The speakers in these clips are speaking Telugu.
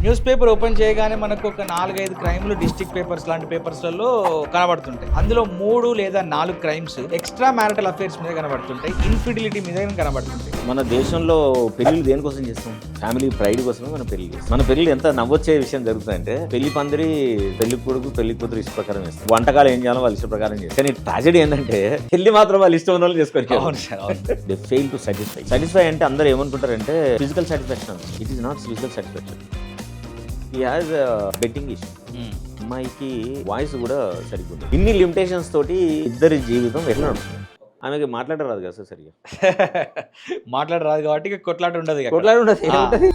న్యూస్ పేపర్ ఓపెన్ చేయగానే మనకు ఒక 4-5 క్రైమ్లు డిస్ట్రిక్ట్ పేపర్స్ లాంటి పేపర్స్లలో కనబడుతుంటాయి. అందులో 3 లేదా 4 క్రైమ్స్ ఎక్స్ట్రా మ్యారిటల్ అఫేర్స్ మీద కనబడుతుంటాయి, ఇన్ఫిడిలిటీ మీద కనబడుతుంటాయి. మన దేశంలో పెళ్లిళ్ళు దేనికోసం చేస్తాం? ఫ్యామిలీ ప్రైడ్ కోసమే మనం పెళ్లి చేస్తాం. మన పెళ్లి ఎంత నవ్వొచ్చే విషయం జరుగుతుందంటే పెళ్లి పందిరి పెళ్లి కొడుకు పెళ్లి కూతురు ఇష్ట ప్రకారం చేస్తాం, వంటకాలు ఏం చేయాలో వాళ్ళ ఇష్ట ప్రకారం చేస్తాం. కానీ ట్రాజెడీ ఏంటంటే పెళ్లి మాత్రం వాళ్ళు ఇష్టం ఉన్న వాళ్ళు చేసుకోవాలి. దే ఫెయిల్ టు సాటిస్ఫై అంటే అందరూ ఏమనుకుంటారంటే physical satisfaction. It is not physical satisfaction. He has betting issue. అమ్మాయికి వాయిస్ కూడా సరిగ్గా ఉంది. ఇన్ని లిమిటేషన్స్ తోటి ఇద్దరి జీవితం ఎట్లా నడుస్తుంది? ఆమెకి మాట్లాడరాదు కదా సార్ సరిగా. మాట్లాడరాదు కాబట్టి కొట్లాట ఉండదు. ఉండదు.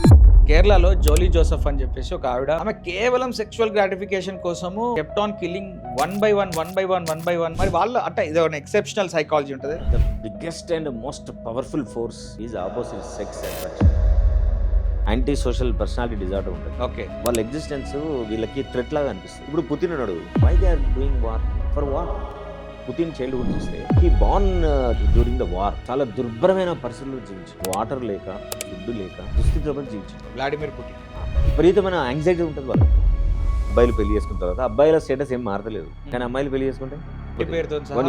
కేరళలో జోలీ జోసెఫ్ అని చెప్పేసి ఒక ఆవిడ, ఆమె కేవలం సెక్షువల్ గ్రాటిఫికేషన్ కోసము kept on killing one by one. మరి వాళ్ళు అంటే ఇది ఒక ఎక్సెప్షనల్ సైకాలజీ ఉంటుంది. The biggest and most powerful force is opposite sex attraction. Anti social personality disorder ఉంటుంది. ఓకే, వాళ్ళ ఎగ్జిస్టెన్స్ వీళ్ళకి థ్రెట్ లాగా అనిపిస్తుంది. ఇప్పుడు పుతిన్ ఉన్నాడు, why they are doing war for war? Putin childhood చూస్తే he born during the war. చాలా దుర్భరమైన పరిస్థితుల్లో జీవించాడు. వాటర్ లేక, ఫుడ్ లేక దుస్థితిలో జీవించాడు. వ్లాడిమిర్ పుటిన్ విపరీతమైన యాంగ్జైటీ ఉంటుంది వాళ్ళకి. అబ్బాయిలు పెళ్లి చేసుకున్న తర్వాత అబ్బాయిల స్టేటస్ ఏం మారతలేదు, కానీ అమ్మాయిలు పెళ్లి చేసుకుంటే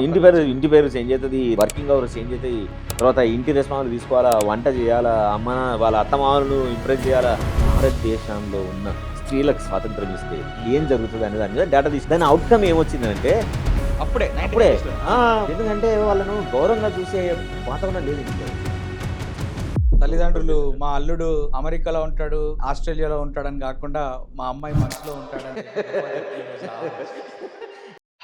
ఇంటి పేరు చేంజ్ అవుతుంది, వర్కింగ్ అవర్స్ చేంజ్ అవుతాయి, తర్వాత ఇంటి రెస్పాన్సిబిలిటీ తీసుకోవాలా, వంట చేయాలా, వాళ్ళ అత్తమామలను ఇంప్రెస్ చేయాలా. భారతదేశంలో ఉన్న స్త్రీలకు స్వాతంత్రం ఇస్తే ఏం జరుగుతుంది అనే దాని మీద డేటా తీసి దాని అవుట్కమ్ ఏమొచ్చిందంటే అప్పుడే ఎందుకంటే వాళ్ళను గౌరవంగా చూసే వాతావరణం లేదు. తల్లిదండ్రులు మా అల్లుడు అమెరికాలో ఉంటాడు, ఆస్ట్రేలియాలో ఉంటాడని కాకుండా మా అమ్మాయి మనసులో ఉంటాడని.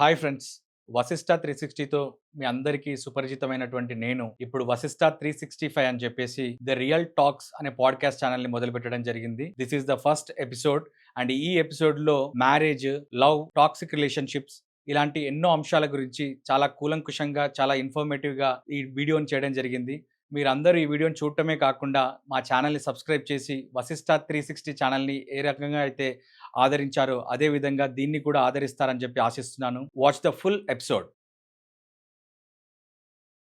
హాయ్ ఫ్రెండ్స్, వశిష్ట 360తో మీ అందరికీ సుపరిచితమైనటువంటి నేను ఇప్పుడు వశిష్ట 365 అని చెప్పేసి ద రియల్ టాక్స్ అనే పాడ్కాస్ట్ ఛానల్ ని మొదలు పెట్టడం జరిగింది. This is the first episode and ఈ ఎపిసోడ్ లో మ్యారేజ్, లవ్, టాక్సిక్ రిలేషన్షిప్స్ ఇలాంటి ఎన్నో అంశాల గురించి చాలా కూలంకుషంగా, చాలా ఇన్ఫర్మేటివ్ గా ఈ వీడియోని చేయడం జరిగింది. మీరందరూ ఈ వీడియోని చూడటమే కాకుండా మా ఛానల్ని సబ్స్క్రైబ్ చేసి వశిష్ట 360 ఛానల్ని ఏ రకంగా అయితే ఆదరించారో అదే విధంగా దీన్ని కూడా ఆదరిస్తారని చెప్పి ఆశిస్తున్నాను. Watch the full episode.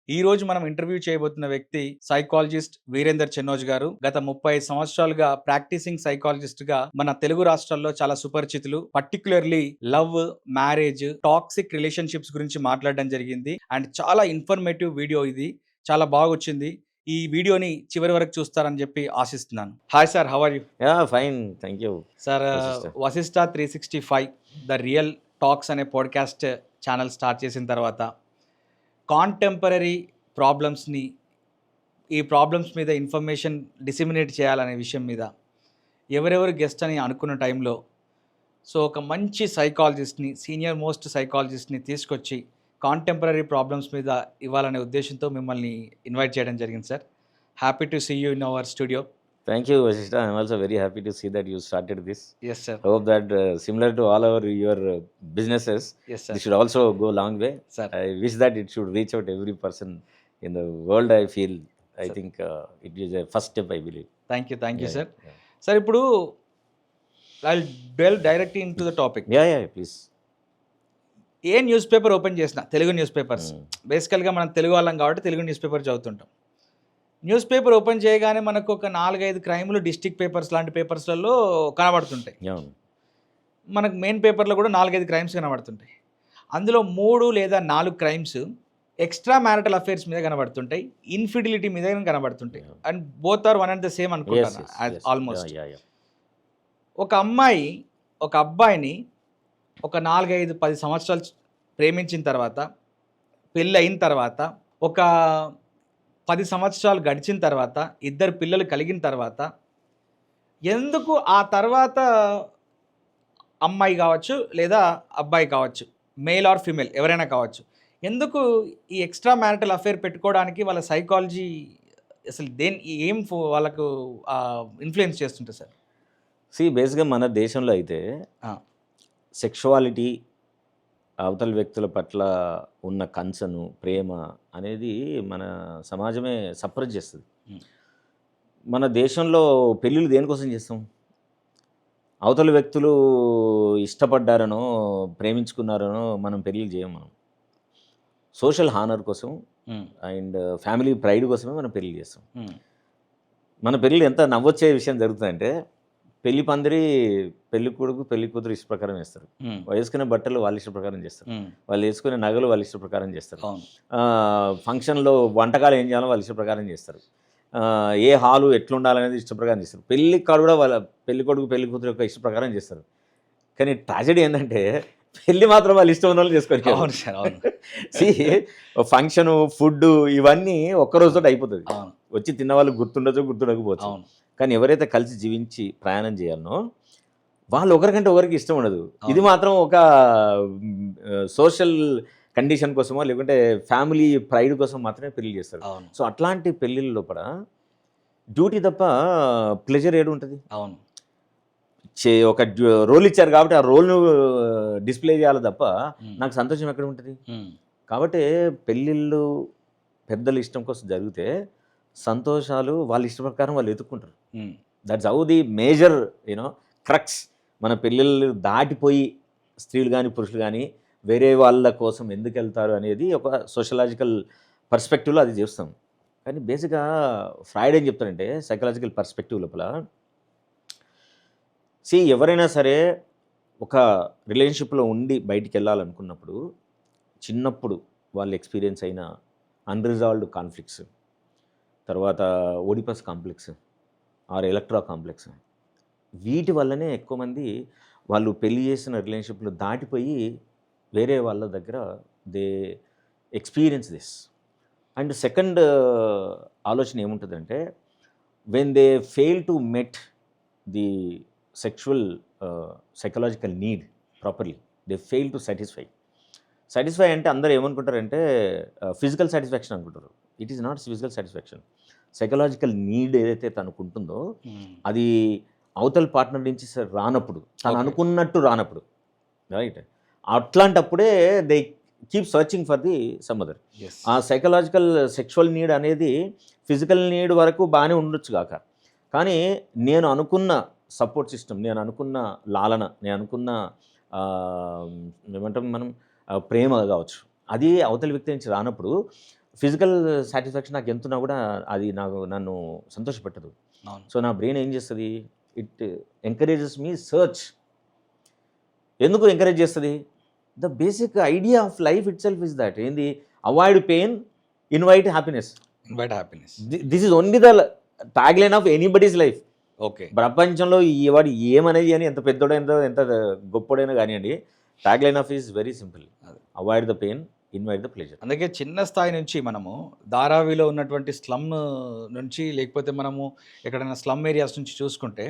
ఈ రోజు మనం ఇంటర్వ్యూ చేయబోతున్న వ్యక్తి సైకాలజిస్ట్ వీరేందర్ చెన్నోజ్ గారు. గత 35 సంవత్సరాలుగా ప్రాక్టీసింగ్ సైకాలజిస్ట్ గా మన తెలుగు రాష్ట్రాల్లో చాలా సుపరిచితులు. Particularly love, marriage, toxic relationships గురించి మాట్లాడడం జరిగింది. అండ్ చాలా ఇన్ఫర్మేటివ్ వీడియో ఇది, చాలా బాగా వచ్చింది. ఈ వీడియోని చివరి వరకు చూస్తారని చెప్పి ఆశిస్తున్నాను. Hi sir, how are you? Fine, thank you sir. Vashishta 365 the real talks అనే పాడ్కాస్ట్ ఛానల్ స్టార్ట్ చేసిన తర్వాత కాంటెంపరీ ప్రాబ్లమ్స్ని, ఈ ప్రాబ్లమ్స్ మీద ఇన్ఫర్మేషన్ డిసిమినేట్ చేయాలనే విషయం మీద ఎవరెవరు గెస్ట్ అని అనుకున్న టైంలో ఒక మంచి సైకాలజిస్ట్ని, సీనియర్ మోస్ట్ సైకాలజిస్ట్ని తీసుకొచ్చి కాంటెంపరీ ప్రాబ్లమ్స్ మీద ఇవ్వాలనే ఉద్దేశంతో మిమ్మల్ని ఇన్వైట్ చేయడం జరిగింది sir. Happy to see you in our studio. Thank you, Vashishta. I'm also very happy to see that you started this. Yes, sir. I hope that similar to all your businesses, yes, sir, this should also go a long way. Sir. I wish that it should reach out every person in the world. I feel, I think it is a first step, I believe. Thank you, sir. Yeah. Sir, ఇప్పుడు I'll delve directly into the topic. Yeah, please. ఏ న్యూస్ పేపర్ ఓపెన్ చేసినా, తెలుగు న్యూస్ పేపర్స్, బేసికల్గా మనం తెలుగు వాళ్ళం కాబట్టి తెలుగు న్యూస్ పేపర్ చదువుతుంటాం. న్యూస్ పేపర్ ఓపెన్ చేయగానే మనకు ఒక 4-5 క్రైమ్లు డిస్ట్రిక్ట్ పేపర్స్ లాంటి పేపర్స్లలో కనబడుతుంటాయి. మనకు మెయిన్ పేపర్లో కూడా 4-5 క్రైమ్స్ కనబడుతుంటాయి. అందులో 3 లేదా 4 క్రైమ్స్ ఎక్స్ట్రా మ్యారిటల్ అఫేర్స్ మీద కనబడుతుంటాయి, ఇన్ఫిడిలిటీ మీద కనబడుతుంటాయి. And both are one and the same అనుకుంటాను ఆల్మోస్ట్. ఒక అమ్మాయి ఒక అబ్బాయిని ఒక 4-5-10 సంవత్సరాలు ప్రేమించిన తర్వాత, పెళ్ళి అయిన తర్వాత, ఒక 10 సంవత్సరాలు గడిచిన తర్వాత, 2 పిల్లలు కలిగిన తర్వాత, ఎందుకు ఆ తర్వాత అమ్మాయి కావచ్చు లేదా అబ్బాయి కావచ్చు, మేల్ ఆర్ ఫీమేల్ ఎవరైనా కావచ్చు, ఎందుకు ఈ ఎక్స్ట్రా మ్యారిటల్ అఫేర్ పెట్టుకోవడానికి వాళ్ళ సైకాలజీ అసలు ఏం వాళ్ళకు ఇన్ఫ్లుయెన్స్ చేస్తుంటుంది సార్? బేసిక్గా మన దేశంలో అయితే సెక్షువాలిటీ, అవతల వ్యక్తుల పట్ల ఉన్న కన్సర్న్, ప్రేమ అనేది మన సమాజమే సప్రెస్ చేస్తుంది. మన దేశంలో పెళ్ళిళ్ళు దేనికోసం చేస్తాం? అవతల వ్యక్తులు ఇష్టపడ్డారనో, ప్రేమించుకున్నారనో మనం పెళ్ళిళ్ళు చేయం. మనం సోషల్ హానర్ కోసం అండ్ ఫ్యామిలీ ప్రైడ్ కోసమే మనం పెళ్ళి చేస్తాం. మన పెళ్ళిళ్ళు ఎంత నవ్వొచ్చే విషయం జరుగుతుందంటే పెళ్లి పందిరి పెళ్లి కొడుకు పెళ్లి కూతురు ఇష్ట ప్రకారం వేస్తారు. వేసుకునే బట్టలు వాళ్ళ ఇష్ట ప్రకారం చేస్తారు. వాళ్ళు వేసుకునే నగలు వాళ్ళ ఇష్ట ప్రకారం చేస్తారు. ఫంక్షన్లో వంటకాలు ఏం చేయాలో వాళ్ళ ఇష్ట ప్రకారం చేస్తారు. ఏ హాలు ఎట్లుండాలనేది ఇష్ట ప్రకారం చేస్తారు. పెళ్లి కాడు కూడా వాళ్ళ పెళ్లి కొడుకు పెళ్లి కూతురు యొక్క ఇష్ట ప్రకారం చేస్తారు. కానీ ట్రాజెడీ ఏంటంటే పెళ్లి మాత్రం వాళ్ళు ఇష్టం ఉన్న వాళ్ళు చేసుకోవాలి. ఫంక్షను ఫుడ్ ఇవన్నీ ఒక్కరోజుతో అయిపోతుంది. వచ్చి తిన్న వాళ్ళు గుర్తుండకపోవచ్చు. కానీ ఎవరైతే కలిసి జీవించి ప్రయాణం చేయాలనో వాళ్ళు ఒకరికంటే ఒకరికి ఇష్టం ఉండదు. ఇది మాత్రం ఒక సోషల్ కండిషన్ కోసమో లేకుంటే ఫ్యామిలీ ప్రైడ్ కోసం మాత్రమే పెళ్లి చేస్తారు. సో అట్లాంటి పెళ్ళిళ్ళ లోపల డ్యూటీ తప్ప ప్లెజర్ ఏడు ఉంటుంది. అవును, ఒక రోల్ ఇచ్చారు కాబట్టి ఆ రోల్ను డిస్ప్లే చేయాలి తప్ప నాకు సంతోషం ఎక్కడ ఉంటుంది. కాబట్టి పెళ్ళిళ్ళు పెద్దల ఇష్టం కోసం జరిగితే సంతోషాలు వాళ్ళ ఇష్ట ప్రకారం వాళ్ళు ఎత్తుక్కుంటారు. That's how the major crux. మన పెళ్ళిళ్ళు దాటిపోయి స్త్రీలు కానీ పురుషులు కానీ వేరే వాళ్ళ కోసం ఎందుకు వెళ్తారు అనేది ఒక సోషలాజికల్ పర్స్పెక్టివ్లో అది చేస్తాం. కానీ బేసిక్గా ఫ్రాయిడ్ ఏం చెప్తారంటే సైకలాజికల్ పర్స్పెక్టివ్ లోపల ఎవరైనా సరే ఒక రిలేషన్షిప్లో ఉండి బయటికి వెళ్ళాలనుకున్నప్పుడు చిన్నప్పుడు వాళ్ళు ఎక్స్పీరియన్స్ అయిన అన్రిజాల్వ్డ్ కాన్ఫ్లిక్ట్స్, తర్వాత ఓడిపస్ కాంప్లెక్స్ ఆర్ ఎలక్ట్రా కాంప్లెక్స్, వీటి వల్లనే ఎక్కువ మంది వాళ్ళు పెళ్లి చేసిన రిలేషన్షిప్లో దాటిపోయి వేరే వాళ్ళ దగ్గర they experience this. And second ఆలోచన ఏముంటుందంటే when they fail to met the sexual psychological need properly, they fail to satisfy అంటే అందరూ ఏమనుకుంటారంటే ఫిజికల్ సాటిస్ఫాక్షన్ అనుకుంటారు. It is not physical satisfaction. Psychological need ఏదైతే తనకుంటుందో అది అవతల పార్ట్నర్ నుంచి రానప్పుడు, తను అనుకున్నట్టు రానప్పుడు, రైట్, అట్లాంటప్పుడే they keep searching for the some other. ఆ సైకలాజికల్ సెక్షువల్ నీడ్ అనేది ఫిజికల్ నీడ్ వరకు బాగానే ఉండొచ్చు కాక, కానీ నేను అనుకున్న సపోర్ట్ సిస్టమ్, నేను అనుకున్న లాలన, నేను అనుకున్న ఏమంటాం మనం ప్రేమ కావచ్చు, అది అవతల వ్యక్తి నుంచి రానప్పుడు ఫిజికల్ సాటిస్ఫాక్షన్ నాకు ఎంతున్నా కూడా అది నన్ను సంతోషపెట్టదు. సో నా బ్రెయిన్ ఏం చేస్తుంది, ఇట్ ఎంకరేజెస్ మీ సర్చ్. ఎందుకు ఎంకరేజ్ చేస్తుంది? The basic idea of life itself is that ఏంది, avoid pain, invite happiness. This is only the tag line of anybody's life. Okay, ప్రపంచంలో వాడు ఏమనేది అని ఎంత పెద్దోడైనా ఎంత గొప్పడైనా కానివ్వండి, tag line of is very simple, avoid the pain, invite the pleasure. అందుకే చిన్న స్థాయి నుంచి మనము ధారావిలో ఉన్నటువంటి స్లమ్ నుంచి, లేకపోతే మనము ఎక్కడైనా స్లమ్ ఏరియాస్ నుంచి చూసుకుంటే,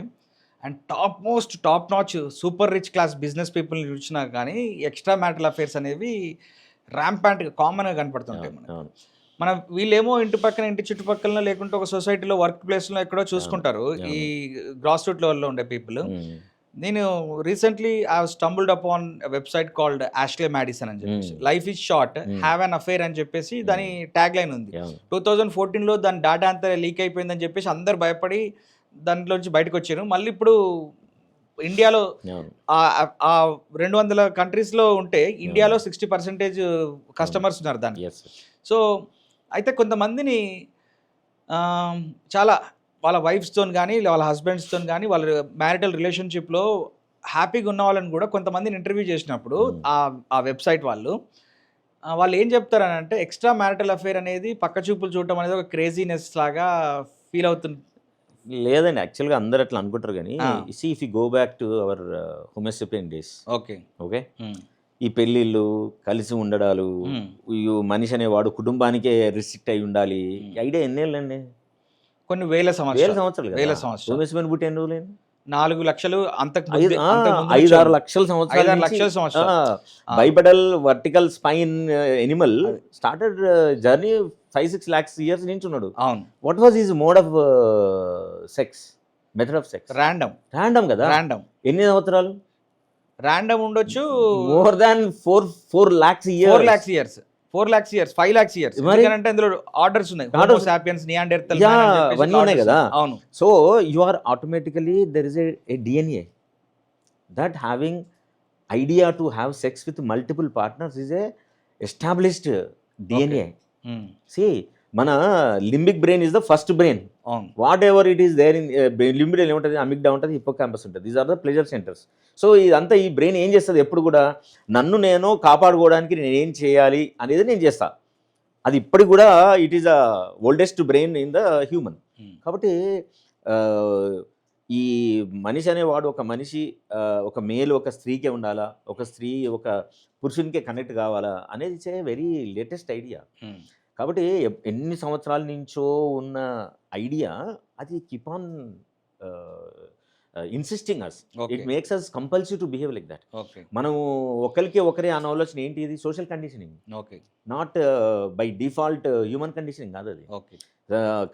and top notch super rich class business పీపుల్ని చూసినా కానీ ఎక్స్ట్రా మ్యారిటల్ అఫేర్స్ అనేవి ర్యాంపాంట్గా కామన్గా కనపడుతుంటాయి. మనం వీళ్ళేమో ఇంటి పక్కన ఇంటి చుట్టుపక్కల లేకుంటే ఒక సొసైటీలో వర్క్ ప్లేస్లో ఎక్కడో చూసుకుంటారు ఈ గ్రాస్ రూట్ లెవెల్లో ఉండే పీపుల్. నేను recently I stumbled upon website called Ashley Madison అని చెప్పేసి, life is short, have an affair అని చెప్పేసి దాని ట్యాగ్ లైన్ ఉంది. 2014లో దాని డేటా అంతా లీక్ అయిపోయిందని చెప్పేసి అందరు భయపడి దాంట్లోంచి బయటకు వచ్చారు. మళ్ళీ ఇప్పుడు ఇండియాలో 200 కంట్రీస్లో ఉంటే ఇండియాలో 60% కస్టమర్స్ ఉన్నారు దానికి. సో అయితే కొంతమందిని చాలా వాళ్ళ వైఫ్స్తో కానీ వాళ్ళ హస్బెండ్స్తో కానీ వాళ్ళ మ్యారిటల్ రిలేషన్షిప్లో హ్యాపీగా ఉన్న వాళ్ళని కూడా కొంతమందిని ఇంటర్వ్యూ చేసినప్పుడు ఆ వెబ్సైట్ వాళ్ళు ఏం చెప్తారని అంటే, ఎక్స్ట్రా మ్యారిటల్ అఫేర్ అనేది పక్క చూపులు చూడటం అనేది ఒక క్రేజీనెస్ లాగా ఫీల్ అవుతుంది. లేదండి, యాక్చువల్గా అందరు అట్లా అనుకుంటారు. కానీ if you go back to our homo sapien days, okay, ఈ పెళ్ళిళ్ళు కలిసి ఉండడాలు, మనిషి అనేవాడు కుటుంబానికే రిస్ట్రిక్ట్ అయి ఉండాలి, ఐడియా ఎన్నేళ్ళండి? కొన్ని వేల సంవత్సరాలు. బుట్టి ఎన్ని రోజులు? 4 లక్షలు, 5-6 లక్షల సంవత్సరాలు. Bipedal vertical spine Animal started journey 5-6 lakhs years నుంచి ఉన్నాడు. అవును. What was his mode of sex, method of sex? Random కదా. ఎన్ని సంవత్సరాలు ర్యాండమ్ ఉండొచ్చు? More than 4 lakhs years. 4 lakhs years, 5 lakhs years. ఎందుకంటే అందులో ఆర్డర్స్ ఉన్నాయి, హోమో సాపియన్స్, నియాండెర్తల్ అవన్నీ ఉన్నాయి కదా. అవును. So you are automatically there is a DNA that having idea to have sex with multiple partners is a established DNA. See, మన limbic brain is the first brain. అవును. Whatever it is there in limbic brain ఏముంటుంది, అమిగ్డా ఉంటుంది, హిప్పోకాంపస్ ఉంటుంది. These are the pleasure centres. So ఇదంతా ఈ బ్రెయిన్ ఏం చేస్తుంది ఎప్పుడు కూడా, నన్ను నేను కాపాడుకోవడానికి నేను ఏం చేయాలి అనేది నేను చేస్తా. అది ఇప్పటికి కూడా it is the oldest brain in the human. కాబట్టి ఈ మనిషి అనేవాడు, ఒక మనిషి ఒక మేల్ ఒక స్త్రీకే ఉండాలా, ఒక స్త్రీ ఒక పురుషునికే కనెక్ట్ కావాలా అనేది it's a very latest idea. కాబట్టి ఎన్ని సంవత్సరాల నుంచో ఉన్న ఐడియా అది keep on insisting us. It makes us compulsory to behave like that. Okay. మనం ఒకరికి ఒకరే అన్న ఆలోచన ఏంటి, ఇది social conditioning, okay. Not by default human conditioning కాదు అది. ఓకే.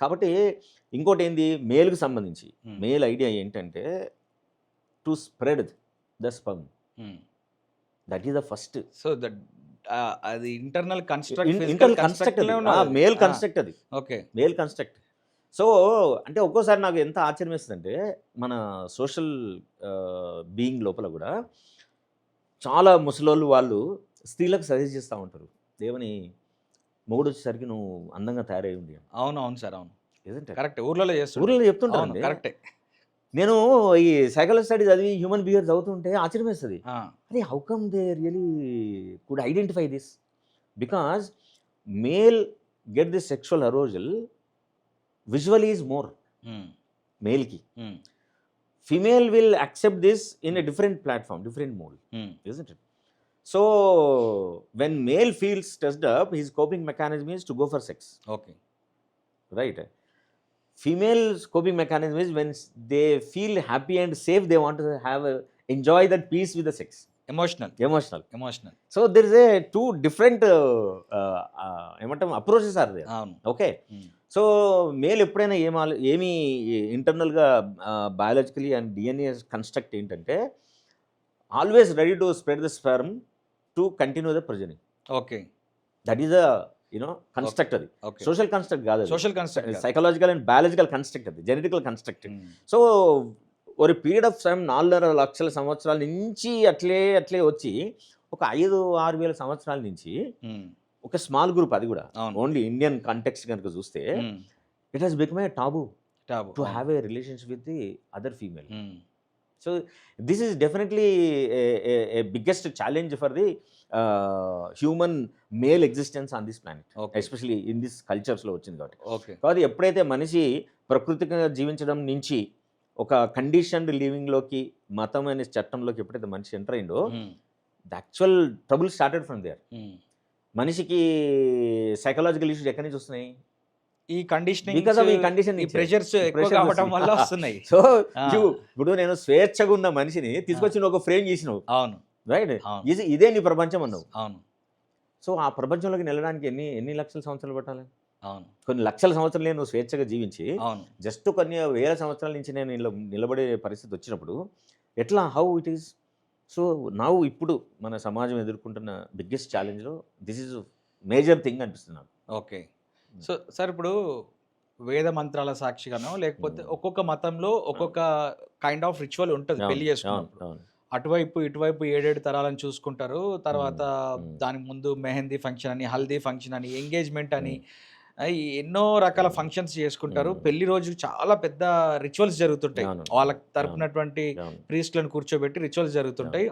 కాబట్టి ఇంకోటి ఏంది, మేల్కి సంబంధించి మేల్ ఐడియా ఏంటంటే to spread the sperm. That is the first. So అది ఇంటర్నల్ కన్స్ట్రక్ట్, మేల్ కన్స్ట్రక్ట్ అది. ఓకే. Male construct. సో అంటే ఒక్కోసారి నాకు ఎంత ఆశ్చర్యం వేస్తుందంటే, మన సోషల్ బీయింగ్ లోపల కూడా చాలా ముసలోళ్ళు వాళ్ళు స్త్రీలకు సజెస్ట్ చేస్తూ ఉంటారు, ఏమని, మొగుడు వచ్చేసరికి నువ్వు అందంగా తయారై ఉంది. అవును, అవును సార్, అవును, ఏదంటే కరెక్ట్. ఊర్లలో చెప్తుంటాను. కరెక్టే. నేను ఈ సైకాలజీ స్టడీస్ చదివి హ్యూమన్ బిహేవియర్ చదువుతుంటే ఆశ్చర్యం వేస్తుంది. అరే how come they really could identify this, because male get this sexual arousal visual is more మేల్కి. Female will accept this in a different platform, different mode, isn't it? So when male feels stressed up, his coping mechanism is to go for sex. Okay. Right. Female's coping mechanism is when they feel happy and safe, they want to enjoy that peace with the sex. Emotional. So there is a two different approaches are there. Okay. So male ఎప్పుడైనా ఏమి ఇంటర్నల్గా బయాలజికలీ అండ్ డిఎన్ఏ కన్స్ట్రక్ట్ ఏంటంటే, always ready to spread the sperm to continue the progeny. Okay. That is the construct. అది సోషల్ కన్స్ట్రక్ట్ కాదు, social construct, psychological and biological construct, అది జెనెటికల్ కన్స్ట్రక్ట్. సో ఒక పీరియడ్ ఆఫ్ టైం 4.5 లక్షల సంవత్సరాల నుంచి అట్లే వచ్చి ఒక 5-6 వేల సంవత్సరాల నుంచి ఒక స్మాల్ గ్రూప్, అది కూడా ఓన్లీ ఇండియన్ కాంటెక్స్ట్ కనుక చూస్తే, it has become a taboo to have a relationship with the other female. So this is definitely a biggest challenge for the human male existence on this planet, especially in this కల్చర్స్లో వచ్చింది కాబట్టి. కాబట్టి ఎప్పుడైతే మనిషి ప్రకృతిగా జీవించడం నుంచి ఒక కండిషన్డ్ లివింగ్లోకి, మతం అనే చట్టంలోకి ఎప్పుడైతే మనిషి ఎంటర్ అయిందో, the actual trouble started from there. మనిషికి సైకలాజికల్ ఇష్యూస్ ఎక్కడి నుంచి వస్తున్నాయి, ఈ కండిషనింగ్, బికాజ్ ఆఫ్ ఈ కండిషన్, ఈ ప్రెషర్స్ ఎక్కువ కావడం వల్ల వస్తున్నాయి. సో ఇప్పుడు నేను స్వేచ్ఛగా ఉన్న మనిషిని తీసుకొచ్చి ఒక ఫ్రేమ్ చేసినావు, అవును, రైట్, ఇదే నీ ప్రపంచం అన్నావు. అవును. సో ఆ ప్రపంచంలోకి వెళ్ళడానికి ఎన్ని లక్షల సంవత్సరాలు పట్టాలి? అవును. కొన్ని లక్షల సంవత్సరాలు నేను స్వేచ్ఛగా జీవించి, అవును, జస్ట్ కొన్ని వేల సంవత్సరాల నుంచి నేను నిలబడే పరిస్థితి వచ్చినప్పుడు ఎట్లా, హౌ ఇట్ ఈస్. సో నా ఇప్పుడు మన సమాజం ఎదుర్కొంటున్న బిగ్గెస్ట్ ఛాలెంజ్లో దిస్ ఈజ్ మేజర్ థింగ్ అనిపిస్తున్నాను. ఓకే. సో సార్, ఇప్పుడు వేద మంత్రాల సాక్షిగానో, లేకపోతే ఒక్కొక్క మతంలో ఒక్కొక్క కైండ్ ఆఫ్ రిచువల్ ఉంటుంది పెళ్లి చేసుకున్నప్పుడు. అటువైపు ఇటువైపు 7 తరాలను చూసుకుంటారు. తర్వాత దానికి ముందు మెహందీ ఫంక్షన్ అని, హల్దీ ఫంక్షన్ అని, ఎంగేజ్మెంట్ అని, ఎన్నో రకాల ఫంక్షన్స్ చేసుకుంటారు. పెళ్లి రోజు చాలా పెద్ద రిచువల్స్ జరుగుతుంటాయి. వాళ్ళకి తరపునటువంటి ప్రీస్ట్లను కూర్చోబెట్టి రిచువల్స్ జరుగుతుంటాయి.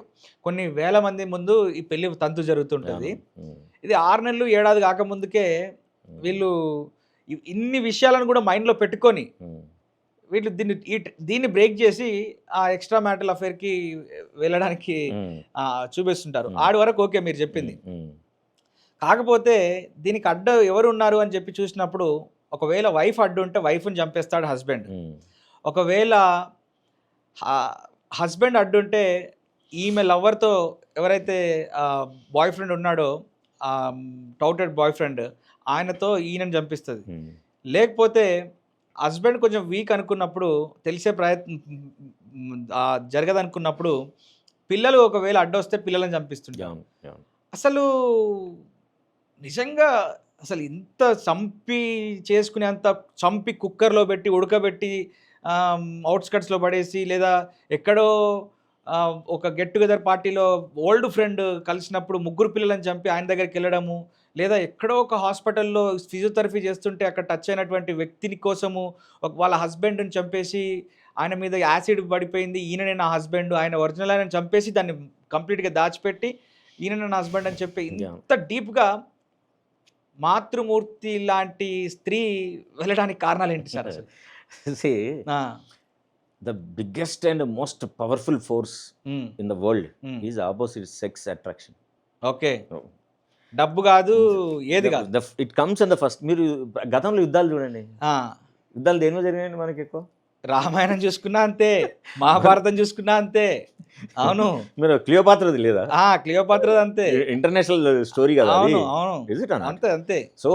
కొన్ని వేల మంది ముందు ఈ పెళ్లి తంతు జరుగుతుంటుంది. ఇది 6 నెలలు ఏడాది కాకముందుకే వీళ్ళు ఇన్ని విషయాలను కూడా మైండ్లో పెట్టుకొని వీళ్ళు దీన్ని బ్రేక్ చేసి ఆ ఎక్స్ట్రా మ్యారిటల్ అఫేర్కి వెళ్ళడానికి చూపిస్తుంటారు. ఆడి వరకు ఓకే మీరు చెప్పింది. కాకపోతే దీనికి అడ్డు ఎవరు ఉన్నారు అని చెప్పి చూసినప్పుడు, ఒకవేళ వైఫ్ అడ్డు ఉంటే వైఫ్ని చంపేస్తాడు హస్బెండ్. ఒకవేళ హస్బెండ్ అడ్డు ఉంటే ఈమె లవర్తో ఎవరైతే బాయ్ ఫ్రెండ్ ఉన్నాడో, టౌటెడ్ బాయ్ ఫ్రెండ్, ఆయనతో ఈయనని చంపిస్తుంది. లేకపోతే హస్బెండ్ కొంచెం వీక్ అనుకున్నప్పుడు, తెలిసే ప్రయత్నం జరగదనుకున్నప్పుడు, పిల్లలు ఒకవేళ అడ్డొస్తే పిల్లలను చంపిస్తుంటాం. అసలు నిజంగా అసలు ఇంత చంపి కుక్కర్లో పెట్టి ఉడకబెట్టి అవుట్స్కట్స్లో పడేసి, లేదా ఎక్కడో ఒక గెట్ టుగెదర్ పార్టీలో ఓల్డ్ ఫ్రెండ్ కలిసినప్పుడు 3 పిల్లలను చంపి ఆయన దగ్గరికి వెళ్ళడము, లేదా ఎక్కడో ఒక హాస్పిటల్లో ఫిజియోథెరపీ చేస్తుంటే అక్కడ టచ్ అయినటువంటి వ్యక్తిని కోసము వాళ్ళ హస్బెండ్ని చంపేసి ఆయన మీద యాసిడ్ పడిపోయింది, ఈయననే నా హస్బెండ్, ఆయన ఒరిజినల్ ఆయన చంపేసి దాన్ని కంప్లీట్గా దాచిపెట్టి ఈయననే నా హస్బెండ్ అని చెప్పి ఇంత డీప్గా మాతృమూర్తి లాంటి స్త్రీ వెళ్ళడానికి కారణాలు ఏంటి సార్ అసలు? See, ఆ, the biggest and most powerful force um, in the world um. is opposite sex attraction. Okay, డబ్బు కాదు ఏది కాదు. It comes in the first. మీరు గతంలో యుద్ధాలు చూడండి, ఆ, యుద్ధాలు దేని మీద జరిగాయండి మనకి ఎక్కువ? రామాయణం చూసుకున్నా అంతే, మహాభారతం చూసుకున్నా అంతే. అవును, మీరు క్లియోపాత్రది లేదా? క్లియోపాత్ర అంతే. ఇంటర్నేషనల్ స్టోరీ కదా అది. అవును అవును, Is it or not? అంతే అంతే. సో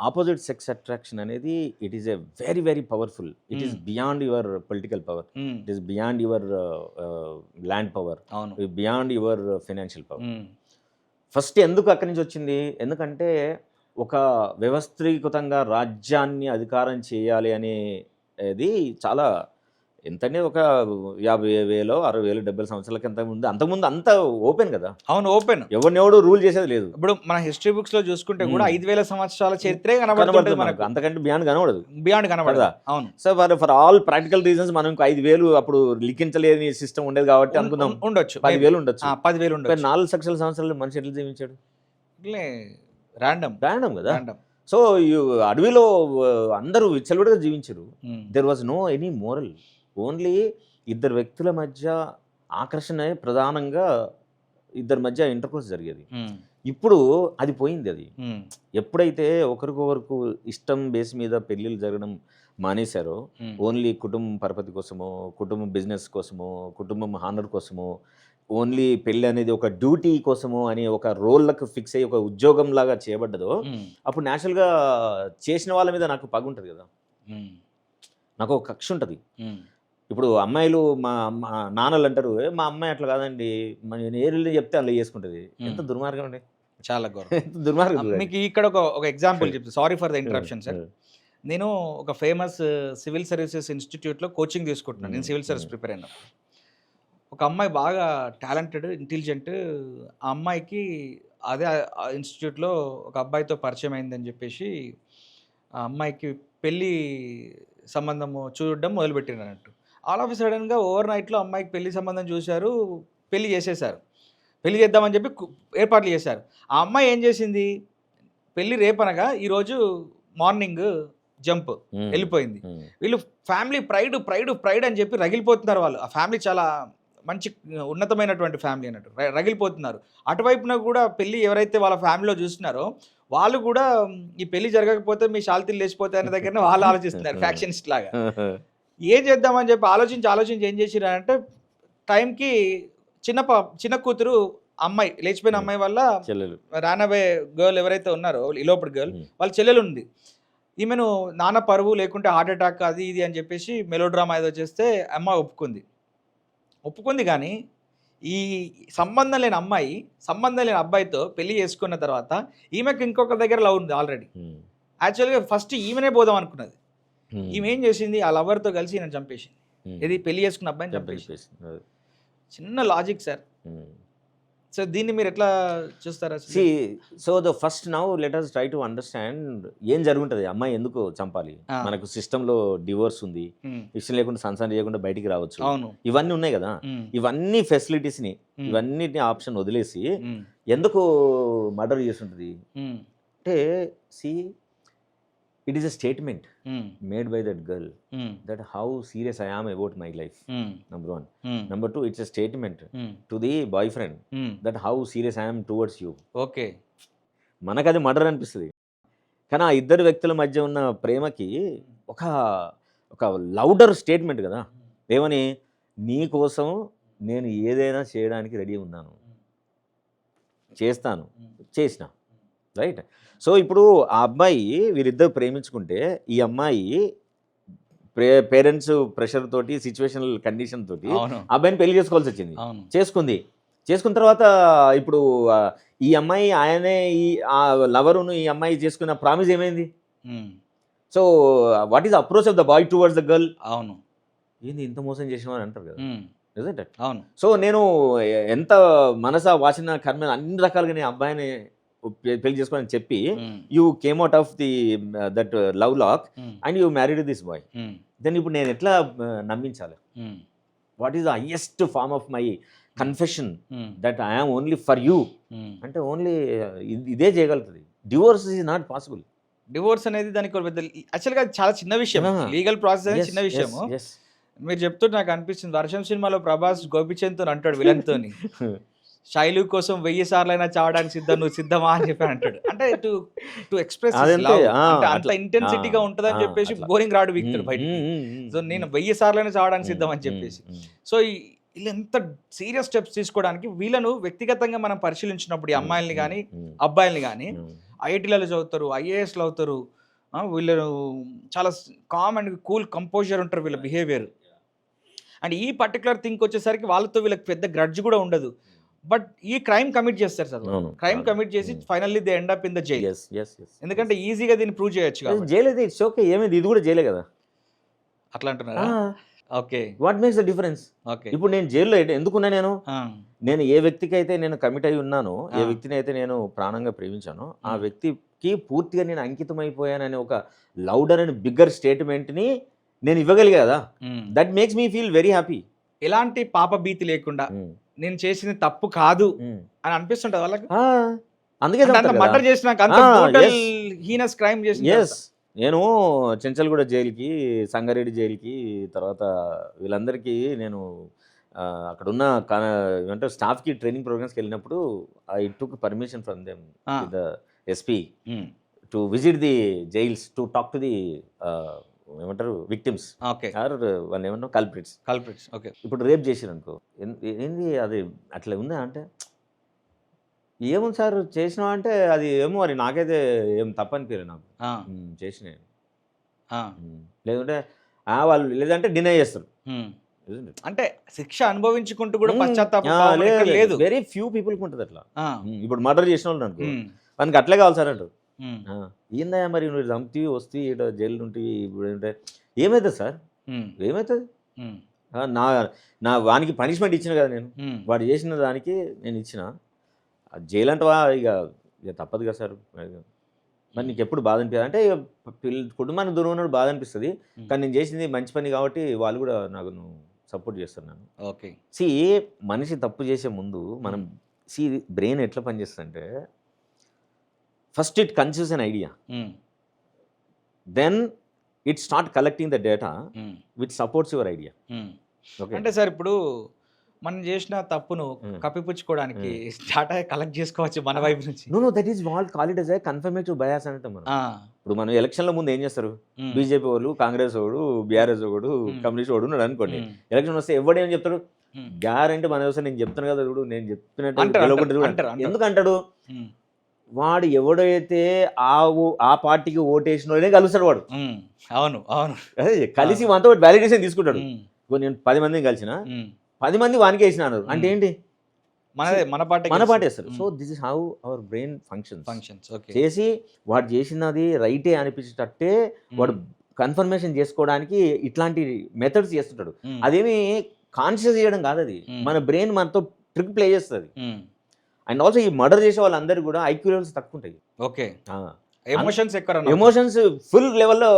ఆపోజిట్ సెక్స్ అట్రాక్షన్ అనేది it is a very very powerful. It is beyond your political power, um, it is beyond your land power, అవును. Beyond your financial power. Um, first ఎందుకు అక్కడి నుంచి వచ్చింది? ఎందుకంటే ఒక వ్యవస్థీకృతంగా రాజ్యాన్ని అధికారం చేయాలి అనేది చాలా ఎంతంటే ఒక 50,000 60,000 70 సంవత్సరాల కింద ముందు, అంతకుముందు అంతా ఓపెన్ కదా, అవును ఓపెన్. ఎవరినెవడు రూల్ చేసేది లేదు. ఇప్పుడు మన హిస్టరీ బుక్స్ లో చూసుకుంటే కూడా 5,000 సంవత్సరాల చరిత్రే కనబడుతుంది కనబడుతుంది మనకు, మనకు, అంతకంటే బియాండ్ కనబడదు. బియాండ్ కనబడదు. కదా. అవును, so for all practical reasons మనం 5,000 అప్పుడు లిఖించలేని సిస్టమ్ ఉండేది కాబట్టి అనుకుందాం ఉండొచ్చు, 10,000 ఉండొచ్చు. 10,000 ఉండొచ్చు. 4 లక్షల సంవత్సరాలు మనిషి ఎట్లా జీవించాడు? ర్యాండమ్ రాండం కదా. ర్యాండమ్. సో అడవిలో అందరూ విచ్చలవిడిగా జీవించారు. There was no any moral, only ఇద్దరు వ్యక్తుల మధ్య ఆకర్షణ ప్రధానంగా, ఇద్దరి మధ్య ఇంటర్కోర్స్ జరిగేది. ఇప్పుడు అది పోయింది. అది ఎప్పుడైతే ఒకరికొకరికి ఇష్టం బేస్ మీద పెళ్ళిళ్ళు జరగడం మానేశారో, ఓన్లీ కుటుంబం పరపతి కోసమో, కుటుంబం బిజినెస్ కోసమో, కుటుంబం హానర్ కోసమో, ఓన్లీ పెళ్ళి అనేది ఒక డ్యూటీ కోసమో అని ఒక రోల్లకు ఫిక్స్ అయ్యి ఒక ఉద్యోగం లాగా చేయబడ్డదో, అప్పుడు న్యాచురల్గా చేసిన వాళ్ళ మీద నాకు పగ ఉంటుంది కదా, నాకు ఒక కక్ష ఉంటుంది. ఇప్పుడు అమ్మాయిలు మా నాన్నలు అంటారు, మా అమ్మాయి అట్లా కాదండి, నేను ఏరిలో చెప్తే అలా చేసుకుంటుంది. ఎంత దుర్మార్గం అండి, చాలా గౌరవం. ఎంత దుర్మార్గం. మీకు ఇక్కడ ఒక ఎగ్జాంపుల్ చెప్తాను, sorry for the interruption sir. నేను ఒక ఫేమస్ సివిల్ సర్వీసెస్ ఇన్స్టిట్యూట్లో కోచింగ్ తీసుకుంటున్నాను. నేను సివిల్ సర్వీస్ ప్రిపేర్ అయినా, ఒక అమ్మాయి బాగా టాలెంటెడ్ ఇంటెలిజెంట్, ఆ అమ్మాయికి అదే ఇన్స్టిట్యూట్లో ఒక అబ్బాయితో పరిచయం అయిందని చెప్పేసి ఆ అమ్మాయికి పెళ్ళి సంబంధము చూడడం మొదలుపెట్టినారు అన్నట్టు. ఆల్ ఆఫ్ సడన్గా ఓవర్ నైట్లో అమ్మాయికి పెళ్లి సంబంధం చూశారు, పెళ్లి చేసేసారు. పెళ్లి చేద్దామని చెప్పి ఏర్పాట్లు చేశారు. ఆ అమ్మాయి ఏం చేసింది, పెళ్లి రేపనగా ఈరోజు మార్నింగ్ జంప్ వెళ్ళిపోయింది. వీళ్ళు ఫ్యామిలీ ప్రైడ్ ప్రైడ్ ప్రైడ్ అని చెప్పి రగిలిపోతున్నారు వాళ్ళు. ఆ ఫ్యామిలీ చాలా మంచి ఉన్నతమైనటువంటి ఫ్యామిలీ అన్నట్టు రగిలిపోతున్నారు. అటువైపున కూడా పెళ్ళి ఎవరైతే వాళ్ళ ఫ్యామిలీలో చూస్తున్నారో వాళ్ళు కూడా ఈ పెళ్లి జరగకపోతే మీ శాల్తీలు లేచిపోతాయి అనే దగ్గర వాళ్ళు ఆలోచిస్తున్నారు ఫ్యాక్షనిస్ట్ లాగా. ఏం చేద్దామని చెప్పి ఆలోచించి ఏం చేసిరు అంటే, టైంకి చిన్న కూతురు అమ్మాయి లేచిపోయిన అమ్మాయి వల్ల రానబే గర్ల్ ఎవరైతే ఉన్నారో ఇలోపుడు గర్ల్ వాళ్ళ చెల్లెలు ఉంది. ఈమెను నాన్న పరువు లేకుంటే హార్ట్ అటాక్ అది ఇది అని చెప్పేసి మెలోడ్రామా ఏదో చేస్తే అమ్మాయి ఒప్పుకుంది. కానీ ఈ సంబంధం లేని అమ్మాయి సంబంధం లేని అబ్బాయితో పెళ్లి చేసుకున్న తర్వాత ఈమెకు ఇంకొక దగ్గర లవ్ ఉంది ఆల్రెడీ. యాక్చువల్గా ఫస్ట్ ఈమెనే పోదాం అనుకున్నది. ఈమె ఏం చేసింది, ఆ లవర్తో కలిసి ఈయన చంపేసింది. ఇది పెళ్లి చేసుకున్న అబ్బాయిని చంపేసింది. చిన్న లాజిక్ సార్. సో దీన్ని మీరు ఎట్లా చూస్తారా? So the first now let us try to understand ఏం జరుగుతుంది, అమ్మాయి ఎందుకు చంపాలి. మనకు సిస్టంలో డివోర్స్ ఉంది, ఇష్టం లేకుండా సంసారం చేయకుండా బయటికి రావచ్చు, ఇవన్నీ ఉన్నాయి కదా. ఇవన్నీ ఫెసిలిటీస్ని ఇవన్నిటిని ఆప్షన్ వదిలేసి ఎందుకు మర్డర్ చేస్తుంటుంది అంటే, see it is a statement made by that girl that how serious I am about my life, number 1. Number 2, it's a statement to the boyfriend that how serious I am towards you. Okay, మనకు అది మర్డర్ అనిపిస్తుంది, కానీ ఆ ఇద్దరు వ్యక్తుల మధ్య ఉన్న ప్రేమకి ఒక లౌడర్ స్టేట్మెంట్ కదా. ఏమని, నీ కోసం నేను ఏదైనా చేయడానికి రెడీ ఉన్నాను, చేసిన రైట్. సో ఇప్పుడు ఆ అబ్బాయి వీరిద్దరు ప్రేమించుకుంటే, ఈ అమ్మాయి పేరెంట్స్ ప్రెషర్ తోటి సిచ్యువేషనల్ కండిషన్ తోటి అబ్బాయిని పెళ్లి చేసుకోవాల్సి వచ్చింది. చేసుకున్న తర్వాత ఇప్పుడు ఈ అమ్మాయి ఆయనే ఆ లవరును ఈ అమ్మాయి చేసుకున్న ప్రామిస్ ఏమైంది? So what is approach of the boy towards the girl? అవును, ఏంది ఇంత మోసం చేసినామని అంటారు కదా. అవును. సో నేను ఎంత మనసా వాచిన కర్మ అన్ని రకాలుగా నేను అబ్బాయిని పెళ్లి చేసుకోవాలని చెప్పి you came out of the that love lock and you married this boy, then ఇప్పుడు నేను ఎట్లా నమ్మించాలి? What is the highest form of my confession that I'm only for you అంటే ఓన్లీ ఇదే చేయగలుగుతుంది. Divorce is not possible. Divorce అనేది దానికి ఒక పెద్ద యాక్చువల్గా చాలా చిన్న విషయం, లీగల్ ప్రాసెస్ అనేది చిన్న విషయము. మీరు చెప్తుంటే నాకు అనిపిస్తుంది, వర్షం సినిమాలో ప్రభాస్ గోపిచంద్తో అంటాడు విలన్తోని, శైలు కోసం 1000 సార్లైనా చావడానికి సిద్ధం, నువ్వు సిద్ధమా అని చెప్పి అంటాడు. అంటే టు ఎక్స్ప్రెస్ అంత ఇంటెన్సిటీగా ఉంటుందని చెప్పేసి బోరింగ్ రాడు వీక్తాడు బయట. సో నేను 1000 సార్లైనా చావడానికి సిద్ధం అని చెప్పేసి. సో వీళ్ళు ఎంత సీరియస్ స్టెప్స్ తీసుకోవడానికి వీళ్ళను వ్యక్తిగతంగా మనం పరిశీలించినప్పుడు ఈ అమ్మాయిల్ని కానీ అబ్బాయిల్ని కానీ ఐఐటీలలో చదువుతారు, ఐఏఎస్లు అవుతారు, వీళ్ళు చాలా కామ్ అండ్ కూల్ కంపోజర్ ఉంటారు వీళ్ళ బిహేవియర్. అండ్ ఈ పర్టికులర్ థింక్ వచ్చేసరికి వాళ్ళతో వీళ్ళకి పెద్ద గ్రడ్జ్ కూడా ఉండదు. బట్ ఈ క్రైమ్ కమిట్ చేస్తారు సార్, క్రైమ్ కమిట్ చేసి finally they end up in the jail. ఎందుకంటే ఈజీగా దీన్ని ప్రూవ్ చేయొచ్చు కాబట్టి. జైలు అయితే ఇట్స్ ఓకే, ఏమైంది, ఇది కూడా జైలే కదా. అట్లా అంటున్నారా? Okay, what makes the difference? Okay, ఇప్పుడు నేను జైల్లో ఎందుకున్నా, నేను ఏ వ్యక్తికి అయితే నేను కమిట్ అయి ఉన్నానో, ఏ వ్యక్తిని అయితే నేను ప్రాణంగా ప్రేమించానో ఆ వ్యక్తికి పూర్తిగా నేను అంకితం అయిపోయాననే ఒక లౌడర్ అండ్ బిగ్గర్ స్టేట్మెంట్ని నేను ఇవ్వగలిగా కదా. That makes me feel very happy. ఎలాంటి పాప భీతి లేకుండా నేను చేసింది తప్పు కాదు అని అనిపిస్తుంటది వాళ్ళకి. అందుకే మర్డర్ చేసినాక హీనస్ క్రైమ్ చేసిన. నేను చెంచల్గూడ జైలుకి, సంగారెడ్డి జైలుకి, తర్వాత వీళ్ళందరికీ నేను అక్కడ ఉన్న ఏమంటారు స్టాఫ్కి ట్రైనింగ్ ప్రోగ్రామ్స్కి వెళ్ళినప్పుడు I took permission from them the SP to visit the jails to talk to the ఏమంటారు విక్టిమ్స్ ఆర్ వాళ్ళు ఏమన్నా కల్ప్రిట్స్. ఓకే, ఇప్పుడు రేప్ చేసిరు అనుకో, ఏంది అది అట్లా ఉందా అంటే, ఏముంది సార్ చేసినావు అంటే అది ఏమో మరి నాకైతే ఏం తప్పనిపించలేదు నాకు చేసిన. లేదంటే వాళ్ళు లేదంటే డినై చేస్తారు. అంటే శిక్ష అనుభవించుకుంటూ కూడా పశ్చాత్తాపం లేదు. వెరీ ఫ్యూ పీపుల్కి ఉంటుంది అట్లా. ఇప్పుడు మర్డర్ చేసిన వాళ్ళు అనుకో, మనకి అట్లే కావాలి సార్ అంటారు. ఏందా మరి నువ్వు చంపి వస్తే ఇక్కడ జైలు ఉంటుంది, ఇప్పుడు ఏంటంటే ఏమవుతుంది సార్, ఏమవుతుంది? నా వానికి పనిష్మెంట్ ఇచ్చిన కదా నేను, వాడు చేసిన దానికి నేను ఇచ్చిన. జైలు అంటే ఇక తప్పదు కదా సార్. మరి నీకు ఎప్పుడు బాధ అనిపిస్తుంది అంటే, కుటుంబానికి దూరం ఉన్నప్పుడు బాధ అనిపిస్తుంది, కానీ నేను చేసింది మంచి పని కాబట్టి వాళ్ళు కూడా నాకు సపోర్ట్ చేస్తున్నాను. ఓకే, మనిషి తప్పు చేసే ముందు మనం బ్రెయిన్ ఎట్లా పనిచేస్తుందంటే, first it conceives an idea, then it start collecting the data which supports your idea. అంటే సార్ ఇప్పుడు మనం చేసిన తప్పును కప్పిపుచ్చుకోవడానికి డేటా కలెక్ట్ చేసుకోవచ్చు మన వైపు నుంచి. Know that is what call it as a confirmative bias అంటే. మనం ఇప్పుడు మనం ఎలక్షన్ల ముందు ఏం చేస్తారు, బీజేపీ వాళ్ళు, కాంగ్రెస్ వాడు, బీఆర్ఎస్ వాడు, కమ్యూనిస్ట్ వాడు ఉన్నాడు అనుకోండి, ఎలక్షన్ వస్తే ఎవడు ఏం చెప్తాడు, గ్యారంటీ మన వ్యవసాయం నేను చెప్తాను కదా చూడు, నేను చెప్పినట్టు. ఎందుకంటాడు, వాడు ఎవడైతే ఆ పార్టీకి ఓటేసిన వాళ్ళనే కలుస్తాడు వాడు. అవును అవును, కలిసి మనతో వ్యాలిడేషన్ తీసుకుంటాడు. నేను 10 మందిని కలిసిన 10 మంది వానికి వేసినారు అంటే ఏంటి, మన పార్టీ వేస్తారు. So this is how our brain functions. చేసి వాడు చేసినది రైటే అనిపించేటట్టే వాడు కన్ఫర్మేషన్ చేసుకోవడానికి ఇట్లాంటి మెథడ్స్ చేస్తుంటాడు. అదేమి కాన్షియస్ చేయడం కాదు, అది మన బ్రెయిన్ మనతో ట్రిక్ ప్లే చేస్తుంది. అండ్ ఆల్సో ఈ మర్డర్ చేసే వాళ్ళందరూ కూడా ఐక్యూ లెవెల్స్ తక్కువ ఉంటాయి. ఓకే, ఎమోషన్స్ ఫుల్ లెవెల్లో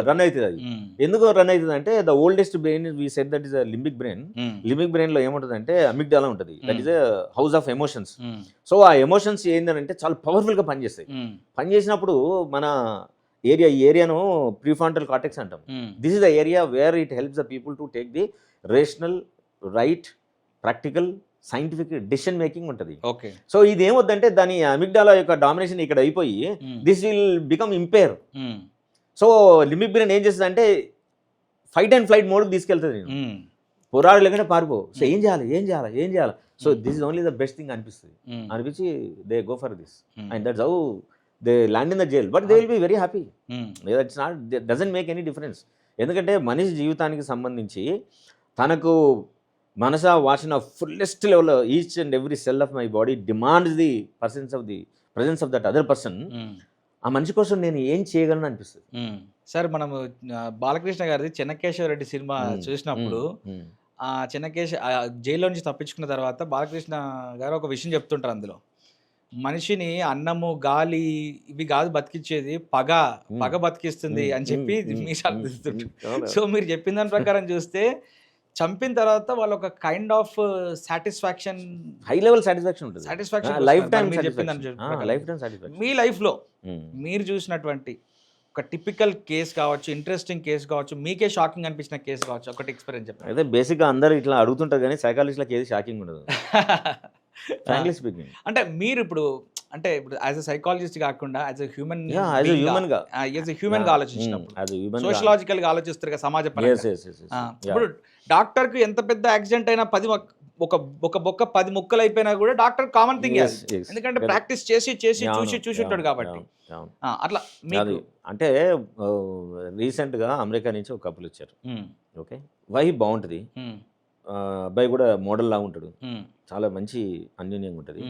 రన్ అవుతుంది. అది ఎందుకు రన్ అవుతుంది అంటే, the oldest brain we said that is a limbic brain. Limbic brain లో ఏముంటుంది అంటే అమిగ్డాలా ఉంటుంది, that is a house of emotions. So ఆ ఎమోషన్స్ ఏంటంటే చాలా పవర్ఫుల్ గా పనిచేస్తాయి. పనిచేసినప్పుడు మన ఈ ఏరియాను ప్రీఫ్రాంటల్ కార్టెక్స్ అంటాం. This is the area where it helps the people to take the rational, right, practical, scientific decision making ఉంటుంది. ఓకే, సో ఇది ఏమొద్దంటే దాని అమిగ్డాలా యొక్క డామినేషన్ ఇక్కడ అయిపోయి this will become impair. So limbic brain ఏం చేస్తుంది అంటే ఫైట్ అండ్ ఫ్లైట్ మోడ్కి తీసుకెళ్తుంది. పోరాడు లేకుంటే పారిపో. సో ఏం చేయాలి. So this is only the best thing అనిపిస్తుంది. అనిపించి they go for this and that's how they land in the jail. But they will be very happy. That's not doesn't make any difference. ఎందుకంటే మనిషి జీవితానికి సంబంధించి తనకు మనస వాసన ఫుల్లెస్ట్ లెవెల్లో each and every cell of my body demands the presence of that other person. ఆ మనిషి కోసం నేను ఏం చేయగలను అనిపిస్తుంది. సార్ మనము బాలకృష్ణ గారిది చెన్నకేశవరెడ్డి సినిమా చూసినప్పుడు ఆ జైల్లో నుంచి తప్పించుకున్న తర్వాత బాలకృష్ణ గారు ఒక విషయం చెప్తుంటారు అందులో, మనిషిని అన్నము, గాలి ఇవి కాదు బతికిచ్చేది, పగ బతికిస్తుంది అని చెప్పి మీసాలు తీస్తుంటారు. సో మీరు చెప్పిన దాని ప్రకారం చూస్తే చంపిన తర్వాత వాళ్ళు ఒక kind of satisfaction high level satisfaction ఉంటుంది, life time life time satisfaction. మీ లైఫ్లో మీరు చూసినటువంటి ఒక టిపికల్ కేస్ కావచ్చు, ఇంట్రెస్టింగ్ కేసు కావచ్చు, మీకే షాకింగ్ అనిపించిన కేసు కావచ్చు, ఒకటి ఎక్స్పీరియన్స్ చెప్పండి. అయితే బేసిక్గా అందరూ ఇట్లా అడుగుతుంటారు కానీ సైకాలజిస్ట్లకు ఏది షాకింగ్ ఉండదు ఫ్రాంక్లీ స్పీకింగ్. అంటే మీరు ఇప్పుడు యాజ్ ఎ సైకాలజిస్ట్ కాకుండా యాజ్ ఎ హ్యూమన్ హ్యూమన్ గా ఆలోచించినప్పుడు సోషలాజికల్ గా ఆలోచిస్తారు కదా సమాజ పరంగా. ఇప్పుడు డాక్టర్ కు ఎంత పెద్ద యాక్సిడెంట్ అయినా ఒక బొక్క 10 ముక్కలు అయిపోయినా కూడా డాక్టర్ కామన్ థింగ్, ఎందుకంటే ప్రాక్టీస్ చేసి చూసి ఉంటాడు కాబట్టి. అట్లా అంటే రీసెంట్గా అమెరికా నుంచి ఒక కపుల్ వచ్చారు. ఓకే, వైఫ్ బాగుంటుంది, అబ్బాయి కూడా మోడల్ లాగా ఉంటాడు, చాలా మంచి అన్యోన్యంగా ఉంటుంది.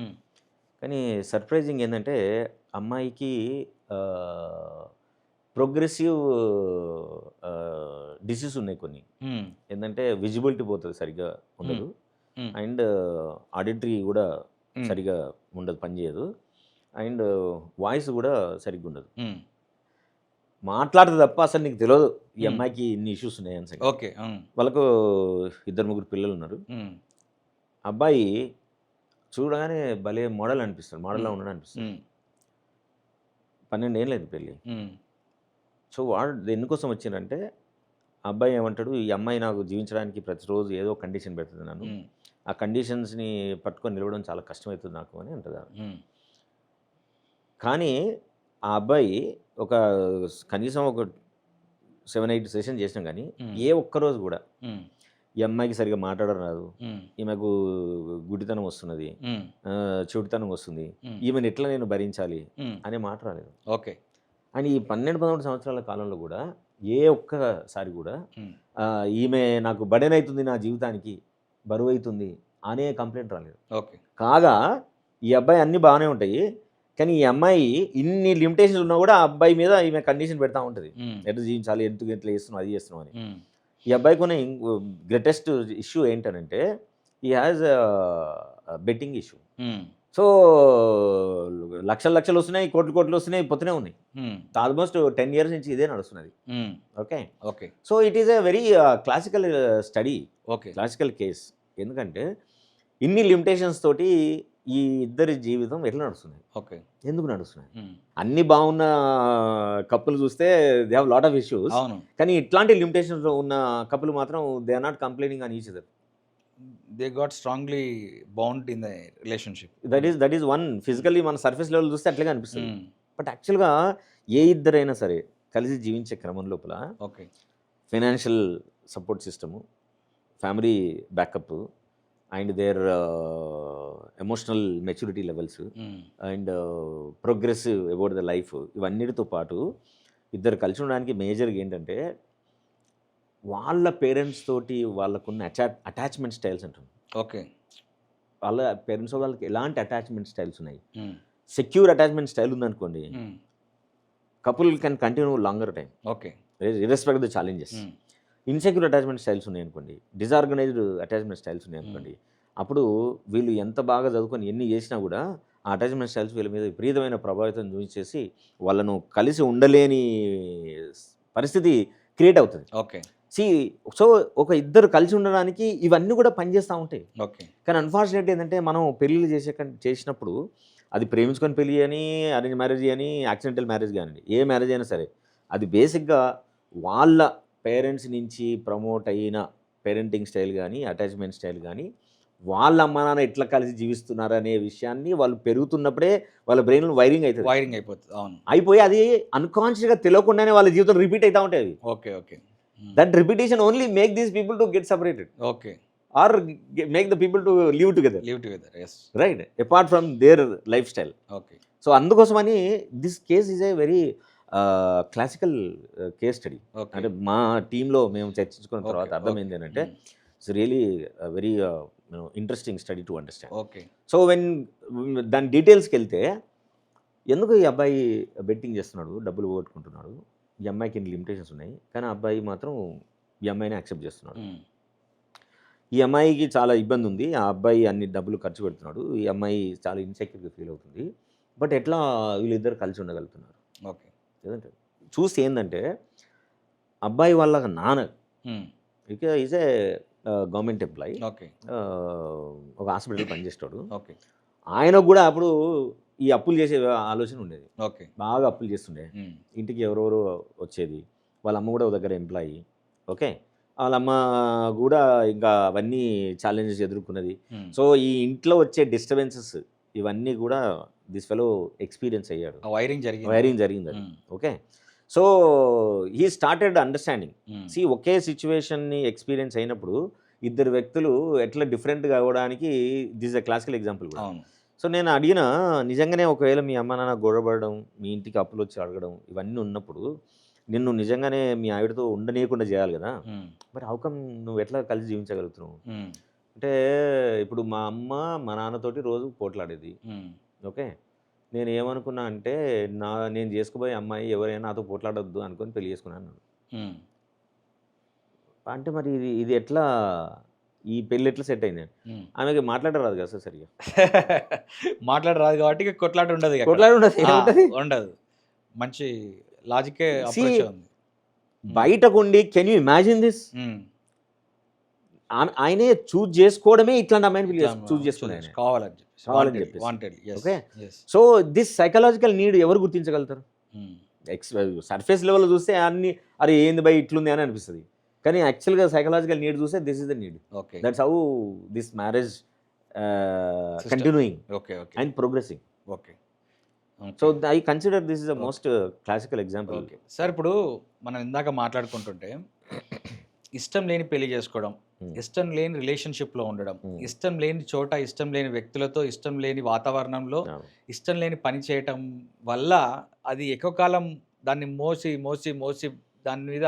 కానీ సర్ప్రైజింగ్ ఏంటంటే అమ్మాయికి ప్రోగ్రెసివ్ డిసీజ్ ఉన్నాయి కొన్ని. ఏంటంటే విజిబిలిటీ పోతుంది, సరిగ్గా ఉండదు, అండ్ ఆడిటరీ కూడా సరిగా ఉండదు, పనిచేయదు, అండ్ వాయిస్ కూడా సరిగ్గా ఉండదు, మాట్లాడితే తప్ప అసలు నీకు తెలియదు ఈ అమ్మాయికి ఇన్ని ఇష్యూస్ ఉన్నాయని. ఓకే, వాళ్ళకు 2-3 పిల్లలు ఉన్నారు. అబ్బాయి చూడగానే భలే మోడల్ అనిపిస్తాడు, మోడల్లా ఉండడం అనిపిస్తుంది. 12 ఏళ్ళు లేదు పెళ్ళి. సో వాడు ఎందుకోసం వచ్చిందంటే అబ్బాయి ఏమంటాడు, ఈ అమ్మాయి నాకు జీవించడానికి ప్రతిరోజు ఏదో కండిషన్ పెడుతుంది నన్ను, ఆ కండిషన్స్ని పట్టుకొని నిలవడం చాలా కష్టమవుతుంది నాకు అని అంటారు. కానీ ఆ అబ్బాయి కనీసం ఒక 7-8 సెషన్ చేసినాం కానీ ఏ ఒక్కరోజు కూడా ఈ అమ్మాయికి సరిగా మాట్లాడడం రాదు, ఈమెకు గుడితనం వస్తున్నది, చెడుతనం వస్తుంది, ఈమెను ఎట్లా నేను భరించాలి అనే మాట రాలేదు. ఓకే. అండ్ ఈ 12-13 సంవత్సరాల కాలంలో కూడా ఏ ఒక్కసారి కూడా ఈమె నాకు బర్డెన్ అవుతుంది, నా జీవితానికి బరువు అవుతుంది అనే కంప్లైంట్ రాలేదు. ఓకే. కాగా ఈ అబ్బాయి అన్నీ బాగానే ఉంటాయి, కానీ ఈ అమ్మాయి ఇన్ని లిమిటేషన్స్ ఉన్నా కూడా ఆ అబ్బాయి మీద ఈమె కండిషన్ పెడతా ఉంటుంది, ఎట్లా జీవించాలి, ఎందుకు ఎట్లా చేస్తున్నావు, అది చేస్తున్నావు అని. ఈ అబ్బాయికి ఉన్న గ్రేటెస్ట్ ఇష్యూ ఏంటనంటే ఈ హ్యాజ్ బెట్టింగ్ ఇష్యూ. సో లక్షలు వస్తున్నాయి, కోట్లు వస్తున్నాయి, పోతూనే ఉన్నాయి. ఆల్మోస్ట్ 10 years నుంచి ఇదే నడుస్తున్నది. Okay okay. So it is a very classical study, okay, classical case. ఎందుకంటే ఇన్ని లిమిటేషన్స్ తోటి ఈ ఇద్దరి జీవితం ఎట్లా నడుస్తున్నాయి, ఓకే, ఎందుకు నడుస్తున్నాయి? అన్ని బాగున్న కప్పులు చూస్తే they have lot of issues, కానీ ఇట్లాంటి లిమిటేషన్స్ ఉన్న కప్పులు మాత్రం they are not complaining on each other, they got strongly bound in the relationship. That is one. Physically మన సర్ఫేస్ లెవెల్ చూస్తే అట్లాగే అనిపిస్తుంది, బట్ యాక్చువల్గా ఏ ఇద్దరైనా సరే కలిసి జీవించే క్రమం లోపల okay financial support system, family backup, and their emotional maturity levels, and progressive about the life, ఇవన్నిటితో పాటు ఇద్దరు కలిసి ఉండడానికి మేజర్గా ఏంటంటే వాళ్ళ పేరెంట్స్ తోటి వాళ్ళకున్న అటాచ్మెంట్ స్టైల్స్ అంటుంది. ఓకే, వాళ్ళ పేరెంట్స్ వాళ్ళకి ఎలాంటి అటాచ్మెంట్ స్టైల్స్ ఉన్నాయి. సెక్యూర్ అటాచ్మెంట్ స్టైల్ ఉందనుకోండి, couple can continue longer time, okay, irrespect the challenges. Insecure attachment styles ఉన్నాయి అనుకోండి, డిజార్గనైజ్డ్ అటాచ్మెంట్ స్టైల్స్ ఉన్నాయి అనుకోండి, అప్పుడు వీళ్ళు ఎంత బాగా చదువుకొని ఎన్ని చేసినా కూడా ఆ అటాచ్మెంట్ స్టైల్స్ వీళ్ళ మీద విపరీతమైన ప్రభావితం చూపించేసి వాళ్ళను కలిసి ఉండలేని పరిస్థితి క్రియేట్ అవుతుంది. ఓకే. సో ఒక ఇద్దరు కలిసి ఉండడానికి ఇవన్నీ కూడా పనిచేస్తూ ఉంటాయి. ఓకే. కానీ అన్ఫార్చునేట్ ఏంటంటే మనం పెళ్ళిళ్ళు చేసినప్పుడు అది ప్రేమించుకొని పెళ్ళి అని, అరేంజ్ మ్యారేజ్ అని, యాక్సిడెంటల్ మ్యారేజ్ కానివ్వండి, ఏ మ్యారేజ్ అయినా సరే అది బేసిక్గా వాళ్ళ పేరెంట్స్ నుంచి ప్రమోట్ అయిన పేరెంటింగ్ స్టైల్ కానీ, అటాచ్మెంట్ స్టైల్ కానీ, వాళ్ళ అమ్మ నాన్న ఎట్లా కలిసి జీవిస్తున్నారు అనే విషయాన్ని వాళ్ళు పెరుగుతున్నప్పుడే వాళ్ళ బ్రెయిన్లో వైరింగ్ అయిపోతుంది. అవును, అయిపోయి అది అన్కాన్షియస్గా తెలియకుండానే వాళ్ళ జీవితం రిపీట్ అవుతూ ఉంటాయి. Okay okay. That repetition only make these people to get separated, okay, or make the people to live together, yes, right, apart from their life style. Okay. So అందుకోసమని this case is a very classical case study. అంటే మా టీంలో మేము చర్చించుకున్న తర్వాత అర్థమైంది ఏంటంటే it's really very interesting study to understand. Okay. So దాని డీటెయిల్స్కి వెళ్తే ఎందుకు ఈ అబ్బాయి బెట్టింగ్ చేస్తున్నాడు, డబ్బులు పోగొట్టుకుంటున్నాడు, ఈ అమ్మాయికి ఇన్ని లిమిటేషన్స్ ఉన్నాయి, కానీ ఆ అబ్బాయి మాత్రం ఈ అమ్మాయిని యాక్సెప్ట్ చేస్తున్నాడు. ఈ అమ్మాయికి చాలా ఇబ్బంది ఉంది, ఆ అబ్బాయి అన్ని డబ్బులు ఖర్చు పెడుతున్నాడు, ఈ అమ్మాయి చాలా ఇన్సెక్యూర్గా ఫీల్ అవుతుంది, బట్ ఎట్లా వీళ్ళిద్దరు కలిసి ఉండగలుగుతున్నారు ఓకే. లేదంటే చూసి ఏంటంటే అబ్బాయి వాళ్ళ నాన్న ఇక is a government employee, okay. ఒక హాస్పిటల్ పనిచేస్తాడు. ఓకే. ఆయనకు కూడా అప్పుడు ఈ అప్పులు చేసే ఆలోచన ఉండేది, ఓకే. బాగా అప్పులు చేస్తుండే, ఇంటికి ఎవరెవరు వచ్చేది, వాళ్ళ అమ్మ కూడా ఒక దగ్గర ఎంప్లాయీ. ఓకే, వాళ్ళ అమ్మ కూడా ఇంకా అవన్నీ ఛాలెంజెస్ ఎదుర్కొన్నది. సో ఈ ఇంట్లో వచ్చే డిస్టర్బెన్సెస్ ఇవన్నీ కూడా దిస్ ఫెలో ఎక్స్పీరియన్స్ అయ్యాడు, వైరింగ్ జరిగింది అది. Okay, so he started understanding. See ఒకే సిచ్యువేషన్ని ఎక్స్పీరియన్స్ అయినప్పుడు ఇద్దరు వ్యక్తులు ఎట్లా డిఫరెంట్గా అవ్వడానికి దిస్ ఎ క్లాసికల్ ఎగ్జాంపుల్ కూడా. సో నేను అడిగిన నిజంగానే ఒకవేళ మీ అమ్మ నాన్న గొడవపడడం, మీ ఇంటికి అప్పులు వచ్చి అడగడం ఇవన్నీ ఉన్నప్పుడు నిన్ను నిజంగానే మీ ఆవిడతో ఉండనీయకుండా చేయాలి కదా, మరి హౌకమ్ నువ్వు ఎట్లా కలిసి జీవించగలుగుతున్నావు అంటే, ఇప్పుడు మా అమ్మ మా నాన్నతోటి రోజు పోట్లాడేది. ఓకే, నేను ఏమనుకున్నా అంటే నేను చేసుకోబోయే అమ్మాయి ఎవరైనా నాతో పోట్లాడొద్దు అనుకొని పెళ్లి చేసుకున్నాను. అంటే మరి ఇది ఎట్లా, ఈ పెళ్ళి ఎట్లా సెట్ అయింది? ఆమెకి మాట్లాడరాదు కదా సార్ సరిగా, మాట్లాడరాదు కాబట్టి కొట్లాట ఉండదు, ఉండదు. మంచి లాజికే ఉంది. బయటకు ఉండి కెన్ యూ ఇమాజిన్ దిస్, ఆయనే చూజ్ చేసుకోవడమే ఇట్లాంటి అమ్మాయిని చూజ్ చేసుకున్నాను కావాలని చెప్పి. Okay, so this psychological need ఎవరు గుర్తించగలుగుతారు? సర్ఫేస్ లెవెల్లో చూస్తే అన్ని అరే ఏంది బై ఇట్లుంది అని అనిపిస్తుంది, కానీ యాక్చువల్గా సైకలాజికల్ నీడ్ చూస్తే this is the need. That's how this marriage continuing and progressing. Okay, so I consider this is the most classical example. Okay sir, ఇప్పుడు మనం ఇందాక మాట్లాడుకుంటుంటే ఇష్టం లేని పెళ్లి చేసుకోవడం, ఇష్టం లేని రిలేషన్షిప్లో ఉండడం, ఇష్టం లేని చోట, ఇష్టం లేని వ్యక్తులతో, ఇష్టం లేని వాతావరణంలో, ఇష్టం లేని పని చేయటం వల్ల అది ఎక్కువ కాలం దాన్ని మోసి మోసి మోసి దాని మీద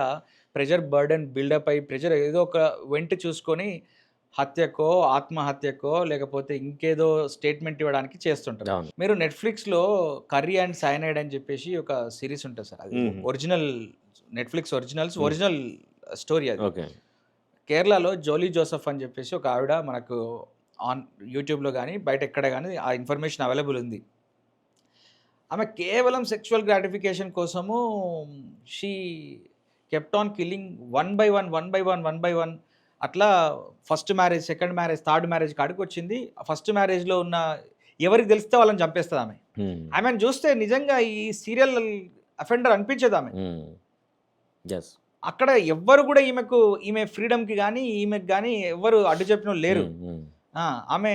ప్రెషర్ బర్డెన్ బిల్డప్ అయ్యి ప్రెషర్ ఏదో ఒక వెంట చూసుకొని హత్యకో, ఆత్మహత్యకో, లేకపోతే ఇంకేదో స్టేట్మెంట్ ఇవ్వడానికి చేస్తుంటారు. మీరు నెట్ఫ్లిక్స్లో కర్రీ అండ్ సైనైడ్ అని చెప్పేసి ఒక సిరీస్ ఉంటుంది సార్, అది ఒరిజినల్ నెట్ఫ్లిక్స్ ఒరిజినల్ స్టోరీ అది. కేరళలో జోలీ జోసెఫ్ అని చెప్పేసి ఒక ఆవిడ మనకు ఆన్ యూట్యూబ్లో కానీ బయట ఎక్కడ కానీ ఆ ఇన్ఫర్మేషన్ అవైలబుల్ ఉంది. ఆమె కేవలం సెక్షువల్ గ్రాటిఫికేషన్ కోసము she kept on killing one by one అట్లా first marriage, second marriage, third marriage కాడికి వచ్చింది. ఫస్ట్ మ్యారేజ్లో ఉన్న ఎవరికి తెలిస్తే వాళ్ళని చంపేస్తుంది ఆమె. ఆమెను చూస్తే నిజంగా ఈ సీరియల్ అఫెండర్ అనిపించదు ఆమె. అక్కడ ఎవ్వరు కూడా ఈమె ఫ్రీడమ్కి కానీ ఈమెకి కానీ ఎవ్వరు అడ్డు చెప్పిన లేరు. ఆమె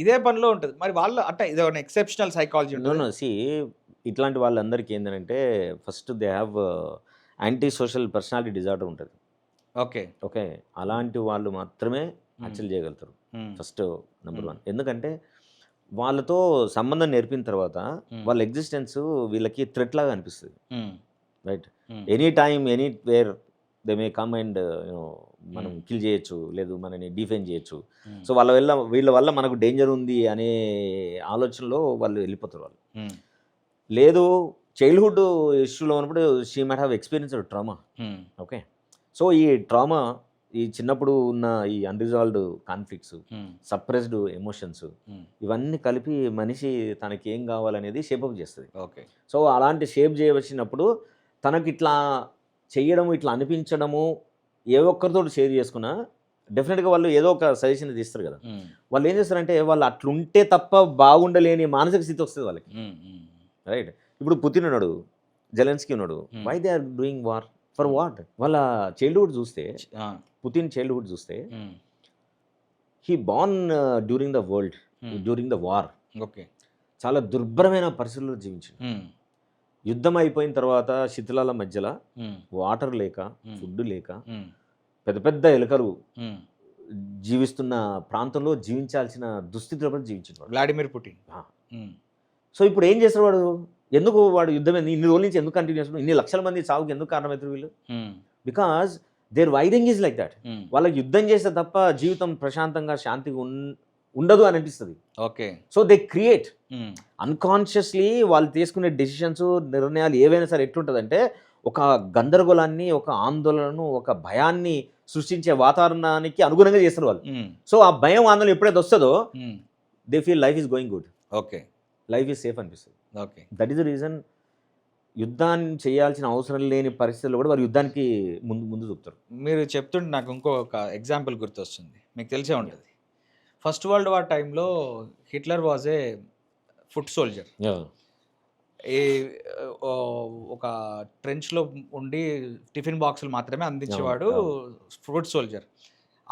ఇదే పనిలో ఉంటుంది. మరి వాళ్ళు అంటే ఇది ఒక ఎక్సెప్షనల్ సైకాలజీ ఉంటుంది. ఇట్లాంటి వాళ్ళందరికీ ఏంటంటే first they have anti social personality disorder ఉంటుంది. ఓకే, అలాంటి వాళ్ళు మాత్రమే హత్యలు చేయగలుగుతారు. First number 1. ఎందుకంటే వాళ్ళతో సంబంధం నేర్పిన తర్వాత వాళ్ళ ఎగ్జిస్టెన్స్ వీళ్ళకి థ్రెట్ లాగా అనిపిస్తుంది. Right, any time anywhere they may come and మనం కిల్ చేయొచ్చు, లేదు మనని డిఫైన్ చేయొచ్చు. సో వీళ్ళ వల్ల మనకు డేంజర్ ఉంది అనే ఆలోచనలో వాళ్ళు వెళ్ళిపోతారు. వాళ్ళు లేదు చైల్డ్హుడ్ ఇష్యూలో ఉన్నప్పుడు she might have experienced trauma. Okay, so ఈ ట్రామా, ఈ చిన్నప్పుడు ఉన్న ఈ అన్రిజాల్వ్డ్ కాన్ఫ్లిక్ట్స్, సప్రెస్డ్ ఎమోషన్స్ ఇవన్నీ కలిపి మనిషి తనకి ఏం కావాలనేది షేపప్ చేస్తుంది. ఓకే, సో అలాంటి షేప్ చేయవచ్చినప్పుడు తనకి ఇట్లా చెయ్యడము, ఇట్లా అనిపించడము ఏ ఒక్కరితో షేర్ చేసుకున్నా డెఫినెట్గా వాళ్ళు ఏదో ఒక సజెషన్ తీస్తారు కదా. వాళ్ళు ఏం చేస్తారంటే వాళ్ళు అట్లుంటే తప్ప బాగుండలేని మానసిక స్థితి వస్తుంది వాళ్ళకి. రైట్, ఇప్పుడు పుతిన్ ఉన్నాడు, జెలెన్స్కీ ఉన్నాడు, why they are doing war for what? వాళ్ళ చైల్డ్హుడ్ చూస్తే, పుతిన్ చైల్డ్హుడ్ చూస్తే he born during the war. Okay, చాలా దుర్భరమైన పరిస్థితుల్లో జీవించాడు. యుద్ధం అయిపోయిన తర్వాత శిథిలాల మధ్యలో వాటర్ లేక, ఫుడ్ లేక, పెద్ద పెద్ద ఎలుకలు జీవిస్తున్న ప్రాంతంలో జీవించాల్సిన దుస్థితిలో జీవించాడు వ్లాడిమిర్ పుటిన్. సో ఇప్పుడు ఏం చేస్తారు వాడు? ఎందుకు వాడు యుద్ధం ఇన్ని రోజుల నుంచి ఎందుకు కంటిన్యూ చేస్తున్నాడు? ఇన్ని లక్షల మంది చావుకి ఎందుకు కారణమవుతారు వీళ్ళు? Because their wiring is like that. వాళ్ళకి యుద్ధం చేస్తే తప్ప జీవితం ప్రశాంతంగా శాంతిగా ఉండదు అని అనిపిస్తుంది. Okay, so they create unconsciously వాళ్ళు తీసుకునే డెసిషన్స్, నిర్ణయాలు ఏవైనా సరే ఎట్లుంటుందంటే ఒక గందరగోళాన్ని, ఒక ఆందోళనను, ఒక భయాన్ని సృష్టించే వాతావరణానికి అనుగుణంగా చేస్తారు వాళ్ళు. సో ఆ భయం ఆందోళన ఎప్పుడైతే వస్తుందో they feel life is going good, okay, life is safe అనిపిస్తుంది. Okay. That is the reason యుద్ధాన్ని చేయాల్సిన అవసరం లేని పరిస్థితుల్లో కూడా వారు యుద్ధానికి ముందు చూపుతారు. మీరు చెప్తుంటే నాకు ఇంకొక ఎగ్జాంపుల్ గుర్తొస్తుంది, మీకు తెలిసే ఉంటుంది. ఫస్ట్ వరల్డ్ వార్ టైంలో Hitler was a foot soldier. ఈ ఒక ట్రెంచ్లో ఉండి టిఫిన్ బాక్సులు మాత్రమే అందించేవాడు ఫుట్ సోల్జర్.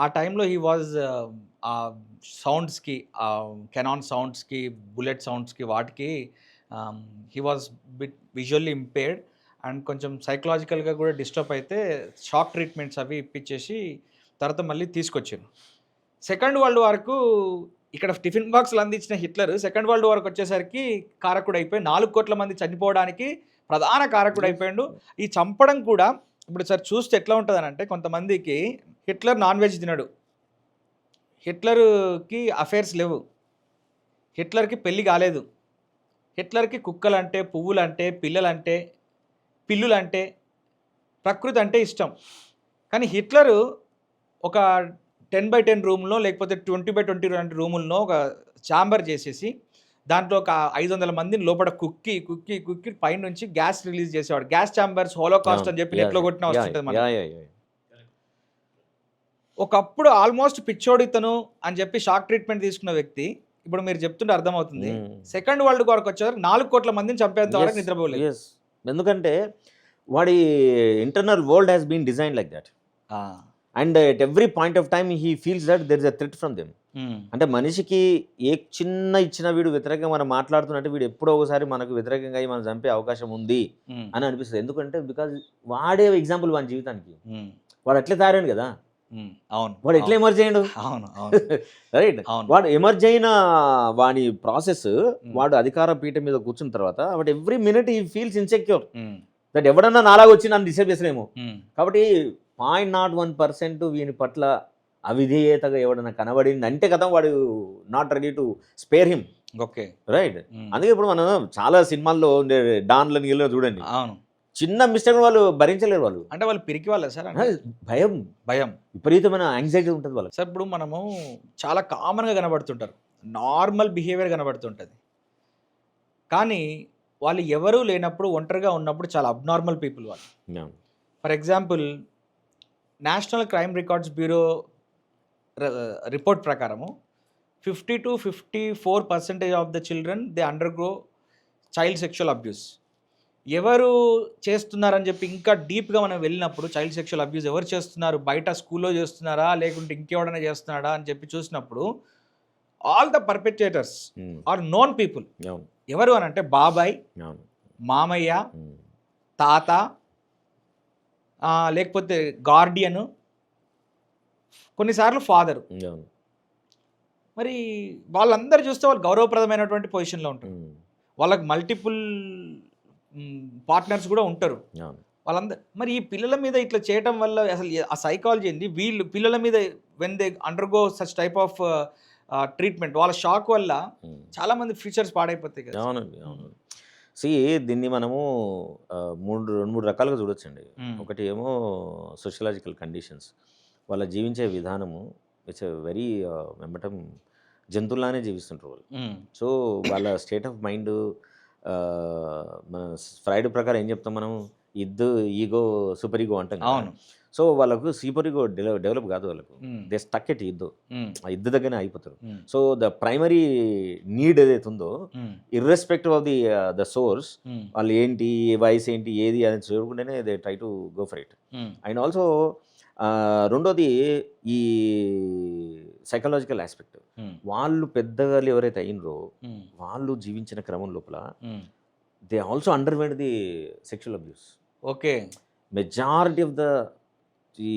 ఆ టైంలో హీ వాజ్ ఆ సౌండ్స్కి, ఆ కెనాన్ సౌండ్స్కి, బుల్లెట్ సౌండ్స్కి, వాటికి he was bit visually impaired and కొంచెం సైకలాజికల్గా కూడా డిస్టర్బ్ అయితే షాక్ ట్రీట్మెంట్స్ అవి ఇప్పించేసి తర్వాత మళ్ళీ తీసుకొచ్చారు. సెకండ్ వరల్డ్ వార్కు ఇక్కడ టిఫిన్ బాక్సులు అందించిన హిట్లర్ సెకండ్ వరల్డ్ వార్కి వచ్చేసరికి కారకుడు అయిపోయి 4 కోట్ల మంది చనిపోవడానికి ప్రధాన కారకుడు అయిపోయాడు. ఈ చంపడం కూడా ఇప్పుడు సార్ చూస్తే ఎట్లా ఉంటుంది అంటే, కొంతమందికి హిట్లర్ నాన్ వెజ్ తినడు, హిట్లర్కి అఫైర్స్ లేవు, హిట్లర్కి పెళ్ళి కాలేదు, హిట్లర్కి కుక్కలంటే, పువ్వులంటే, పిల్లలంటే, పిల్లులంటే, ప్రకృతి అంటే ఇష్టం. కానీ హిట్లరు ఒక 10x10 రూమ్లో లేకపోతే 20x20 రూముల్లో ఒక ఛాంబర్ చేసేసి దాంట్లో ఒక 500 మందిని లోపల కుక్కి పైనుంచి గ్యాస్ రిలీజ్ చేసేవాడు. గ్యాస్ ఛాంబర్స్ హోలోకాస్ట్ అని చెప్పి నెట్లో కొట్టిన వస్తుంటుంది మనకి. ఒకప్పుడు ఆల్మోస్ట్ పిచ్చోడు ఇతను అని చెప్పి షాక్ ట్రీట్మెంట్ తీసుకున్న వ్యక్తి ఇప్పుడు మీరు చెప్తుంటే అర్థమవుతుంది. సెకండ్ వరల్డ్ వార్కి వచ్చేవారు 4 కోట్ల మందిని చంపేంత వరకు నిద్రపోలేదు. ఎందుకంటే వాడి internal world has been design like that. And at every point of time he feels that there is a threat from them. అంటే మనిషికి ఏ చిన్న ఇచ్చిన వీడు వ్యతిరేకంగా మనం మాట్లాడుతున్నట్టు వీడు ఎప్పుడో ఒకసారి మనకు వ్యతిరేకంగా అయ్యి మనం చంపే అవకాశం ఉంది అని అనిపిస్తుంది. ఎందుకంటే బికాజ్ వాడే ఎగ్జాంపుల్ వాడి జీవితానికి, వాడు అట్లే తయారైంది కదా. అవును, వాడు ఎట్లా ఎమర్జ్ అయ్యాడు. రైట్, వాడు ఎమర్జ్ అయిన వాడి ప్రాసెస్, వాడు అధికార పీఠం మీద కూర్చున్న తర్వాత వాడు ఎవ్రీ మినిట్ ఈ ఫీల్స్ ఇన్సెక్యూర్ దట్ ఎవడన్నా నాలాగా వచ్చి నన్ను డిసైడ్ చేసినేమో. కాబట్టి 0.01% వీని పట్ల అవిధేయతగా ఎవడన్నా కనబడింది అంటే కదా వాడు not ready to spare him. Okay, right. అందుకే ఇప్పుడు మనం చాలా సినిమాల్లో డాన్ల నీళ్ళలో చూడండి, అవును, చిన్న మిస్టేక్ వాళ్ళు భరించలేరు. వాళ్ళు అంటే వాళ్ళు పిరికి వాళ్ళ సార్, భయం విపరీతమైన యాంగ్జైటీ ఉంటుంది వాళ్ళకి. సార్ ఇప్పుడు మనము చాలా కామన్గా కనబడుతుంటారు, నార్మల్ బిహేవియర్ కనబడుతుంటుంది, కానీ వాళ్ళు ఎవరూ లేనప్పుడు ఒంటరిగా ఉన్నప్పుడు చాలా అబ్నార్మల్ పీపుల్ వాళ్ళు. For example national crime records bureau report ప్రకారము 50 to 54% of the children they undergo child sexual abuse. ఎవరు చేస్తున్నారని చెప్పి ఇంకా డీప్గా మనం వెళ్ళినప్పుడు చైల్డ్ సెక్షువల్ అబ్యూస్ ఎవరు చేస్తున్నారు, బయట స్కూల్లో చేస్తున్నారా లేకుంటే ఇంకెవడైనా చేస్తున్నాడా అని చెప్పి చూసినప్పుడు all the perpetrators are known people. ఎవరు అని అంటే బాబాయ్, మామయ్య, తాత, లేకపోతే గార్డియను, కొన్నిసార్లు ఫాదరు. మరి వాళ్ళందరూ చూస్తే వాళ్ళు గౌరవప్రదమైనటువంటి పొజిషన్లో ఉంటారు, వాళ్ళకి మల్టిపుల్ పార్ట్నర్స్ కూడా ఉంటారు వాళ్ళందరూ. మరి ఈ పిల్లల మీద ఇట్లా చేయటం వల్ల అసలు ఆ సైకాలజీ ఏంది? వీళ్ళు పిల్లల మీద when they undergo such type of treatment, వాళ్ళ షాక్ వల్ల చాలామంది ఫ్యూచర్స్ పాడైపోతాయి కదా. అవునండి, అవును. దీన్ని మనము 2-3 రకాలుగా చూడొచ్చండి. ఒకటి ఏమో సోషలాజికల్ కండిషన్స్, వాళ్ళ జీవించే విధానము ఇట్స్ వెరీ ఏమంటాం జంతువులానే జీవిస్తుంటారు వాళ్ళు. సో వాళ్ళ స్టేట్ ఆఫ్ మైండ్, మన ఫ్రైడ్ ప్రకారం ఏం చెప్తాం మనం, ఈగో సూపర్ ఈగో అంటాం. అవును. సో వాళ్ళకు సూపర్ ఈగో డెవలప్ కాదు, వాళ్ళకు దే స్టక్ ఎట్ ఆ ఇద్దు దగ్గరనే అయిపోతారు. సో ద ప్రైమరీ నీడ్ ఏదైతే ఉందో ఇర్రెస్పెక్టివ్ ఆఫ్ ద సోర్స్, వాళ్ళు ఏంటి, వయసు ఏంటి, ఏది అని చూడకుండానే they try to go for it. And also రెండోది ఈ సైకలాజికల్ ఆస్పెక్ట్, వాళ్ళు పెద్దగా ఎవరైతే అయినరో వాళ్ళు జీవించిన క్రమం లోపల they also underwent the sexual abuse. Okay, majority of the ఈ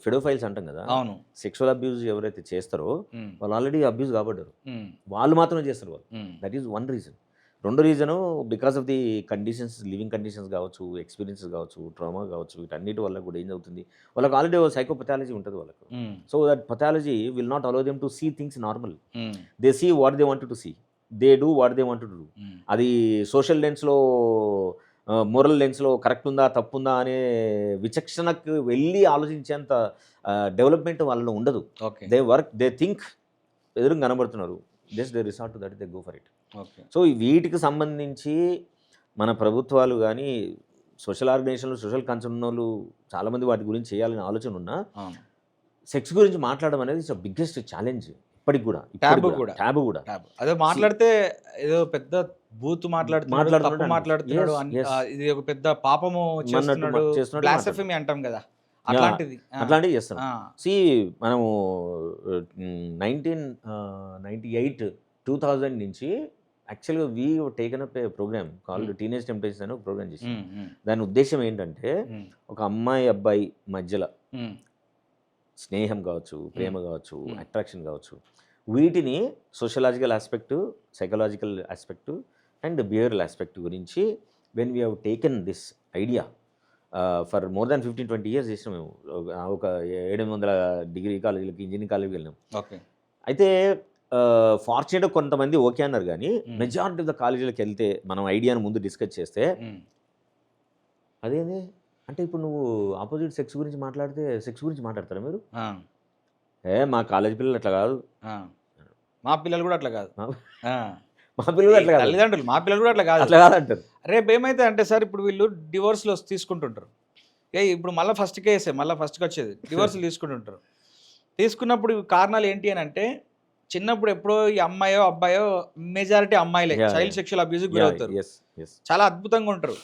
ఫెడోఫైల్స్ అంటాం కదా, అవును, సెక్షువల్ అబ్యూస్ ఎవరైతే చేస్తారో వాళ్ళు ఆల్రెడీ అబ్యూస్ కాబడ్డారు, వాళ్ళు మాత్రమే చేస్తారు వాళ్ళు. That is one reason. రెండో reason because of the conditions, living conditions కావచ్చు, ఎక్స్పీరియన్సెస్ కావచ్చు, ట్రామా కావచ్చు, వీటన్నిటి వల్ల కూడా ఏం అవుతుంది, వాళ్ళకి ఆల్రెడీ సైకోపథాలజీ ఉంటుంది వాళ్ళకు. So that pathology will not allow them to see things normal. They see what they wanted to see, they do what they wanted to do. అది సోషల్ లెన్స్లో, మోరల్ లెన్స్లో కరెక్ట్ ఉందా తప్పుందా అనే విచక్షణకు వెళ్ళి ఆలోచించేంత డెవలప్మెంట్ వాళ్ళలో ఉండదు. ఓకే. దే థింక్ ఎదురు కనబడుతున్నారు, just they resort to that, they go for it. Okay. So వీటికి సంబంధించి మన ప్రభుత్వాలు కానీ, సోషల్ ఆర్గనైజేషన్లు, సోషల్ కన్సర్న్ ఉన్నోళ్ళు చాలామంది వాటి గురించి చేయాలని ఆలోచన ఉన్నా, అవును. సెక్స్ గురించి మాట్లాడడం అనేది ఇట్స్ బిగ్గెస్ట్ ఛాలెంజ్ ఇప్పటికి కూడా. ట్యాబు కూడా. ట్యాబు. అదే మాట్లాడితే ఏదో పెద్ద బూత్ మాట్లాడుతున్నాడు, తప్పు మాట్లాడుతున్నాడు, ఇది ఒక పెద్ద పాపము చేస్తున్నాడు, బ్లాస్ఫెమీ అంటాం కదా, అట్లాంటిది అట్లాంటివి చేస్తాం. మనము 2000 నుంచి యాక్చువల్గా we taken up a program called teenage temptations అని ఒక ప్రోగ్రామ్ చేసి, దాని ఉద్దేశం ఏంటంటే ఒక అమ్మాయి అబ్బాయి మధ్యలో స్నేహం కావచ్చు, ప్రేమ కావచ్చు, అట్రాక్షన్ కావచ్చు, వీటిని sociological aspect, psychological aspect and behavioural aspect గురించి when we have taken this idea for more than 15-20 years చేసినాం మేము. ఒక 700 డిగ్రీ కాలేజీలకి, ఇంజనీరింగ్ కాలేజీకి వెళ్ళాం. ఓకే. అయితే ఫార్చునేట్గా కొంతమంది ఓకే అన్నారు, కానీ మెజారిటీ ఆఫ్ ద కాలేజీలకు వెళ్తే మనం ఐడియాను ముందు డిస్కస్ చేస్తే అదేంది అంటే, ఇప్పుడు నువ్వు ఆపోజిట్ సెక్స్ గురించి మాట్లాడితే సెక్స్ గురించి మాట్లాడతారా మీరు? మా కాలేజ్ పిల్లలు అట్లా కాదు, మా పిల్లలు కూడా అట్లా కాదు, మా పిల్లలు అట్లా కాదు, తల్లిదండ్రులు మా పిల్లలు కూడా అట్లా కాదు, అట్లా కాదంటారు. రేపు ఏమైతే అంటే సార్, ఇప్పుడు వీళ్ళు డివోర్స్లో తీసుకుంటుంటారు. ఇప్పుడు మళ్ళీ ఫస్ట్ కేసే, మళ్ళీ ఫస్ట్కి వచ్చేది డివోర్స్లు తీసుకుంటుంటారు. తీసుకున్నప్పుడు కారణాలు ఏంటి అని అంటే, చిన్నప్పుడు ఎప్పుడో ఈ అమ్మాయో అబ్బాయో, మెజారిటీ అమ్మాయిలే చైల్డ్ సెక్షువల్ అబ్యూస్కి గురవుతారు. చాలా అద్భుతంగా ఉంటారు.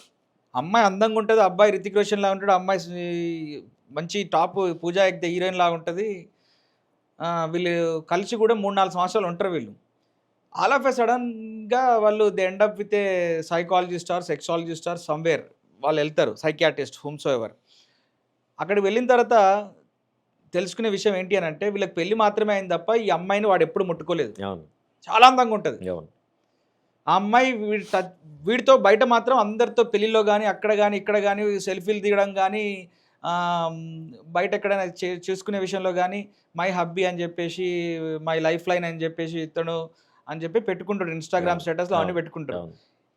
అమ్మాయి అందంగా ఉంటుంది, అబ్బాయి రితిక్ రోషన్ లాగా ఉంటాడు, అమ్మాయి మంచి టాప్ పూజా హెగ్డే హీరోయిన్ లాగా ఉంటుంది. వీళ్ళు కలిసి కూడా 3-4 సంవత్సరాలు ఉంటారు. వీళ్ళు ఆల్ ఆఫ్ ఎ సడన్గా వాళ్ళు they end up with a psychologist or sexologist or somewhere వాళ్ళు వెళ్తారు, సైకియాట్రిస్ట్ హోమ్సో ఎవర్. అక్కడికి వెళ్ళిన తర్వాత తెలుసుకునే విషయం ఏంటి అని అంటే, వీళ్ళకి పెళ్లి మాత్రమే అయింది తప్ప ఈ అమ్మాయిని వాడు ఎప్పుడు ముట్టుకోలేదు. చాలా అందంగా ఉంటుంది ఆ అమ్మాయి. వీడితో బయట మాత్రం అందరితో పెళ్ళిలో కానీ, అక్కడ కానీ, ఇక్కడ కానీ సెల్ఫీలు దిగడం కానీ, బయట ఎక్కడైనా చూసుకునే విషయంలో కానీ మై హబ్బీ అని చెప్పేసి, మై లైఫ్ లైన్ అని చెప్పేసి, ఇతను అని చెప్పి పెట్టుకుంటాడు ఇన్స్టాగ్రామ్ స్టేటస్లో, అవన్నీ పెట్టుకుంటాడు.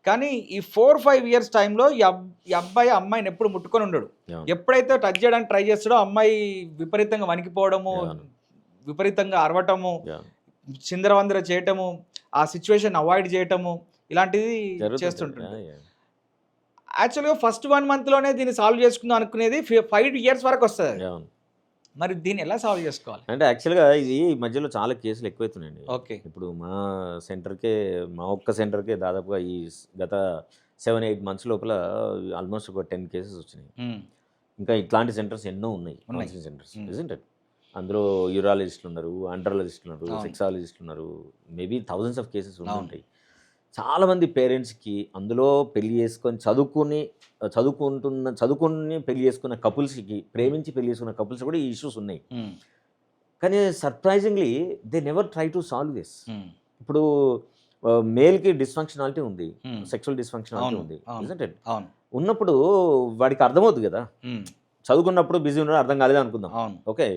కానీ ఈ 4-5 years టైంలో ఈ అబ్బాయి అమ్మాయిని ఎప్పుడు ముట్టుకొని ఉండడు. ఎప్పుడైతే టచ్ చేయడానికి ట్రై చేస్తాడో అమ్మాయి విపరీతంగా వణికిపోవడము, విపరీతంగా అరవటము, చిందరవందర చేయటము, ఆ సిచ్యువేషన్ అవాయిడ్ చేయటము, ఇలాంటిది చేస్తుంటుంది. యాక్చువల్గా ఫస్ట్ 1 monthలోనే దీన్ని సాల్వ్ చేసుకుందాం అనుకునేది 5 years వరకు వస్తుంది. మరి దీన్ని ఎలా సాల్వ్ చేసుకోవాలి అంటే, యాక్చువల్గా ఇది ఈ మధ్యలో చాలా కేసులు ఎక్కువైతున్నాయండి. ఓకే. ఇప్పుడు మా ఒక్క సెంటర్కే దాదాపుగా ఈ గత 7-8 months లోపల ఆల్మోస్ట్ ఒక 10 cases వచ్చినాయి. ఇంకా ఇట్లాంటి సెంటర్స్ ఎన్నో ఉన్నాయి, కౌన్సిలింగ్ సెంటర్స్, ఇజంట్ ఇట్? అందులో యూరాలజిస్టులు ఉన్నారు, ఆండ్రాలజిస్టులు ఉన్నారు, సెక్సాలజిస్టులు ఉన్నారు, మేబీ thousands of cases ఉంటాయి. చాలామంది పేరెంట్స్కి అందులో పెళ్లి చేసుకొని చదువుకుని పెళ్లి చేసుకున్న కపుల్స్కి, ప్రేమించి పెళ్లి చేసుకున్న కపుల్స్ కూడా ఈ ఇష్యూస్ ఉన్నాయి. కానీ surprisingly they never try to solve this. ఇప్పుడు మేల్కి డిస్ఫంక్షనాలిటీ ఉంది, సెక్షువల్ డిస్ఫంక్షనాలిటీ ఉంది, ఉన్నప్పుడు వాడికి అర్థమవుతుంది కదా. చదువుకున్నప్పుడు బిజీ ఉన్నాడు, అర్థం కాలేదు అనుకుందాం, ఓకే.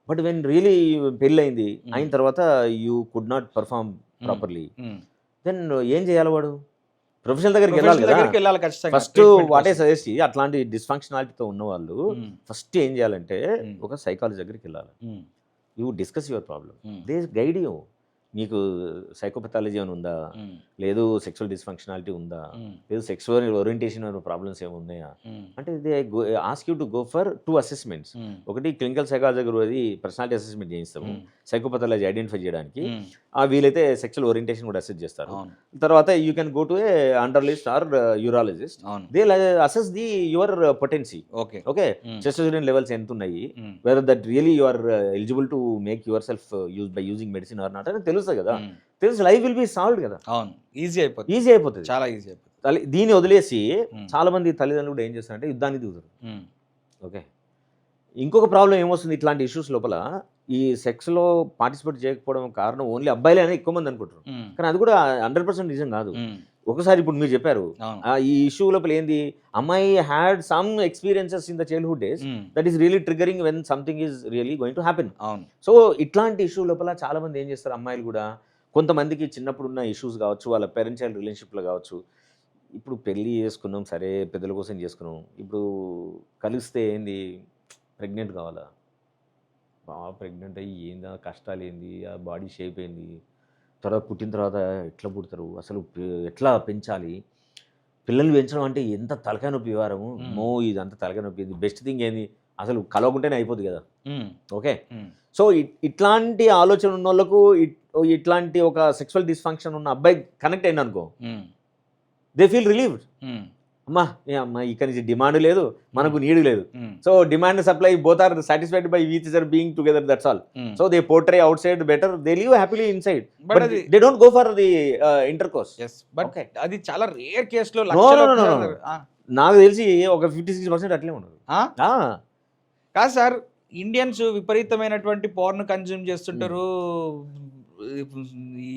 బట్ వెన్ రియలీ పెళ్ళి అయిన తర్వాత you could not perform properly, then ఏం చేయాలి వాడు? ప్రొఫెషనల్ దగ్గరికి వెళ్ళాలి కదా. ఫస్ట్ వాటే సజెస్ట్ అట్లాంటి డిస్ఫంక్షనాలిటీతో ఉన్న వాళ్ళు ఫస్ట్ ఏం చేయాలంటే ఒక సైకాలజీ దగ్గరికి వెళ్ళాలి. You discuss your problem, they guide you. నీకు సైకోపెథాలజీ అని ఉందా, లేదు సెక్షువల్ డిస్ఫంక్షనాలిటీ ఉందా, లేదు సెక్షువల్ ఓరియంటేషన్ ప్రాబ్లమ్స్ ఏమి ఉన్నాయా అంటే they ask you to go for 2 assessments. ఒకటి క్లినికల్ సైకాలజీ దగ్గర అది పర్సనాలిటీ అసెస్మెంట్ చేయిస్తాము, సైకోపెథాలజీ ఐడెంటిఫై చేయడానికి. వీలైతే సెక్షువల్ ఓరియంటేషన్ కూడా అసెస్ చేస్తారు. తర్వాత you can go to a andrologist or urologist, they assess the your potency. Okay, testosterone levels ఎంత ఉన్నాయి, whether that really you are eligible to make yourself use by using medicine or not అని తెలుస్తుంది కదా. తెలుసు, లైఫ్ విల్ బి సాల్వ్డ్ కదా. ఈజీ అయిపోతుంది, చాలా ఈజీ అయిపోతుంది. దీన్ని వదిలేసి చాలా మంది తల్లిదండ్రులు కూడా ఏం చేస్తారంటే యుద్ధానికి దిగుతారు. ఓకే, ఇంకొక ప్రాబ్లం ఏమొస్తుంది ఇట్లాంటి ఇష్యూస్ లోపల, ఈ సెక్స్లో పార్టిసిపేట్ చేయకపోవడం కారణం ఓన్లీ అబ్బాయిలే అని ఎక్కువ మంది అనుకుంటారు. కానీ అది కూడా 100% నిజం కాదు. ఒకసారి ఇప్పుడు మీరు చెప్పారు ఈ ఇష్యూ లోపల ఏంది, అమ్మాయి had some experiences in the childhood days that is really triggering when something is really going to happen. So ఇట్లాంటి ఇష్యూ లోపల చాలా మంది ఏం చేస్తారు, అమ్మాయిలు కూడా కొంతమందికి చిన్నప్పుడు ఉన్న ఇష్యూస్ కావచ్చు, వాళ్ళ పేరెంట్ చైల్డ్ రిలేషన్షిప్లో కావచ్చు. ఇప్పుడు పెళ్ళి చేసుకున్నాం, సరే పెద్దల కోసం చేసుకున్నాం, ఇప్పుడు కలిస్తే ఏంది ప్రెగ్నెంట్ కావాలా, బాగా ప్రెగ్నెంట్ అయ్యి ఏంది ఆ కష్టాలు ఏంది, ఆ బాడీ షేప్ ఏంది, తర్వాత పుట్టిన తర్వాత ఎట్లా పుడతారు, అసలు ఎట్లా పెంచాలి, పిల్లల్ని పెంచడం అంటే ఎంత తలకాయ నొప్పి వ్యవహారము, ఇదంతా తలకాయ నొప్పి. ఇది బెస్ట్ థింగ్ ఏంది, అసలు కలవకుంటేనే అయిపోద్ది కదా. ఓకే, సో ఇట్లాంటి ఆలోచన ఉన్న వాళ్ళకు ఇట్లాంటి ఒక సెక్సువల్ డిస్ఫంక్షన్ ఉన్న అబ్బాయి కనెక్ట్ అయింది అనుకో, దే ఫీల్ రిలీవ్డ్. అమ్మా ఇక్కడ నుంచి డిమాండ్ లేదు, మనకు నీడ్ లేదు. So demand supply both are satisfied by each other being together, that's all. So they portray outside better, they live happily inside, but they don't go for the intercourse. But అది చాలా రేర్ కేసులో. నాకు తెలిసి ఒక 56% అట్లే ఉండదు. కాదు సార్, ఇండియన్స్ విపరీతమైనటువంటి పోర్న్ కన్జ్యూమ్ చేస్తుంటారు, ఈ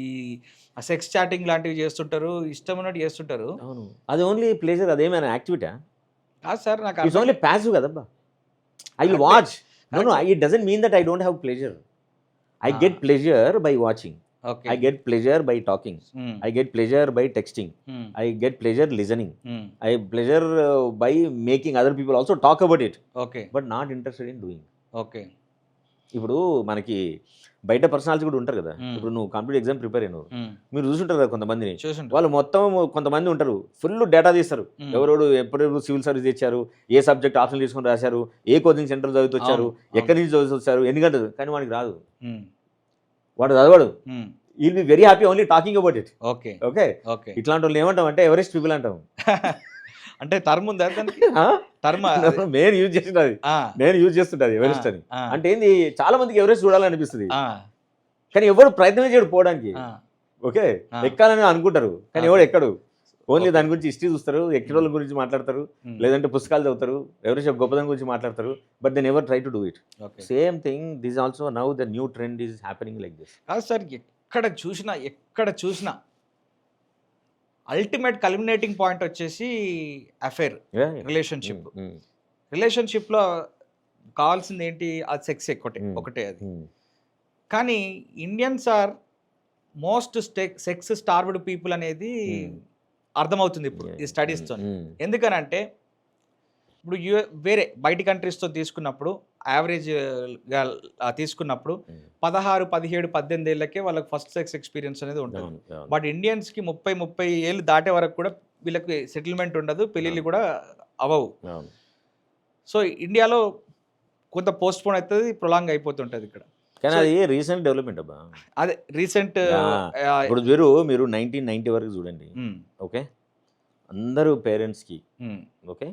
సెక్స్ చాటింగ్ లాంటివి చేస్తుంటారు, ఇష్టం ఉన్నట్టు చేస్తుంటారు. అవును, అది ఓన్లీ ప్లేజర్, అదేమైనా యాక్టివిటీ కాదు సార్, నాకు ఇట్స్ ఓన్లీ ప్యాసివ్ కదబ్బా. I will watch, no it doesn't mean that I don't have pleasure. I get pleasure by watching, I get pleasure by talking, I get pleasure by texting, I get pleasure listening, I pleasure by making other people also talk about it, but not interested in doing. ఇప్పుడు మనకి బయట పర్సనాలిటీ కూడా ఉంటారు కదా. ఇప్పుడు నువ్వు కాంపిటేటివ్ ఎగ్జామ్ ప్రిపేర్ అయినావు, మీరు చూసుంటారు కదా కొంతమందిని, వాళ్ళు మొత్తం కొంతమంది ఉంటారు ఫుల్ డేటా తీస్తారు, ఎవరోడు ఎప్పుడు సివిల్ సర్వీస్ ఇచ్చారు, ఏ సబ్జెక్ట్ ఆప్షన్ తీసుకొని రాశారు, ఏ కోచింగ్ సెంటర్ చదివి వచ్చారు, ఎక్కడి నుంచి చదివి వచ్చారు, ఎన్ని గంటలు, కానీ వాడికి రాదు, వాడు చదవడు. Will be very happy only talking about it. Okay, ఇట్లాంటి వాళ్ళు ఏమంటాం అంటే ఎవరెస్ట్ పీపుల్ అంటాం. అంటే టర్మ్ ఉందా, టర్మ్ నేను యూజ్ చేస్తుంటది, ఎవరెస్ట్ అని. అంటే ఏంది, చాలా మందికి ఎవరెస్ట్ చూడాలనిపిస్తుంది, కానీ ఎవరు ప్రయత్నం చేయడు పోవడానికి. ఓకే, ఎక్కాలని అనుకుంటారు కానీ ఎవడు ఎక్కడు. ఓన్లీ దాని గురించి హిస్టరీ చూస్తారు, ఎక్కిరోళ్ళ గురించి మాట్లాడతారు, లేదంటే పుస్తకాలు చదువుతారు, ఎవరెస్ట్ గొప్పదనం గురించి మాట్లాడతారు, but then ever try to do it. Same thing this also now the new trend is happening like this. కాదు సార్, ఎక్కడ చూసినా అల్టిమేట్ కల్మినేటింగ్ పాయింట్ వచ్చేసి అఫైర్, రిలేషన్షిప్లో కావాల్సింది ఏంటి, అది సెక్స్ ఒకటే అది. కానీ Indians are most sex starved people అనేది అర్థమవుతుంది ఇప్పుడు ఈ స్టడీస్తో. ఎందుకనంటే ఇప్పుడు వేరే బయటి కంట్రీస్తో తీసుకున్నప్పుడు యావరేజ్గా తీసుకున్నప్పుడు 16, 17, 18 ఏళ్ళకే వాళ్ళకి ఫస్ట్ సెక్స్ ఎక్స్పీరియన్స్ అనేది ఉంటుంది. బట్ ఇండియన్స్కి 30 ఏళ్ళు దాటే వరకు కూడా వీళ్ళకి సెటిల్మెంట్ ఉండదు, పెళ్ళిళ్ళు కూడా అవ్వవు. సో ఇండియాలో కొంత పోస్ట్ పోన్ అవుతుంది, ప్రొలాంగ్ అయిపోతుంటుంది ఇక్కడ. కానీ అది రీసెంట్ డెవలప్మెంట్ అబ్బా. అదే రీసెంట్. ఇప్పుడు మీరు 1990 వరకు చూడండి. ఓకే, అందరూ పేరెంట్స్కి ఓకే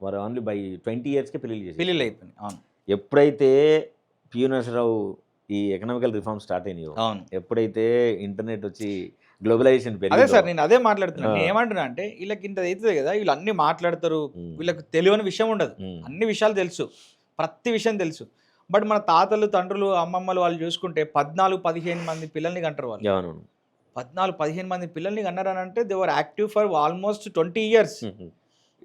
వారు ఓన్లీ బై 20 ఇయర్స్కే పెళ్ళిళ్ళు అయిపోయింది. అవును, ఎప్పుడైతే పివి నరసింహరావు ఈ ఎకనామికల్ రిఫార్మ్ స్టార్ట్ అయినాయో, ఎప్పుడైతే ఇంటర్నెట్ వచ్చి గ్లోబలైజేషన్ అదే సార్ నేను అదే మాట్లాడుతున్నాను. నేను ఏమంటున్నా అంటే వీళ్ళకి ఇంత అవుతుంది కదా, వీళ్ళు అన్ని మాట్లాడతారు, వీళ్ళకి తెలియని విషయం ఉండదు, అన్ని విషయాలు తెలుసు, ప్రతి విషయం తెలుసు. బట్ మన తాతలు, తండ్రులు, అమ్మమ్మలు వాళ్ళు చూసుకుంటే 14-15 మంది పిల్లల్ని కంటారు వాళ్ళు. 14-15 మంది పిల్లల్ని కన్నారని అంటే they were active for almost 20 years.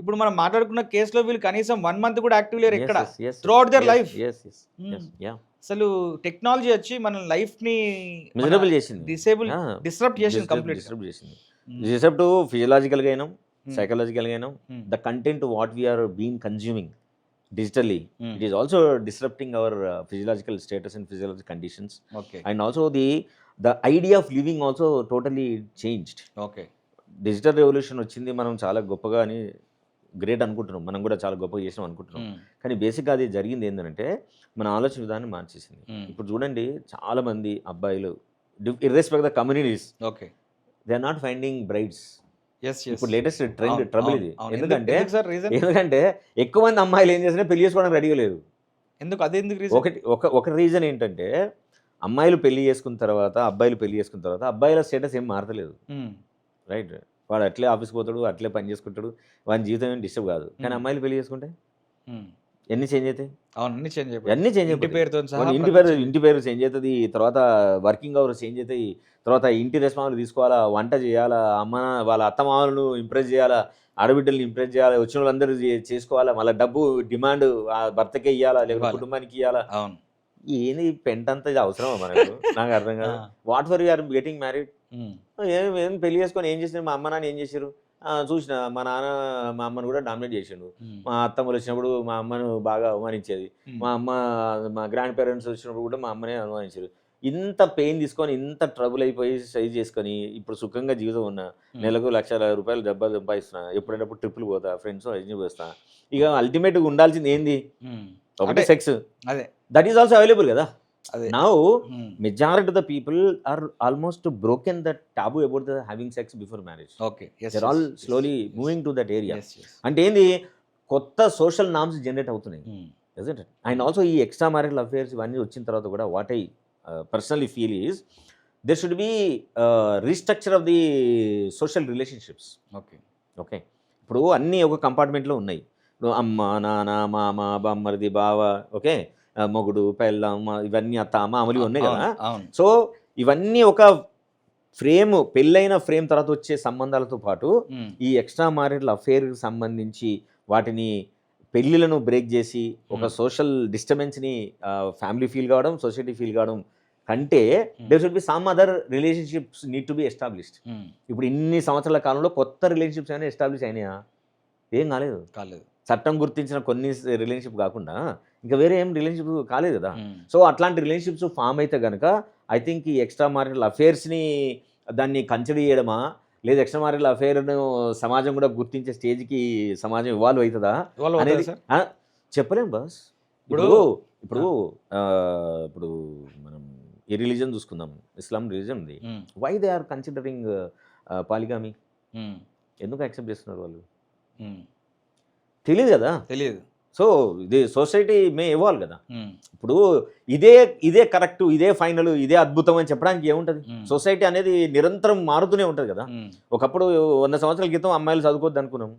ఇప్పుడు మనం మాట్లాడుకున్న కేసులో వీళ్ళు కనీసం 1 మంత్ కూడా యాక్టివ్ లేరు ఎక్కడ, త్రూ అవుట్ దర్ లైఫ్. అసలు టెక్నాలజీ వచ్చి మన లైఫ్ ని మిజరబుల్ చేసింది, డిస్టర్బ్ చేసింది, కంప్లీట్ డిస్టర్బ్ టు ఫిజియలాజికల్ గా అయినా సైకలాజికల్ గా అయినా. The content what we're being consuming digitally, it is also disrupting our physiological status and physiological conditions. And also the idea of living also totally changed. Digital revolution వచ్చింది, మనం చాలా గొప్పగా అని గ్రేట్ అనుకుంటున్నాం, మనం కూడా చాలా గొప్పగా చేసినాం అనుకుంటున్నాం. కానీ బేసిక్గా అది జరిగింది ఏంటంటే మన ఆలోచన విధానం మార్చేసింది. ఇప్పుడు చూడండి, చాలా మంది అబ్బాయిలు irrespect the communities, they are not finding brides. ఇప్పుడు లేటెస్ట్ ట్రెండ్ ట్రబుల్ ఇది. ఎందుకంటే ఎక్కువ మంది అమ్మాయిలు ఏం చేసినా పెళ్లి చేసుకోవడానికి రెడీగా లేదు. ఒక రీజన్ ఏంటంటే అమ్మాయిలు పెళ్లి చేసుకున్న తర్వాత, అబ్బాయిలు పెళ్లి చేసుకున్న తర్వాత అబ్బాయిల స్టేటస్ ఏం మారతలేదు. రైట్, వాడు అట్లే ఆఫీస్కి పోతాడు, అట్లే పని చేసుకుంటాడు, వాడి జీవితం ఏం డిస్టర్బ్ కాదు. కానీ అమ్మాయిలు పెళ్లి చేసుకుంటే ఎన్ని చేంజ్ అవుతాయి, అన్ని చేంజ్ అయిపోతాయి. ఇంటి పేరు చేంజ్ అవుతుంది, తర్వాత వర్కింగ్ అవర్స్ చేంజ్ అవుతాయి, తర్వాత ఇంటి రెస్పాన్సిబిలిటీ తీసుకోవాలా, వంట చేయాలా, వాళ్ళ అత్తమామలను ఇంప్రెస్ చేయాలా, ఆడబిడ్డల్ని ఇంప్రెస్ చేయాలి, వచ్చిన వాళ్ళందరూ చేసుకోవాలా, మళ్ళీ డబ్బు డిమాండ్ భర్తకే ఇవ్వాలా, లేకపోతే కుటుంబానికి ఇవ్వాలా. ఏంది పెంట అంతా ఇది అవసరమా మనకు, నాకు అర్థం కాదు. What for you are getting married, ఏం పెళ్లి చేసుకొని ఏం చేసినారు, మా అమ్మ నాన్న ఏం చేశారు, చూసిన మా నాన్న మా అమ్మను కూడా డామినేట్ చేసిండు. మా అత్తమ్మలు వచ్చినప్పుడు మా అమ్మను బాగా అవమానించేది. మా అమ్మ మా గ్రాండ్ పేరెంట్స్ వచ్చినప్పుడు కూడా మా అమ్మనే అవమానించారు. ఇంత పెయిన్ తీసుకొని ఇంత ట్రబుల్ అయిపోయి సైజ్ చేసుకొని ఇప్పుడు సుఖంగా జీవితం ఉన్నా, నెలకు ₹1,00,000 డబ్బా సంపాదిస్తున్నా, ఎప్పుడైనప్పుడు ట్రిప్పులు పోతా, ఫ్రెండ్స్ ఎంజాయ్ చేస్తా. ఇక అల్టిమేట్గా ఉండాల్సింది ఏంది? ఒకటి సెక్స్. అదే దట్ ఈస్ ఆల్సో అవైలబుల్ కదా. అదే Now, majority of the people are almost broken that taboo about the having sex before marriage. Okay They're all slowly moving to that area. అంటే ఏంది, కొత్త సోషల్ నామ్స్ జనరేట్ అవుతున్నాయి, isn't it? అండ్ ఆల్సో ఈ ఎక్స్ట్రా మ్యారిటల్ అఫేర్స్ ఇవన్నీ వచ్చిన తర్వాత కూడా what I personally feel is there should be restructure of the social relationships. Okay okay, ఇప్పుడు అన్నీ ఒక కంపార్ట్మెంట్లో ఉన్నాయి. ఇప్పుడు అమ్మ, నాన్న, మామ, బామ్మరిది, బావ, ఓకే, మొగుడు, పెళ్ళాం, ఇవన్నీ అత్త, మామూలు ఉన్నాయి కదా. సో ఇవన్నీ ఒక ఫ్రేమ్, పెళ్ళైన ఫ్రేమ్ తర్వాత వచ్చే సంబంధాలతో పాటు ఈ ఎక్స్ట్రా మ్యారిటల్ అఫేర్కి సంబంధించి వాటిని పెళ్ళిళ్ళను బ్రేక్ చేసి ఒక సోషల్ డిస్టర్బెన్స్ని ఫ్యామిలీ ఫీల్ కావడం, సొసైటీ ఫీల్ కావడం కంటే there should be some other relationships need to be established. ఇప్పుడు ఇన్ని సంవత్సరాల కాలంలో కొత్త రిలేషన్షిప్స్ అయినా ఎస్టాబ్లిష్ అయినాయా? ఏం కాలేదు. చట్టం గుర్తించిన కొన్ని రిలేషన్షిప్ కాకుండా ఇంకా వేరే ఏం రిలేషన్షిప్ కాలేదు కదా. సో అట్లాంటి రిలేషన్షిప్స్ ఫామ్ అయితే కనుక ఐ థింక్ ఈ ఎక్స్ట్రా మ్యారిటల్ అఫేర్స్ని దాన్ని కన్సిడర్ చేయడమా, లేదా ఎక్స్ట్రా మ్యారిటల్ అఫేర్ను సమాజం కూడా గుర్తించే స్టేజ్కి సమాజం ఇవాల్వ్ అవుతుందా అనేది చెప్పలేం బాస్. ఇప్పుడు ఇప్పుడు ఇప్పుడు మనం ఈ రిలీజన్ చూసుకుందాం, ఇస్లాం రిలీజన్ ఉంది. Why they are considering polygamy? ఎందుకు యాక్సెప్ట్ చేస్తున్నారు వాళ్ళు? తెలియదు కదా. తెలియదు. సో ఇది సొసైటీ మే ఇవాల్వ్ కదా. ఇప్పుడు ఇదే కరెక్ట్, ఇదే ఫైనల్, ఇదే అద్భుతం అని చెప్పడానికి ఏముంటుంది? సొసైటీ అనేది నిరంతరం మారుతూనే ఉంటుంది కదా. ఒకప్పుడు 100 సంవత్సరాల క్రితం అమ్మాయిలు చదువుకోవద్దు అనుకున్నాం,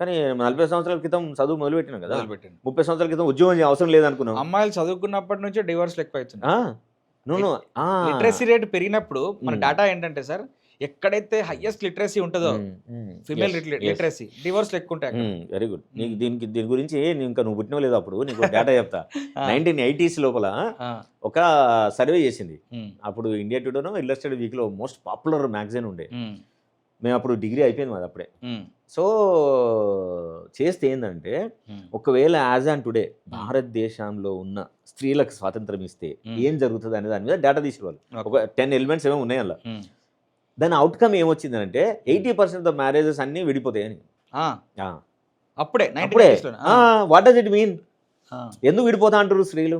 కానీ 40 సంవత్సరాల క్రితం చదువు మొదలుపెట్టినాం కదా. 30 సంవత్సరాల క్రితం ఉద్యోగం అవసరం లేదనుకున్నాం. అమ్మాయిలు చదువుకున్నప్పటి నుంచే డివోర్స్ ఎక్కువ అవుతుంది. లిటరసీ రేట్ పెరిగినప్పుడు మన డేటా ఏంటంటే సార్, ఎక్కడైతే హైయెస్ట్ లిటరసీ ఉంటుందో ఫిమేల్ లిటరసీ, డివోర్స్ ఎక్కువ ఉంటాయి. Very good. నీకు దీని గురించి ఇంకా నువ్వు పుట్టినో లేదు అప్పుడు నీకు డేటా చెప్తా. 1980s లోపల ఒక సర్వే చేసింది. అప్పుడు ఇండియా టుడేనో ఇల్లస్ట్రేటెడ్ వీక్లో మోస్ట్ పాపులర్ మ్యాగజైన్ ఉండే. మేము అప్పుడు డిగ్రీ అయిపోయింది మాది అప్పుడే. సో చేస్తే ఏంటంటే, ఒకవేళ యాజ్ ఆన్ టుడే భారతదేశంలో ఉన్న స్త్రీలకు స్వాతంత్రం ఇస్తే ఏం జరుగుతుంది అనే దాని మీద డేటా తీసేవాళ్ళు. ఒక 10 ఎలిమెంట్స్ ఏమో ఉన్నాయి అలా. దాని అవుట్కమ్ ఏమొచ్చిందంటే 80% ఆఫ్ మ్యారేజెస్ అన్నీ విడిపోతాయని. అప్పుడే వాట్ డస్ ఇట్ మీన్? ఎందుకు విడిపోతా అంటారు స్త్రీలు?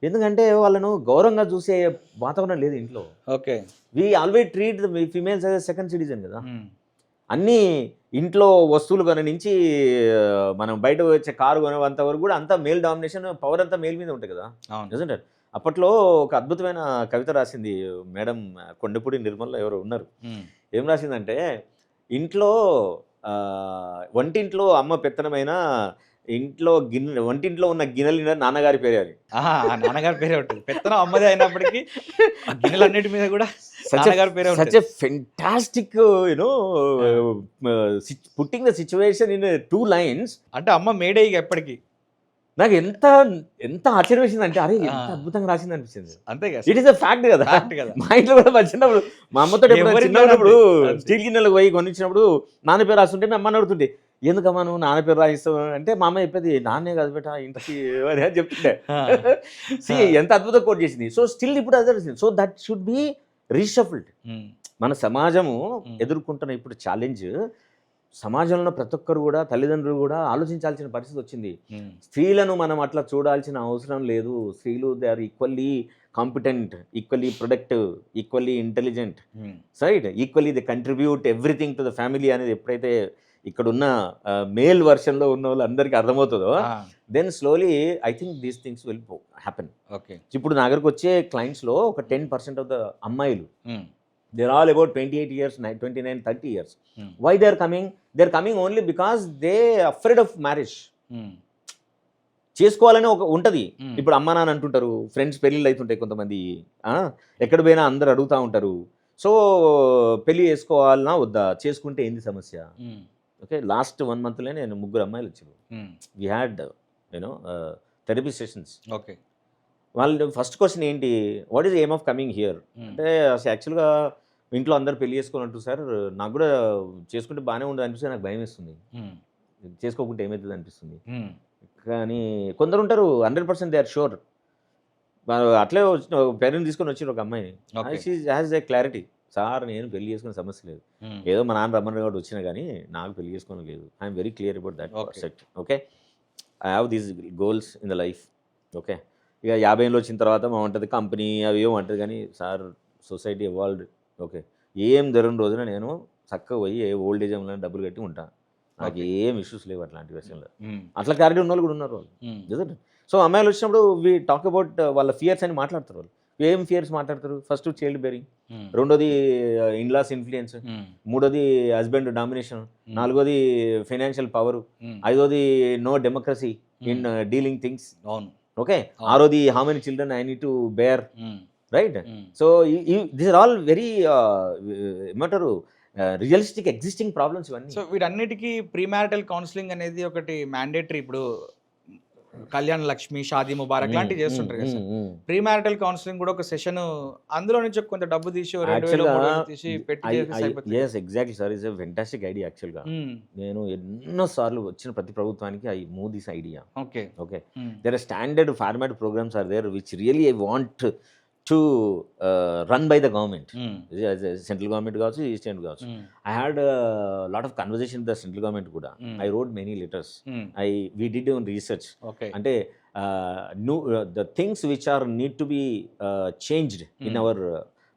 ఎందుకంటే వాళ్ళను గౌరవంగా చూసే వాతావరణం లేదు ఇంట్లో. Okay, we always treat the females as second citizen కదా. అన్నీ ఇంట్లో వస్తువులు కొనే నుంచి మనం బయట వచ్చే కారు కొనేంత వరకు కూడా అంతా మేల్ డామినేషన్, పవర్ అంతా మేల్ మీద ఉంటుంది కదా. నిజంటే అప్పట్లో ఒక అద్భుతమైన కవిత రాసింది మేడం, కొండపూడి నిర్మల ఎవరో ఉన్నారు. ఏం రాసిందంటే, ఇంట్లో వంటింట్లో అమ్మ పెత్తనమైన ఇంట్లో వంటింట్లో ఉన్న గిన్నెలు నాన్నగారి పేరే. అది నాన్నగారి పేరే ఉంటుంది. పెత్తనం అమ్మదే అయినప్పటికీ గిన్నెలన్నిటి మీద కూడా నాన్నగారి పేరే. Such a fantastic you know putting the situation in 2 lines. అంటే అమ్మ మేడే ఎప్పటికీ. నాకు ఎంత ఆశ్చర్యం వేసింది అంటే, అరే ఎంత అద్భుతంగా రాసింది అనిపించింది. అంతే కదా, ఇట్ ఈస్ అ ఫ్యాక్ట్ కదా. మా ఇంట్లో కూడా వచ్చినప్పుడు మా అమ్మతో చిన్నప్పుడు స్టీల్ గిన్నెలకు పోయి కొనిచ్చినప్పుడు నాన్న పేరు రాస్తుంటే మీ అమ్మని అడుగుతుంటే, ఎందుకమ్మా నువ్వు నాన్న పేరు రాయిస్తావు అంటే, మా అమ్మ చెప్పేది నాన్నే కాదు బేట ఇంటికి అని చెప్తుంటే. ఎంత అద్భుతంగా కోట్ చేసింది. సో స్టిల్ ఇప్పుడు అదే. So that should be reshuffled. మన సమాజము ఎదుర్కొంటున్న ఇప్పుడు ఛాలెంజ్, సమాజంలో ప్రతి ఒక్కరు కూడా, తల్లిదండ్రులు కూడా ఆలోచించాల్సిన పరిస్థితి వచ్చింది. స్త్రీలను మనం అట్లా చూడాల్సిన అవసరం లేదు. స్త్రీలు they are equally competent, equally productive, equally intelligent, right, equally they contribute everything to the family అనేది ఎప్పుడైతే ఇక్కడున్న మేల్ వర్షన్లో ఉన్న వాళ్ళు అందరికీ అర్థమవుతుందో, then slowly I think these things will happen. Okay, ఇప్పుడు నా దగ్గరకు వచ్చే క్లయింట్స్లో ఒక 10% ఆఫ్ ద అమ్మాయిలు, they're all about 28 years, 29, 30 years. Why they're coming? They're coming only because they afraid of marriage. చేసుకోవాలని ఒక ఉంటుంది. ఇప్పుడు అమ్మ నాన్న అంటుంటారు, ఫ్రెండ్స్ పెళ్ళిళ్ళు అవుతుంటాయి కొంతమంది, ఎక్కడ పోయినా అందరు అడుగుతూ ఉంటారు. సో పెళ్ళి చేసుకోవాలన్నా వద్దా, చేసుకుంటే ఏంది సమస్య? ఓకే, లాస్ట్ 1 monthలో నేను 3 అమ్మాయిలు వచ్చారు. We had therapy sessions. Okay, వాళ్ళు ఫస్ట్ క్వశ్చన్ ఏంటి, what is aim of coming here అంటే, యాక్చువల్గా ఇంట్లో అందరు పెళ్లి చేసుకోవాలంటూ సార్ నాకు కూడా చేసుకుంటే బాగానే ఉండదు అనిపిస్తే నాకు భయం వేస్తుంది, చేసుకోకుంటే ఏమవుతుంది అనిపిస్తుంది. కానీ కొందరు ఉంటారు 100% దే ఆర్ షూర్. అట్లే వచ్చిన పేరెంట్ తీసుకొని వచ్చిన ఒక అమ్మాయిని, she has a clarity, sir నేను పెళ్లి చేసుకునే సమస్య లేదు, ఏదో మా నాన్న రమ్మని కాబట్టి వచ్చినా కానీ నాకు పెళ్లి చేసుకోవడం లేదు, I'm very clear about that concept. Okay, I have these goals in the life. Okay, ఇక 50 వచ్చిన తర్వాత మా ఉంటుంది కంపెనీ అవి ఏమో ఉంటుంది, కానీ సార్ సొసైటీ ఎవాల్వ్డ్. ఓకే, ఏం జరిగిన రోజున నేను చక్కగా పోయి ఏ ఓల్డ్ ఏజ్ హోమ్లో డబ్బులు కట్టి ఉంటాను, నాకు ఏం ఇష్యూస్ లేవు అట్లాంటి విషయంలో. అట్లా క్లారిటీ ఉన్న వాళ్ళు కూడా ఉన్నారు వాళ్ళు. సో అమ్మాయిలు వచ్చినప్పుడు వి టాక్ అబౌట్ వాళ్ళ ఫియర్స్ అని మాట్లాడతారు. వాళ్ళు ఏం ఫియర్స్ మాట్లాడతారు? ఫస్ట్ చైల్డ్ బేరింగ్, రెండోది ఇన్లాస్ ఇన్ఫ్లుయెన్స్, మూడోది హస్బెండ్ డామినేషన్, నాలుగోది ఫైనాన్షియల్ పవర్, ఐదోది no democracy in dealing things. Okay, ఆరోది how many children I need to bear, right? So these are all very ఏమంటారు రియలిస్టిక్ ఎగ్జిస్టింగ్ ప్రాబ్లమ్స్ ఇవన్నీ. సో వీటన్నిటికీ ప్రీ మ్యారిటల్ కౌన్సిలింగ్ అనేది ఒకటి మ్యాండేటరీ. ఇప్పుడు కళ్యాణ్ లక్ష్మి, షాదీ ముబారక్ లాంటివి చేస్తుంటారు కదా సార్, ప్రీ మ్యారిటల్ కౌన్సిలింగ్ కూడా ఒక సెషన్, అందులో నుంచి కొంత డబ్బు తీసి 2000 తీసి పెట్టి. Exactly sir, is a fantastic idea. యాక్చువల్గా నేను ఎన్నోసార్లు వచ్చిన ప్రతి ప్రభుత్వానికి I move this idea. Okay, there are standard format programmes are there which really I want to run by the government, central government కావచ్చు, స్టేట్ కావచ్చు. I had lot of conversation with the central government కూడా. I wrote many letters, we did own research. అంటే the things which are need to be changed in our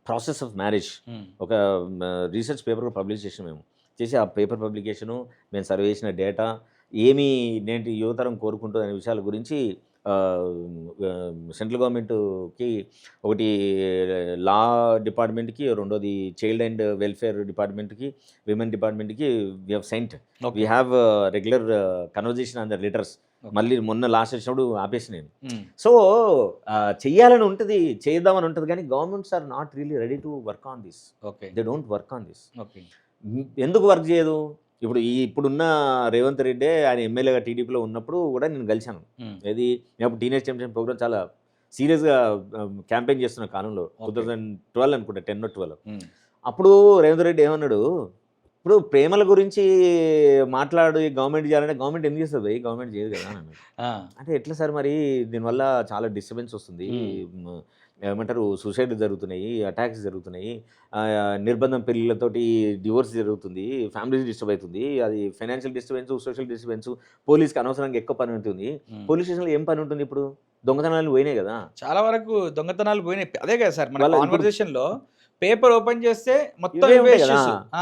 process of marriage. ఒక రీసెర్చ్ పేపర్ పబ్లిష్ చేసాం మేము. చేసి ఆ పేపర్ పబ్లికేషను, మేము సర్వే చేసిన డేటా, ఏమి నేటి యువతరం కోరుకుంటుంది అనే విషయాల గురించి సెంట్రల్ గవర్నమెంట్కి ఒకటి లా డిపార్ట్మెంట్కి, రెండోది చైల్డ్ అండ్ వెల్ఫేర్ డిపార్ట్మెంట్కి, విమెన్ డిపార్ట్మెంట్కి we have sent. We have regular conversation on the letters. మళ్ళీ మొన్న లాస్ట్ వచ్చినప్పుడు ఆపేసి నేను. సో చెయ్యాలని ఉంటుంది, చేద్దామని ఉంటుంది, కానీ governments are not really ready to work on this. They don't work on this. ఎందుకు వర్క్ చేయదు? ఇప్పుడున్న రేవంత్ రెడ్డి ఆయన ఎమ్మెల్యేగా టీడీపీలో ఉన్నప్పుడు కూడా నేను కలిశాను. ఏది నేను టీనేజ్ ఛాంపియన్ ప్రోగ్రామ్ చాలా సీరియస్గా క్యాంపెయిన్ చేస్తున్న కాలంలో 2012 అనుకుంటా, 10 or 12. అప్పుడు రేవంత్ రెడ్డి ఏమన్నాడు, ఇప్పుడు ప్రేమల గురించి మాట్లాడు గవర్నమెంట్ చేయాలంటే గవర్నమెంట్ ఎందుకు చేస్తుంది? గవర్నమెంట్ చేయదు కదా అని అన్నాడు. అంటే ఎట్లా సార్, మరి దీనివల్ల చాలా డిస్టర్బెన్స్ వస్తుంది, ఏమంటారు సూసైడ్ జరుగుతున్నాయి, అటాక్స్ జరుగుతున్నాయి, నిర్బంధం పెళ్ళిళ్ళతోటి డివోర్స్ జరుగుతుంది, ఫ్యామిలీస్ డిస్టర్బ్ అవుతుంది, అది ఫైనాన్షియల్ డిస్టర్బెన్స్, సోషల్ డిస్టర్బెన్స్, పోలీస్కి అనవసరంగా ఎక్కువ పని ఉంటుంది. పోలీస్ స్టేషన్లో ఏం పని ఉంటుంది? ఇప్పుడు దొంగతనాలు పోయినాయి కదా, చాలా వరకు దొంగతనాలు పోయినాయి. అదే కదా సార్ మన కాన్వర్సేషన్లో పేపర్ ఓపెన్ చేస్తే మొత్తం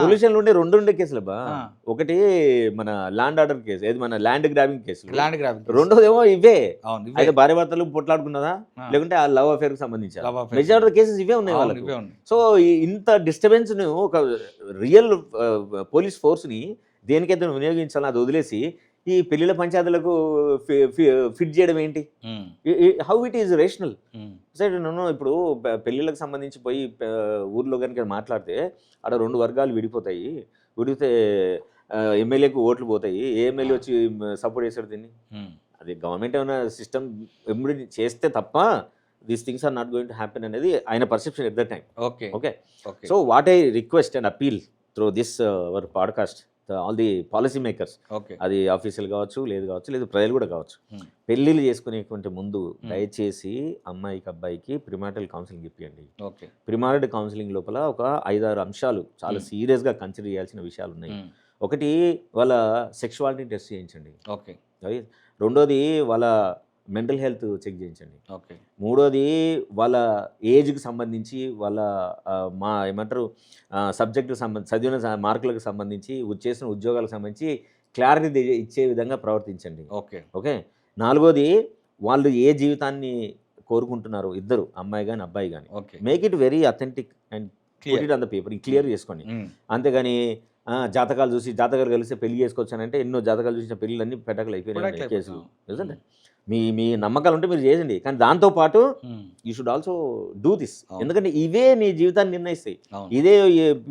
పొల్యూషన్లు ఉండే 2 ఉండే కేసులు బా. ఒకటి మన ల్యాండ్ ఆర్డర్ కేసు, ఏది మన ల్యాండ్ గ్రాబింగ్ కేసు, రెండోదేమో ఇవే. అయితే భార్య భర్తలు పొట్లాడుకున్నదా, లేకుంటే ఆ లవ్ అఫేర్ కి సంబంధించి మెజారిటీ కేసెస్ ఇవే ఉన్నాయి వాళ్ళకి. సో ఇంత డిస్టర్బెన్స్ ను ఒక రియల్ పోలీస్ ఫోర్స్ ని దేనికైతే వినియోగించాలని అది వదిలేసి ఈ పెళ్లిళ్ళ పంచాయతీలకు ఫిట్ చేయడం ఏంటి? How it is rational? సరే నన్ను ఇప్పుడు పెళ్ళిళ్ళకి సంబంధించి పోయి ఊర్లో కనుక మాట్లాడితే అక్కడ 2 వర్గాలు విడిపోతాయి, విడిగితే ఎమ్మెల్యేకు ఓట్లు పోతాయి, ఏ ఎమ్మెల్యే వచ్చి సపోర్ట్ చేశాడు దీన్ని? అది గవర్నమెంట్ ఏమైనా సిస్టమ్ ఎంబడి చేస్తే తప్ప these things are not going to happen అనేది ఆయన perception at the time. Okay, so what I request and appeal through this our podcast all the policy makers, అది ఆఫీసులు కావచ్చు, లేదు ప్రజలు కూడా కావచ్చు, పెళ్ళిళ్ళు చేసుకునేటువంటి ముందు దయచేసి అమ్మాయికి అబ్బాయికి ప్రిమారిటల్ కౌన్సిలింగ్ ఇప్పియండి. ప్రిమారిటల్ కౌన్సిలింగ్ లోపల ఒక 5-6 అంశాలు చాలా సీరియస్గా కన్సిడర్ చేయాల్సిన విషయాలు ఉన్నాయి. ఒకటి, వాళ్ళ సెక్షువాలిటీ టెస్ట్ చేయించండి. రెండోది, వాళ్ళ మెంటల్ హెల్త్ చెక్ చేయించండి. మూడోది, వాళ్ళ ఏజ్కి సంబంధించి, వాళ్ళ ఏమంటారు సబ్జెక్టుకు సంబంధించి, చదివిన మార్కులకు సంబంధించి, చేసిన ఉద్యోగాలకు సంబంధించి క్లారిటీ ఇచ్చే విధంగా ప్రవర్తించండి. ఓకే, నాలుగోది, వాళ్ళు ఏ జీవితాన్ని కోరుకుంటున్నారు, ఇద్దరు అమ్మాయి కానీ అబ్బాయి కానీ, make it very authentic and put it on the paper, clear చేసుకోండి. అంతేగాని జాతకాలు చూసి జాతకాలు కలిస్తే పెళ్లి చేసుకోవచ్చానంటే ఎన్నో జాతకాలు చూసిన పెళ్ళిళ్ళన్నీ పెటకలు అయిపోయినాయి కేసులు. నిజంగా మీ నమ్మకాలు ఉంటే మీరు చేయండి, కానీ దాంతోపాటు you should also do this. ఎందుకంటే ఇవే నీ జీవితాన్ని నిర్ణయిస్తాయి. ఇదే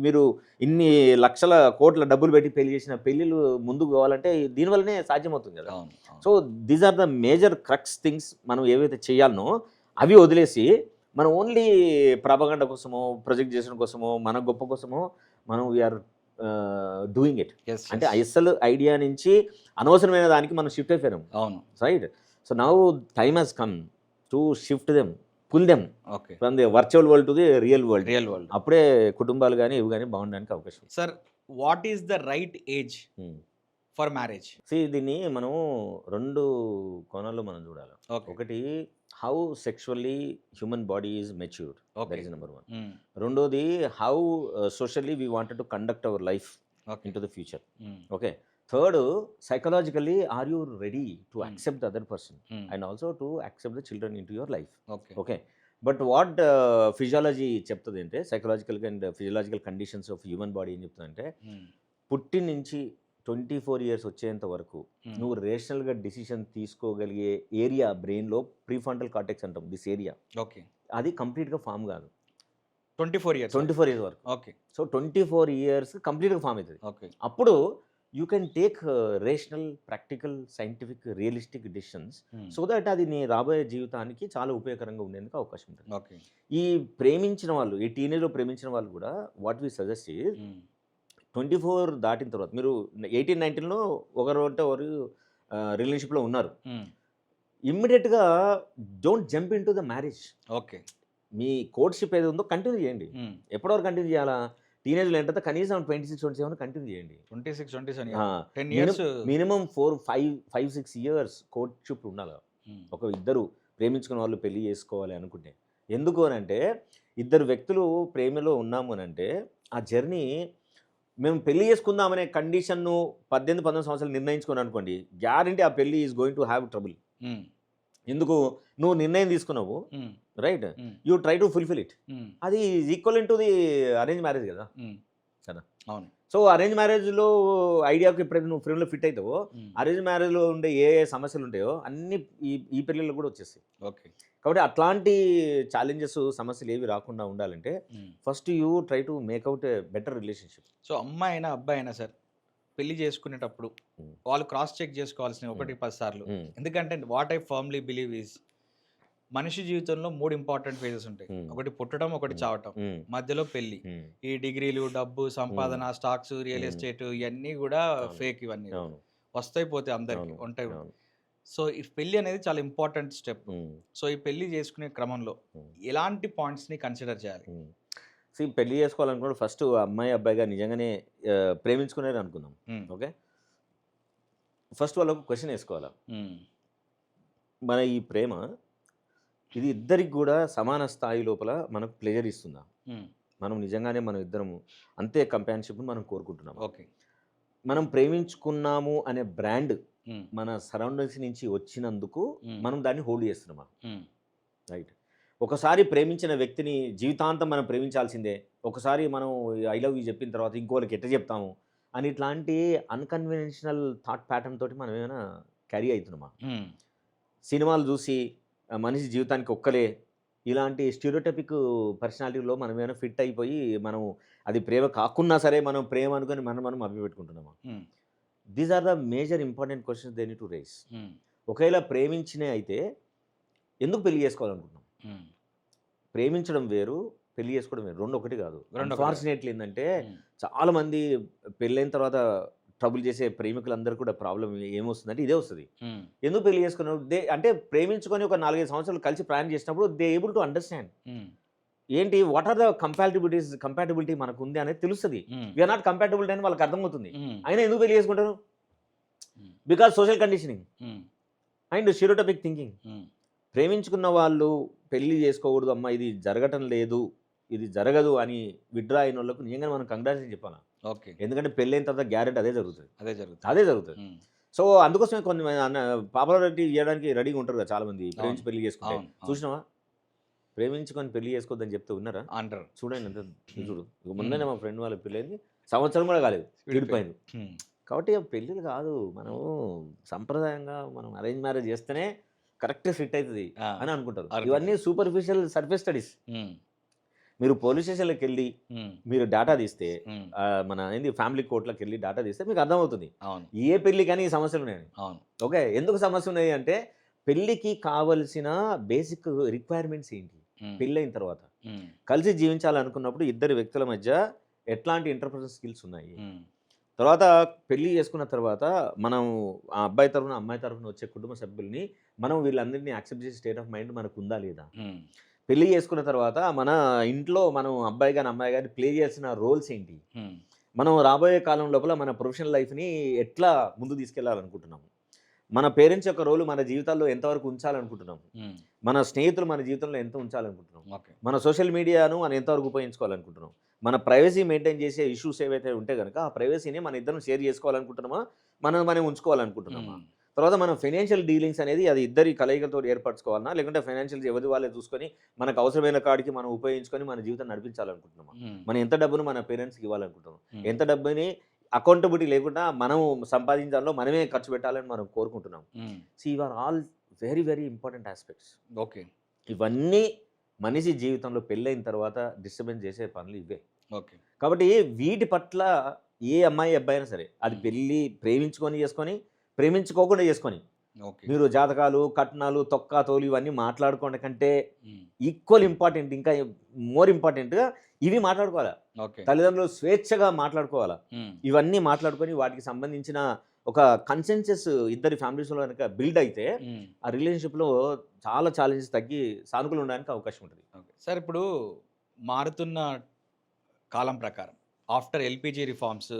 మీరు ఇన్ని లక్షల కోట్ల డబ్బులు పెట్టి పెళ్లి చేసిన పెళ్ళిళ్ళు ముందుకు పోవాలంటే దీనివల్లనే సాధ్యమవుతుంది కదా. So these are the major crux things. మనం ఏవైతే చేయాలనో అవి వదిలేసి మనం ఓన్లీ ప్రాపగండ కోసమో ప్రొజెక్ట్ చేసిన కోసమో మన గొప్ప కోసమో మనం వీఆర్ డూయింగ్ ఇట్. అంటే అసలు ఐడియా నుంచి అనవసరమైన దానికి మనం షిఫ్ట్ అయిపోయాం. అవును, right. So now time has come to shift them, pull them okay, from the virtual world to the real world. Real world. అప్పుడే కుటుంబాలు కానీ ఇవి కానీ బాగుండడానికి అవకాశం. Sir, what is the right age for marriage? దీన్ని మనం 2 కోణాల్లో మనం చూడాలి. ఒకటి, how sexually human body is matured, that is number 1. రెండోది, how socially we wanted to conduct our life in to the future. Okay. Third, psychologically are you ready to accept the other person and also to accept the children in to your life. Okay. But what physiology చెప్తుంది అంటే, psychological and physiological conditions of human body ఏం చెప్తుందంటే, పుట్టి నుంచి 24 years వచ్చేంత వరకు నువ్వు రేషనల్గా డిసిషన్ తీసుకోగలిగే ఏరియా బ్రెయిన్లో ప్రీఫ్రంటల్ కార్టెక్స్ అంటాం, దిస్ ఏరియా. ఓకే. అది కంప్లీట్గా ఫామ్ కాదు 24 years. 24 years వరకు. ఓకే. సో 24 years కంప్లీట్గా ఫామ్ అవుతుంది. ఓకే. అప్పుడు you can take rational, practical, scientific, realistic decisions, so that అది నీ రాబోయే జీవితానికి చాలా ఉపయోగకరంగా ఉండేందుకు అవకాశం ఉంటుంది. ఓకే. ఈ ప్రేమించిన వాళ్ళు, ఈ టీనేజ్లో ప్రేమించిన వాళ్ళు కూడా వాట్ వీ సజెస్ట్ ఈజ్ 24 దాటిన తర్వాత, మీరు 18-19లో ఒకరు అంటే ఒకరు రిలేషన్షిప్లో ఉన్నారు, ఇమ్మీడియట్గా don't jump in to the marriage. Okay. Me courtship ఏది ఉందో కంటిన్యూ చేయండి. ఎప్పటివరకు కంటిన్యూ చేయాలా? టీనేజ్లో ఏంటంటే కనీసం 26-27 కంటిన్యూ చేయండి. 10 years మినిమం 5-6 years కోర్ట్షిప్ ఉండాలి. ఒక ఇద్దరు ప్రేమించుకున్న వాళ్ళు పెళ్లి చేసుకోవాలి అనుకుంటే. ఎందుకు అని అంటే, ఇద్దరు వ్యక్తులు ప్రేమలో ఉన్నాము అని అంటే, ఆ జర్నీ మేము పెళ్లి చేసుకుందామనే కండిషన్ను 18-19 సంవత్సరాలు నిర్ణయించుకుని అనుకోండి, గ్యారంటీ ఆ పెళ్లి is going to have trouble. ఎందుకు? నువ్వు నిర్ణయం తీసుకున్నావు, right, you try to fulfil it. అది equal to the arrange marriage కదా. అవును. సో అరేంజ్ మ్యారేజ్లో ఐడియాకి ఎప్పుడైతే నువ్వు ఫ్రేమ్లో ఫిట్ అవుతావో, అరేంజ్ మ్యారేజ్లో ఉండే ఏ సమస్యలు ఉంటాయో అన్నీ ఈ పెళ్ళిళ్ళు కూడా వచ్చేస్తాయి. ఓకే. కాబట్టి అట్లాంటి ఛాలెంజెస్, సమస్యలు ఏవి రాకుండా ఉండాలంటే first you try to make out A better relationship. So అమ్మాయి అయినా అబ్బాయి అయినా సార్, పెళ్లి చేసుకునేటప్పుడు వాళ్ళు క్రాస్ చెక్ చేసుకోవాల్సిన 1-10 సార్లు. ఎందుకంటే what I firmly believe is, మనిషి జీవితంలో 3 ఇంపార్టెంట్ ఫేజెస్ ఉంటాయి. ఒకటి పుట్టడం, ఒకటి చావటం, మధ్యలో పెళ్లి. ఈ డిగ్రీలు, డబ్బు, సంపాదన, స్టాక్స్, రియల్ ఎస్టేట్ ఇవన్నీ కూడా ఫేక్. ఇవన్నీ వస్తాయి పోతాయి, అందరికి ఉంటాయి. సో ఈ పెళ్లి అనేది చాలా ఇంపార్టెంట్ స్టెప్. సో ఈ పెళ్లి చేసుకునే క్రమంలో ఎలాంటి పాయింట్స్ని కన్సిడర్ చేయాలి? పెళ్లి చేసుకోవాలనుకున్నప్పుడు ఫస్ట్ అమ్మాయి అబ్బాయిగా నిజంగానే ప్రేమించుకునేది అనుకుందాం. ఓకే. ఫస్ట్ వాళ్ళకు క్వశ్చన్ వేసుకోవాలా, మన ఈ ప్రేమ ఇది ఇద్దరికి కూడా సమాన స్థాయి లోపల మనకు ప్లెజర్ ఇస్తుందా? మనం నిజంగానే మనం ఇద్దరము అంతే కంపాన్షిప్ మనం కోరుకుంటున్నాం. ఓకే. మనం ప్రేమించుకున్నాము అనే బ్రాండ్ మన సరౌండింగ్స్ నుంచి వచ్చినందుకు మనం దాన్ని హోల్డ్ చేస్తున్నామా? రైట్. ఒకసారి ప్రేమించిన వ్యక్తిని జీవితాంతం మనం ప్రేమించాల్సిందే, ఒకసారి మనం ఐ లవ్ యూ చెప్పిన తర్వాత ఇంకోళ్ళకి ఎట్ట చెప్తాము అని ఇట్లాంటి అన్కన్వెన్షనల్ థాట్ ప్యాటర్న్ తోటి మనం ఏమైనా క్యారీ అవుతున్నామా? సినిమాలు చూసి మనిషి జీవితానికి ఒక్కలే ఇలాంటి స్టీరియోటైపిక్ పర్సనాలిటీలో మనం ఏమైనా ఫిట్ అయిపోయి మనం అది ప్రేమ కాకున్నా సరే మనం ప్రేమ అనుకొని మనం అభిపెట్టుకుంటున్నామా? These are the major important questions they need to raise. ఒకవేళ ప్రేమించినే అయితే ఎందుకు పెళ్లి చేసుకోవాలనుకుంటున్నాం? ప్రేమించడం వేరు, పెళ్లి చేసుకోవడం వేరు, రెండు ఒకటి కాదు. అన్ఫార్చునేట్లీ ఏంటంటే చాలామంది పెళ్ళైన తర్వాత ట్రబుల్ చేసే ప్రేమికులందరూ కూడా ప్రాబ్లం ఏమొస్తుందంటే ఇదే వస్తుంది. ఎందుకు పెళ్లి చేసుకున్నప్పుడు అంటే ప్రేమించుకొని ఒక 4-5 సంవత్సరాలు కలిసి ప్రయాణం చేసినప్పుడు దే ఏబుల్ టు అండర్స్టాండ్ ఏంటి వాట్ ఆర్ ద కంపాటబిలిటీ మనకు ఉంది అనేది తెలుస్తుంది. వీఆర్ నాట్ కంపాటబిలిటీ అని వాళ్ళకి అర్థమవుతుంది. అయినా ఎందుకు పెళ్లి చేసుకుంటారు? Because social conditioning and stereotypic thinking. ప్రేమించుకున్న వాళ్ళు పెళ్లి చేసుకోకూడదు, అమ్మ ఇది జరగటం లేదు, ఇది జరగదు అని విత్డ్రా అయిన వాళ్ళకు నిజంగా మనం కంగ్రాచులేషన్ చెప్పాలా? ఓకే. ఎందుకంటే పెళ్ళైన తర్వాత గ్యారెంటీ అదే జరుగుతుంది. సో అందుకోసమే కొన్ని పాపులారిటీ చేయడానికి రెడీగా ఉంటారు కదా చాలా మంది, ప్రేమించి పెళ్లి చేసుకుంటే. చూసినావా? ప్రేమించుకొని పెళ్లి చేసుకోవద్దని చెప్తే ఉన్నారా? అంటారు. చూడండి ఎంత చూడు. మొన్ననే మా ఫ్రెండ్ వాళ్ళ పెళ్ళైంది, సంవత్సరం కూడా కాలేదు, విడిపోయింది. కాబట్టి పెళ్ళిళ్ళు కాదు, మనం సంప్రదాయంగా మనం అరేంజ్ మ్యారేజ్ చేస్తేనే కరెక్ట్ ఫిట్ అవుతుంది అని అనుకుంటారు. ఇవన్నీ సూపర్ఫిషియల్ సర్ఫేస్ స్టడీస్. మీరు పోలీస్ స్టేషన్లోకి వెళ్ళి మీరు డేటా తీస్తే, మన ఏంది ఫ్యామిలీ కోర్టులోకి వెళ్ళి డేటా తీస్తే మీకు అర్థమవుతుంది ఏ పెళ్లి కానీ ఈ సమస్యలు ఉన్నాయని. ఓకే. ఎందుకు సమస్య ఉన్నాయి అంటే పెళ్ళికి కావలసిన బేసిక్ రిక్వైర్మెంట్స్ ఏంటి, పెళ్ళైన తర్వాత కలిసి జీవించాలనుకున్నప్పుడు ఇద్దరు వ్యక్తుల మధ్య ఎట్లాంటి ఇంటర్పర్సనల్ స్కిల్స్ ఉన్నాయి, తర్వాత పెళ్లి చేసుకున్న తర్వాత మనం ఆ అబ్బాయి తరఫున అమ్మాయి తరఫున వచ్చే కుటుంబ సభ్యుల్ని మనం వీళ్ళందరినీ యాక్సెప్ట్ చేసే స్టేట్ ఆఫ్ మైండ్ మనకు ఉందా లేదా, పెళ్లి చేసుకున్న తర్వాత మన ఇంట్లో మనం అబ్బాయి కానీ అమ్మాయి కానీ ప్లే చేయాల్సిన రోల్స్ ఏంటి, మనం రాబోయే కాలం లోపల మన ప్రొఫెషనల్ లైఫ్ని ఎట్లా ముందు తీసుకెళ్లాలనుకుంటున్నాము, మన పేరెంట్స్ యొక్క రోలు మన జీవితాల్లో ఎంతవరకు ఉంచాలనుకుంటున్నాము, మన స్నేహితులు మన జీవితంలో ఎంత ఉంచాలనుకుంటున్నాం, మన సోషల్ మీడియాను మనం ఎంతవరకు ఉపయోగించుకోవాలనుకుంటున్నాం, మన ప్రైవసీ మెయింటైన్ చేసే ఇష్యూస్ ఏవైతే ఉంటే కనుక ఆ ప్రైవసీని మన ఇద్దరం షేర్ చేసుకోవాలనుకుంటున్నామా, మనం ఉంచుకోవాలనుకుంటున్నామా, తర్వాత మనం ఫైనాన్షియల్ డీలింగ్స్ అనేది అది ఇద్దరి కలయికలతో ఏర్పరచుకోవాలన్నా, లేకుంటే ఫైనాన్షియల్ ఎవరి వాళ్ళే చూసుకొని మనకు అవసరమైన కాడికి మనం ఉపయోగించుకొని మన జీవితం నడిపించాలనుకుంటున్నామా, మనం ఎంత డబ్బును మన పేరెంట్స్కి ఇవ్వాలనుకుంటున్నాం, ఎంత డబ్బుని అకౌంటబిలిటీ లేకుండా మనం సంపాదించాలో మనమే ఖర్చు పెట్టాలని మనం కోరుకుంటున్నాం. So ఇవర్ all very very important aspects. Okay, ఇవన్నీ మనిషి జీవితంలో పెళ్ళైన తర్వాత డిస్టర్బెన్స్ చేసే పనులు ఇవే. ఓకే, కాబట్టి వీటి పట్ల ఏ అమ్మాయి అబ్బాయి అయినా సరే అది పెళ్ళి ప్రేమించుకొని చేసుకొని ప్రేమించుకోకుండా చేసుకొని మీరు జాతకాలు కట్నాలు తొక్క తోలు ఇవన్నీ మాట్లాడుకోవడం కంటే ఈక్వల్ ఇంపార్టెంట్, ఇంకా మోర్ ఇంపార్టెంట్గా ఇవి మాట్లాడుకోవాలా. తల్లిదండ్రులు స్వేచ్ఛగా మాట్లాడుకోవాలా. ఇవన్నీ మాట్లాడుకొని వాటికి సంబంధించిన ఒక కన్సెన్సస్ ఇద్దరి ఫ్యామిలీస్లో కనుక బిల్డ్ అయితే ఆ రిలేషన్షిప్లో చాలా ఛాలెంజెస్ తగ్గి సానుకూలంగా ఉండడానికి అవకాశం ఉంటుంది. సార్, ఇప్పుడు మారుతున్న కాలం ప్రకారం ఆఫ్టర్ ఎల్పిజి రిఫార్మ్స్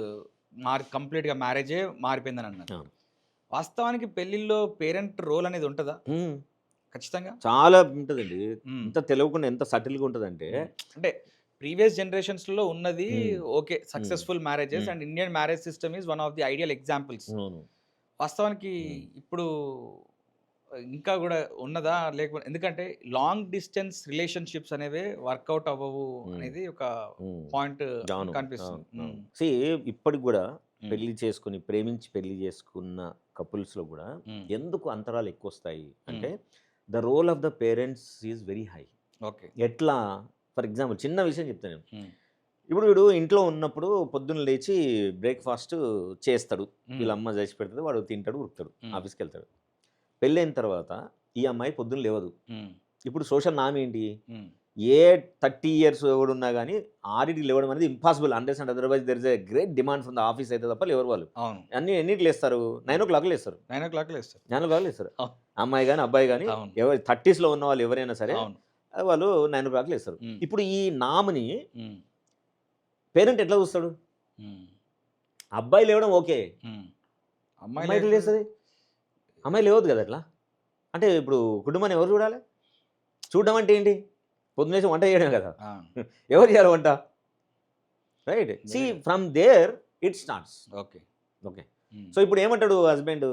కంప్లీట్గా మ్యారేజే మారిపోయిందని అన్నారు. వాస్తవానికి పెళ్లిల్లో పేరెంట్ రోల్ అనేది ఉంటుందా? ఖచ్చితంగా చాలా ఉంటుందండి. ఎంత తెలియకుండా ఎంత సటిల్గా ఉంటుందంటే, అంటే ప్రీవియస్ జనరేషన్స్లో ఉన్నది okay, successful marriages and Indian marriage system is one of the ideal examples. వాస్తవానికి ఇప్పుడు ఇంకా కూడా ఉన్నదా లేకపోతే, ఎందుకంటే లాంగ్ డిస్టెన్స్ రిలేషన్షిప్స్ అనేవి వర్కౌట్ అవ్వవు అనేది ఒక పాయింట్ కనిపిస్తుంది. ఇప్పటికి కూడా పెళ్లి చేసుకుని ప్రేమించి పెళ్లి చేసుకున్న కపుల్స్లో కూడా ఎందుకు అంతరాలు ఎక్కువ వస్తాయి అంటే the role of the parents is very high. Okay, ఎట్లా? ఫర్ ఎగ్జాంపుల్ చిన్న విషయం చెప్తాను. ఇప్పుడు వీడు ఇంట్లో ఉన్నప్పుడు పొద్దున్న లేచి బ్రేక్ఫాస్ట్ చేస్తాడు, వీళ్ళ అమ్మ చేసి పెడుతుంది, వాడు తింటాడు, ఉరుకుతాడు, ఆఫీస్కి వెళ్తాడు. పెళ్ళైన తర్వాత ఈ అమ్మాయి పొద్దున్న లేవదు. ఇప్పుడు సోషల్ నామ్ ఏంటి? ఏ 30 years ఎవడున్నా కానీ 6కి లేవడం అనేది impossible, unless and otherwise there is a great demand from the office అయితే తప్ప లేవరు వాళ్ళు. అన్ని ఎన్నింటికి లేస్తారు? 9 o'clock లేస్తారు. 9 o'clock లేస్తారు. అమ్మాయి కానీ అబ్బాయి కానీ ఎవరు 30s ఉన్న వాళ్ళు ఎవరైనా సరే వాళ్ళు 9 o'clock లేస్తారు. ఇప్పుడు ఈ నామ్ని పేరెంట్ ఎట్లా చూస్తాడు? అబ్బాయి లేవడం ఓకే, అమ్మాయి ఎట్లా లేస్తుంది? అమ్మాయి లేవద్దు కదా అట్లా. అంటే ఇప్పుడు కుటుంబాన్ని ఎవరు చూడాలి? చూడడం అంటే ఏంటి? పొద్దునేసి వంట చేయడం కదా. ఎవరు చేయాలి వంట? Right. See from there it starts. Okay. So ఇప్పుడు ఏమంటాడు హస్బెండ్?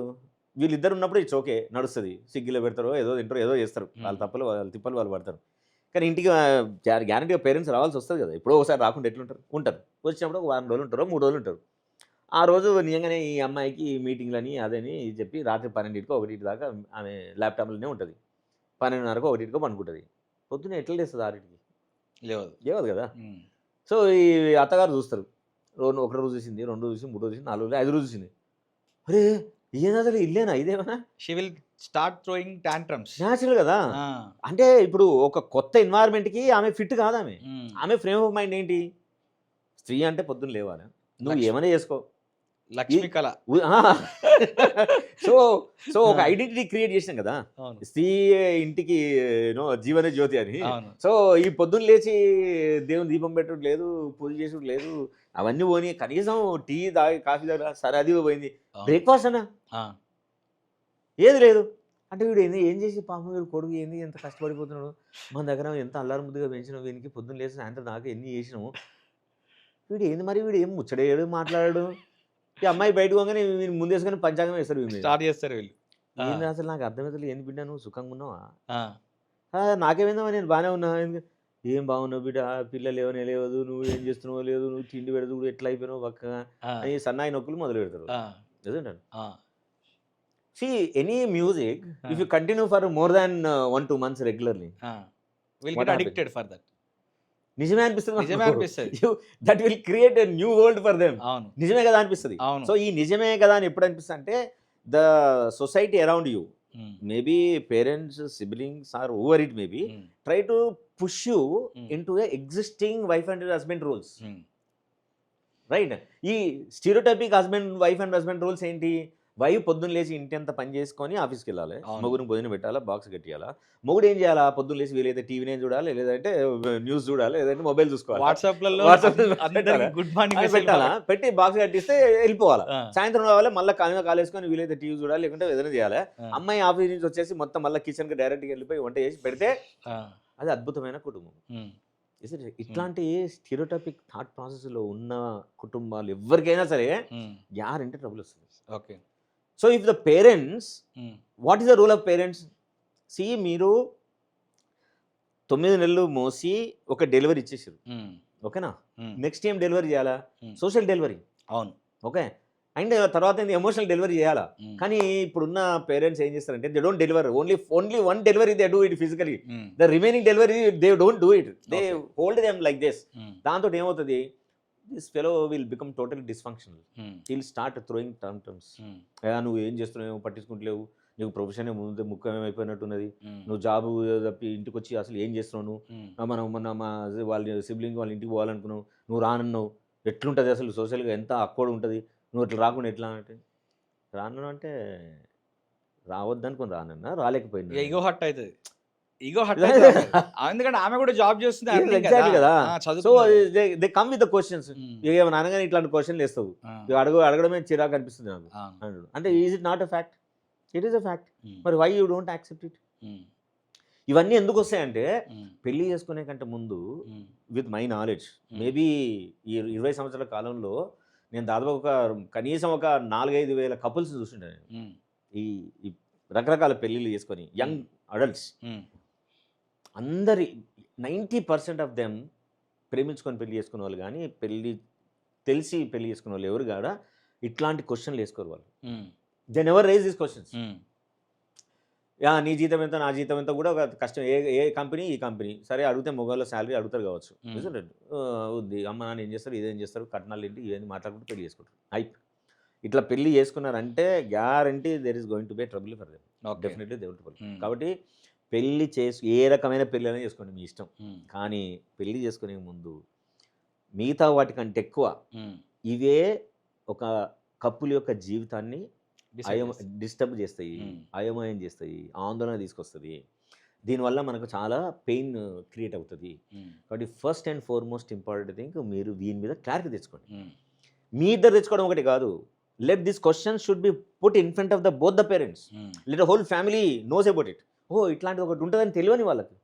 వీళ్ళిద్దరు ఉన్నప్పుడు ఇట్స్ ఓకే, నడుస్తుంది, స్విగ్గీలో పెడతారు, ఏదో తింటారు, ఏదో చేస్తారు, వాళ్ళ తప్పలు వాళ్ళ తిప్పలు వాళ్ళు పడతారు. కానీ ఇంటికి గ్యారంటీగా పేరెంట్స్ రావాల్సి వస్తుంది కదా. ఎప్పుడో ఒకసారి రాకుండా ఎట్లుంటారు? ఉంటారు. వచ్చినప్పుడు ఒక 1 రోజులు ఉంటారో 3 రోజులు ఉంటారు. ఆ రోజు నిజంగానే ఈ అమ్మాయికి మీటింగ్లని అదని చెప్పి రాత్రి 12కి 1 దాకా ఆమె ల్యాప్టాప్లోనే ఉంటుంది. 12:30కో 1కో పనుకుంటుంది. పొద్దున్న ఎట్లా లేస్తుంది? 6కి లేవదు కదా. సో ఈ అత్తగారు చూస్తారు, ఒక రోజు చూసింది, 2 రోజు చూసింది, 3 రోజు చూసింది, 4 రోజు, 5 రోజు చూసింది. అరే ఏనా అసలు ఇల్లేనా ఇదేమన్నా? She will start throwing tantrums. Natural కదా. అంటే ఇప్పుడు ఒక కొత్త ఎన్వైర్న్మెంట్కి ఆమె ఫిట్ కాదు. ఆమె ఫ్రేమ్ ఆఫ్ మైండ్ ఏంటి? స్త్రీ అంటే పొద్దున్న లేవాలి, నువ్వు ఏమైనా చేసుకో, లక్ష్మీ కళ. సో ఒక ఐడెంటిటీ క్రియేట్ చేసినాం కదా, స్త్రీ ఇంటికి జీవన జ్యోతి అని. సో ఈ పొద్దున్న లేచి దేవుని దీపం పెట్టడం లేదు, పూజ చేసుడు లేదు, అవన్నీ పోని, కనీసం టీ తాగి కాఫీ తాగా సరే అది పోయింది, బ్రేక్ఫాస్ట్ అన్నా ఏది లేదు. అంటే వీడు ఏం చేసి పాపం వీడు కొడుకు ఏంది ఎంత కష్టపడిపోతున్నాడు, మన దగ్గర ఎంత అల్లారు ముద్దుగా పెంచినావు, వీనికి పొద్దున్న లేచి సాయంత్రం దాకా ఎన్ని చేసినాము, వీడు ఏంది మరి, వీడు ఏం ముచ్చడేయడు, మాట్లాడాడు. ఈ అమ్మాయి బయటకు పోగానే ముందేసుకొని పంచాంగం వేస్తారు, స్టార్ట్ చేస్తారు వీళ్ళు. ఏంది అసలు నాకు అర్థమవుతుంది, ఏంది బిడ్డ నువ్వు సుఖంగా ఉన్నావా? నాకేమైందా, నేను బాగానే ఉన్నా. ఏం బాగున్నావు బిడ్డ, పిల్లలు ఏమైనా లేవదు, నువ్వు ఏం చేస్తున్నావో లేదు, నువ్వు తిండి పెడదు కూడా ఎట్లా అయిపోయినావు పక్కగా అని సన్నాయి నొక్కులు మొదలు పెడతారు. నిజంటాను. See, any music, if you continue for more than 1-2 months regularly, will get addicted for that. నిజమే అనిపిస్తుంది. That will create a new world for them. నిజమే కదా అనిపిస్తుంది. సో ఈ నిజమే కదా అని ఎప్పుడు అనిపిస్తుంది అంటే the society around you, maybe parents, siblings or over it, maybe try to push you into existing wife and husband rules, right? ఈ stereotypic wife and husband rules ఏంటి? వైఫ్ పొద్దున్న లేచి ఇంటి అంతా పని చేసుకొని ఆఫీస్కి వెళ్ళాలి, మొగుడిని భోజనం పెట్టాలా, బాక్స్ కట్టియాలా. మొగుడు ఏం చేయాలా? పొద్దున్న లేచి వీలైతే టీవీనే చూడాలి, లేదంటే న్యూస్ చూడాలి, లేదంటే మొబైల్ చూసుకోవాలి, వాట్సాప్లలో గుడ్ మార్నింగ్ పెట్టాలా, పెట్టి బాక్స్ కట్టిస్తే వెళ్ళిపోవాలా. సాయంత్రం రావాలి, మళ్ళీ కాలేసుకొని వీలైతే టీవీ చూడాలి, లేకుంటే ఏదైనా చేయాలి. అమ్మాయి ఆఫీస్ నుంచి వచ్చేసి మొత్తం మళ్ళీ కిచెన్కి డైరెక్ట్గా వెళ్ళిపోయి వంట చేసి పెడితే అది అద్భుతమైన కుటుంబం. ఇట్లాంటి స్టీరియోటైపిక్ థాట్ ప్రాసెస్లో ఉన్న కుటుంబాలు ఎవరికైనా సరే గ్యారంటీ ట్రబుల్ వస్తుంది. Okay. So if the parents, what is the rule of parents? See, మీరు 9 నెలలు మోసి ఒక డెలివరీ ఇచ్చేసారు, ఓకేనా? నెక్స్ట్ ఏం డెలివరీ చేయాలా? Social delivery. అవును. ఓకే. అండ్ తర్వాత ఎమోషనల్ డెలివరీ చేయాలా. కానీ ఇప్పుడున్న పేరెంట్స్ ఏం చేస్తారంటే they don't deliver, only one delivery they do it physically, the remaining delivery they don't do it, they hold them like this. దాంతో ఏమవుతుంది? This fellow will become totally dysfunctional. Will start throwing terms. నువ్వు ఏం చేస్తున్నావు, పట్టించుకుంటలేవు, నీకు ప్రొఫెషన్ ముందు ముఖ్యమైపోయినట్టున్నది, నువ్వు జాబ్ తప్పి ఇంటికి వచ్చి అసలు ఏం చేస్తున్నావు, మనం మొన్న మా వాళ్ళ సిబ్లింగ్ వాళ్ళ ఇంటికి పోవాలనుకున్నావు, నువ్వు రానన్నావు, ఎట్లుంటుంది అసలు సోషల్గా ఎంత అక్కోడు ఉంటుంది, నువ్వు అట్లా రాకుండా ఎట్లా అంటే, రాను అంటే రావద్దనుకుని రానన్నా, రాలేకపోయింది, ఈగో హట్ అవుతుంది. ఎందుకంటే ఆమె కూడా జాబ్ చేస్తుంది కదా. So they come with the questions. ఏమైనా అనగానే ఇట్లాంటి క్వశ్చన్లు వేస్తావు, అడగడమే చిరాకు అనిపిస్తుంది నాకు. అంటే is it not a fact? It is a fact. మరి why you don't accept it? ఇవన్నీ ఎందుకు వస్తాయంటే పెళ్లి చేసుకునే కంటే ముందు, విత్ మై నాలెడ్జ్, మేబీ ఈ 20 సంవత్సరాల కాలంలో నేను దాదాపు కనీసం ఒక 4-5 వేల కపుల్స్ చూస్తుంటాను నేను. ఈ రకరకాల పెళ్ళిళ్ళు చేసుకొని యంగ్ అడల్ట్స్ అందరి 90% ఆఫ్ దెమ్ ప్రేమించుకొని పెళ్లి చేసుకునే వాళ్ళు, కానీ తెలిసి పెళ్లి చేసుకునే వాళ్ళు ఎవరు కాడా ఇట్లాంటి క్వశ్చన్లు వేసుకోరు వాళ్ళు. They never raise these questions. నీ జీతం ఎంత, నా జీతం ఎంత కూడా ఒక కష్టం. ఏ కంపెనీ, ఈ కంపెనీ, సరే అడిగితే మొగోళ్ళ శాలరీ అడుగుతారు కావచ్చు, ఉంది, అమ్మ నాన్న ఏం చేస్తారు, ఇదేం చేస్తారు, కట్నాలు ఏంటి, ఇవన్నీ మాట్లాడుకుంటూ పెళ్లి చేసుకుంటారు. ఇట్లా పెళ్లి చేసుకున్నారంటే guarantee there is going to be trouble for them, definitely they will trouble. కాబట్టి పెళ్లి ఏ రకమైన పెళ్ళి అయినా చేసుకోండి, మీ ఇష్టం. కానీ పెళ్లి చేసుకునే ముందు మిగతా వాటికంటే ఎక్కువ ఇవే ఒక కప్పుల యొక్క జీవితాన్ని డిస్టర్బ్ చేస్తాయి, అయోమయం చేస్తాయి, ఆందోళన తీసుకొస్తుంది. దీనివల్ల మనకు చాలా పెయిన్ క్రియేట్ అవుతుంది. కాబట్టి first and foremost important thing, మీరు దీని మీద క్లారిటీ తెచ్చుకోండి. మీ ఇద్దరు తెచ్చుకోవడం ఒకటి కాదు. Let this question should be put in front of both the parents. Let whole family knows about it. ఇట్లాంటిది ఒకటి ఉంటుందని తెలియని వాళ్ళకి,